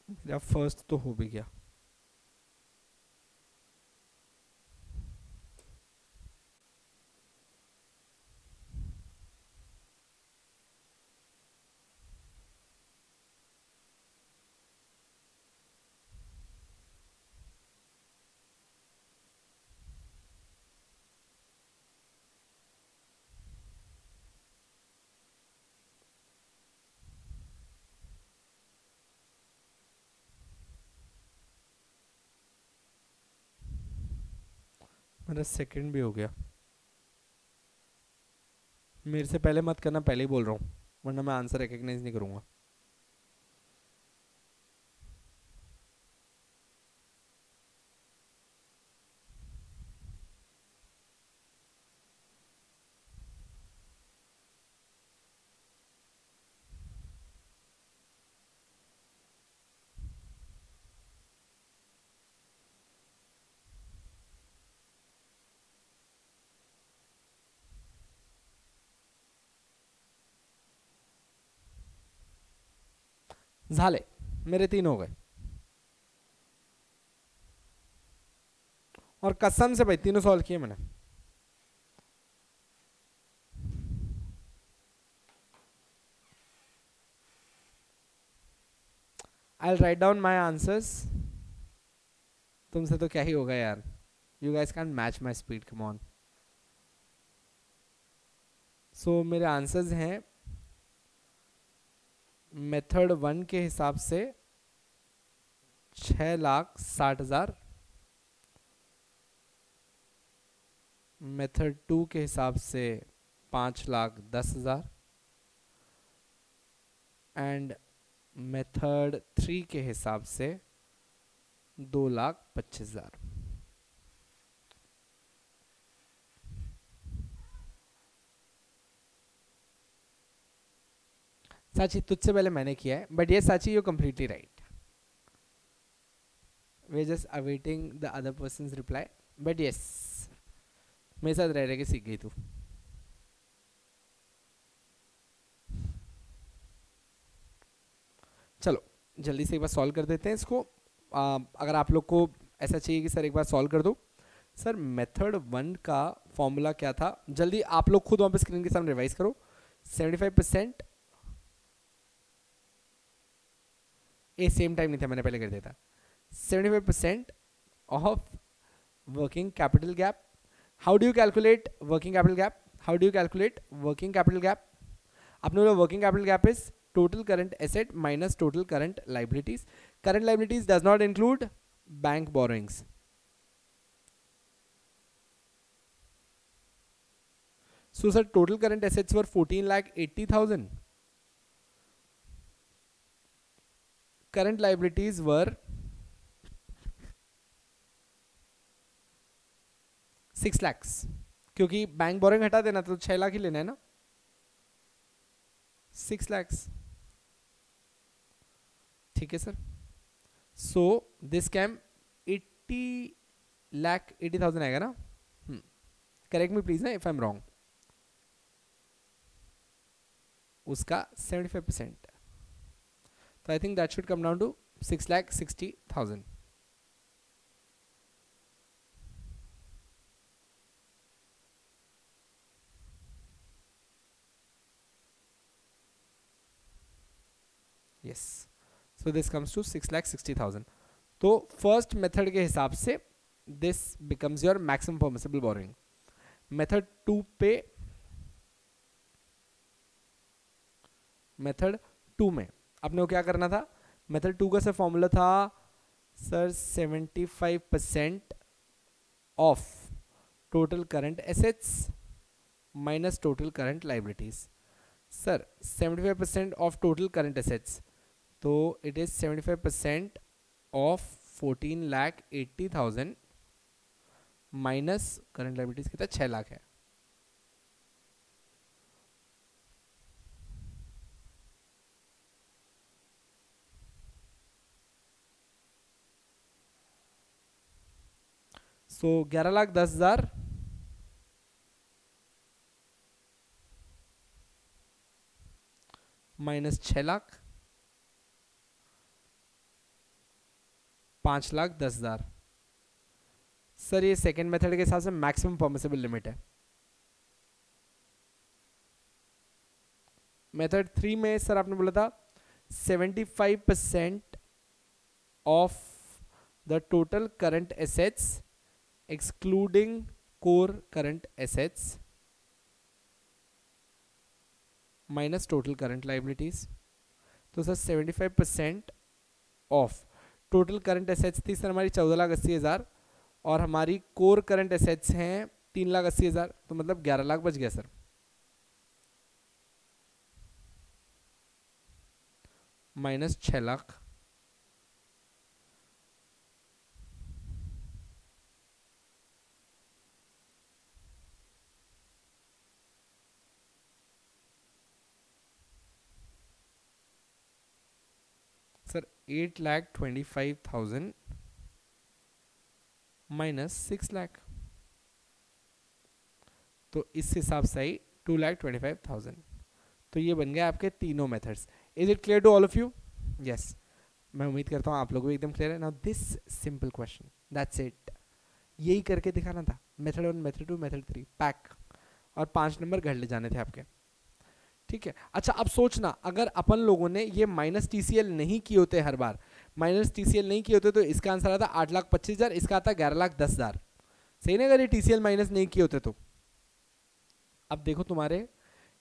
मेरा फर्स्ट तो हो भी गया. मेरा सेकंड भी हो गया। मेरे से पहले मत करना, पहले ही बोल रहा हूँ, वरना मैं आंसर रिकग्नाइज नहीं करूँगा। झाले, मेरे 3 हो गए। और कसम से भाई तीनों सॉल्व किए मैंने। I will write down my answers. तुमसे तो क्या ही होगा यार, you guys can't match my speed, come on. So मेरे आंसर्स हैं मेथड 1 के हिसाब से 6,60,000, मेथड 2 के हिसाब से 5,10,000 एंड मेथड 3 के हिसाब से 2,25,000। साची तुझसे पहले मैंने किया है, बट ये साची you completely right. Way just awaiting the other persons reply, but yes मेरे साथ रह रह के सीख गई तू। चलो जल्दी से एक बार सॉल्व कर देते हैं इसको। अगर आप लोग को ऐसा चाहिए कि सर एक बार सॉल्व कर दो, सर मेथड 1 का फॉर्मूला क्या था, जल्दी आप लोग खुद वहाँ पे स्क्रीन के सामने रिवाइज करो। 75% ए सेम टाइम नहीं था, मैंने पहले कर दिया था। 75% of working capital gap. How do you calculate working capital gap? How do you calculate working capital gap? आपने बोला working capital gap is total current asset minus total current liabilities. Current liabilities does not include bank borrowings. So sir, total current assets were 14,80,000. Current liabilities were 6 lakhs. क्योंकि बैंक बोरिंग हटा देना तो 6 लाख ही लेना है ना, 6 lakhs। ठीक है सर। सो दिस कैम 80,80,000 आएगा ना? करेक्ट मी प्लीज ना इफ आई एम रॉन्ग। उसका 75%, तो I think that should come down to 6,60,000। Yes, so this comes to 6,60,000। तो फर्स्ट मेथड के हिसाब से this becomes your maximum permissible boring. Method 2 पे, मेथड 2 में अपने को क्या करना था? मेथड 2 का सर फॉर्मूला था sir 75% of total current assets minus total current liabilities. Sir 75% of total current assets, तो it is 75% of 14,80,000 minus current liabilities कितना? 6 लाख है। So 11,10,000 minus 6 lakh, 5,10,000। सर ये सेकेंड मेथड के हिसाब से मैक्सिमम परमिसिबल लिमिट है। मेथड 3 में सर आपने बोला था 75% of the total current assets excluding core current assets minus total current liabilities. तो sir 75% of total current assets थी सर हमारी 14,80,000, और हमारी कोर करंट एसेट्स हैं 3,80,000, तो मतलब 11 लाख बच गया sir, minus 6 lakh, sir 8,25,000 minus 6 lakh, तो इस हिसाब से आई 2,25,000। तो ये बन गया आपके तीनों methods. Is it clear to all of you? Yes, मैं उम्मीद करता हूँ आप लोगों को एकदम क्लियर है। Now this simple question, that's it, यही करके दिखाना था। मेथड 1, मेथड 2, मेथड 3 पैक, और 5 नंबर घर ले जाने थे आपके, ठीक है। अच्छा अब सोचना, अगर अपन लोगों ने ये माइनस टीसीएल नहीं किए होते, हर बार माइनस टीसीएल नहीं किए होते, तो इसका आंसर आता 8,25,000, इसका आता 11,10,000, सही ना? अगर ये टीसीएल माइनस नहीं किए होते तो। अब देखो तुम्हारे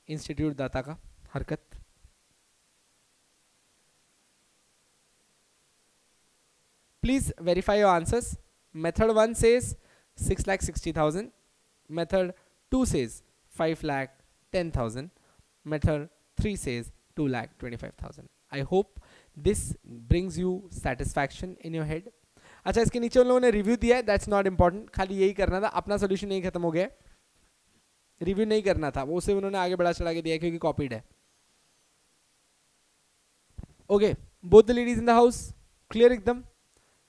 इंस्टीट्यूट दाता का हरकत, please verify your answers. Method 1 says 6,60,000, method 2 says 5,10,000, method 3 says 2,25,000. I hope this brings you satisfaction in your head. अच्छा, इसके नीचे उन लोगों ने रिव्यू दिया है, दैट्स नॉट इंपॉर्टेंट, खाली यही करना था, अपना सोल्यूशन यही खत्म हो गया, रिव्यू नहीं करना था, वो उसे उन्होंने आगे बढ़ा चढ़ा के दिया क्योंकि कॉपीड है। Okay, both the ladies in the house clear एकदम?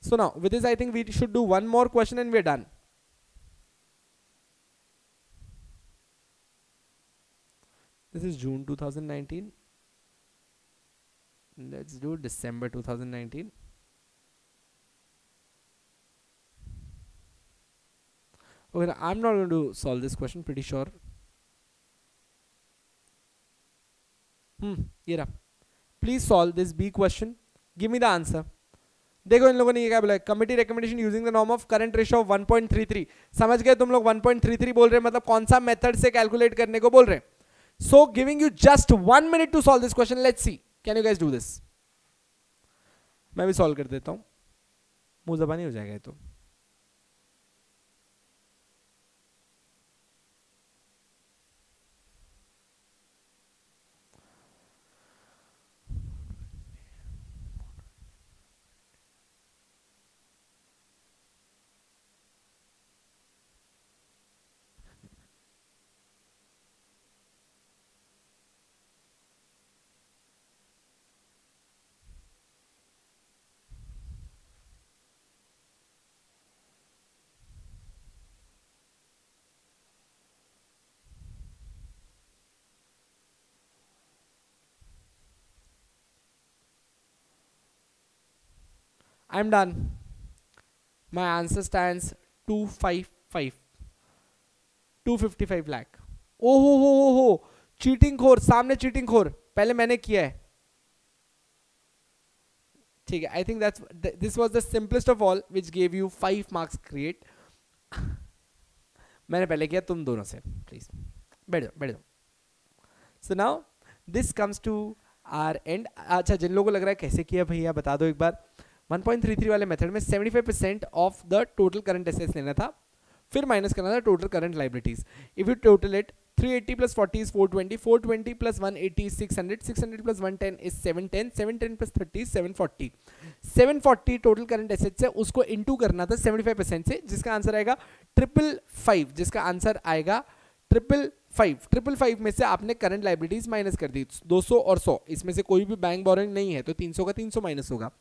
So now with this I think we should do one more question and we are done. This is June 2019. Let's do December 2019. Okay, I'm not going to solve this question, pretty sure. ये रहा. Please solve this B question. Give me the answer. देखो इन लोगों ने ये क्या बोला है, committee recommendation using the norm of current ratio of 1.33। समझ गए तुम लोग? 1.33 बोल रहे हैं, मतलब कौन सा मेथड से कैलकुलेट करने को बोल रहे हैं। So giving you just 1 minute to solve this question. Let's see. Can you guys do this? मैं भी सॉल्व कर देता हूँ, मुंह ज़बानी हो जाएगा ये तो। I'm done. My answer stands 255 lakh. ओहो हो, चीटिंग खोर, सामने चीटिंग खोर, पहले मैंने किया है, ठीक है। I think this was the simplest of all which gave you 5 marks create. मैंने पहले किया, तुम दोनों से, प्लीज बैठ जाओ बैठ जाओ। So now this comes to our end. अच्छा, जिन लोगों को लग रहा है कैसे किया भैया बता दो एक बार। 1.33 वाले मेथड में 75% of the total current assets लेना था, फिर माइनस करना था total current liabilities. If you total it, 380 plus 40 is 420, 420 plus 180 is 600, 600 plus 110 is 710, 710 plus 30 is 740। 740 total current assets है, उसको इनटू करना था 75% से, जिसका आंसर आएगा 555, जिसका आंसर आएगा 555। 555 में से आपने करंट लाइबिलिटीज माइनस कर दी, 200 और 100, इसमें से कोई भी बैंक बोरोइंग नहीं है, तो 300 का 300 माइनस होगा।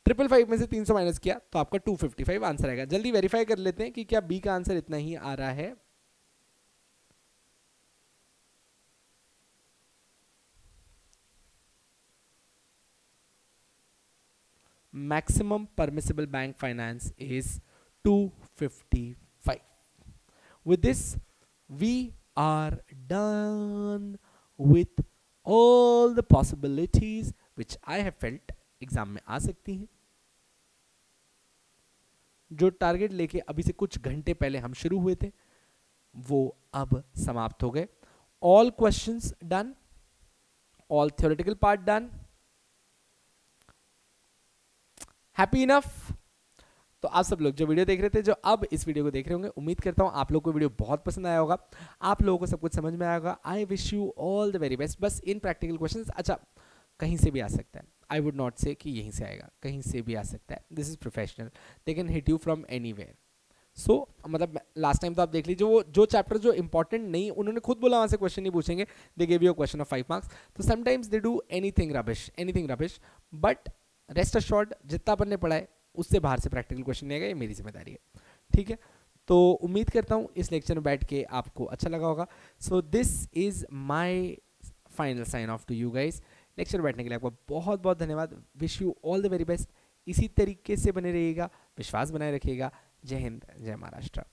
555 में से 300 माइनस किया तो आपका 255 आंसर आएगा। जल्दी वेरीफाई कर लेते हैं कि क्या बी का आंसर इतना ही आ रहा है। Maximum permissible bank finance is 255. With this, we are done with all the possibilities which I have felt exam में आ सकती हैं। जो टारगेट लेके अभी से कुछ घंटे पहले हम शुरू हुए थे, वो अब समाप्त हो गए। All questions done, all theoretical part done. Happy enough? तो आप सब लोग जो वीडियो देख रहे थे, जो अब इस वीडियो को देख रहे होंगे, उम्मीद करता हूँ आप लोग को वीडियो बहुत पसंद आया होगा, आप लोगों को सब कुछ समझ में आया होगा। I wish you all the very best. बस इन प्रैक्टिकल क्वेश्चन, अच्छा कहीं से भी आ सकता है, आई वुड नॉट से कि यहीं से आएगा, कहीं से भी आ सकता है। This is professional, they can hit you from anywhere. So मतलब लास्ट टाइम तो आप देख लीजिए, वो जो चैप्टर जो इंपॉर्टेंट नहीं, उन्होंने खुद बोला वहाँ से क्वेश्चन नहीं पूछेंगे, they give you a question of 5 marks. तो sometimes they do anything rubbish, but rest assured जितना अपन ने पढ़ा है उससे बाहर से प्रैक्टिकल क्वेश्चन नहीं आएगा, ये मेरी जिम्मेदारी है, ठीक है। तो उम्मीद करता हूँ इस लेक्चर में बैठ के आपको अच्छा लगा होगा। So this is my final sign off to you guys. Lecture में बैठने के लिए आपको बहुत बहुत धन्यवाद। Wish you all the very best. इसी तरीके से बने रहिएगा, विश्वास बनाए रखिएगा। जय हिंद, जय महाराष्ट्र।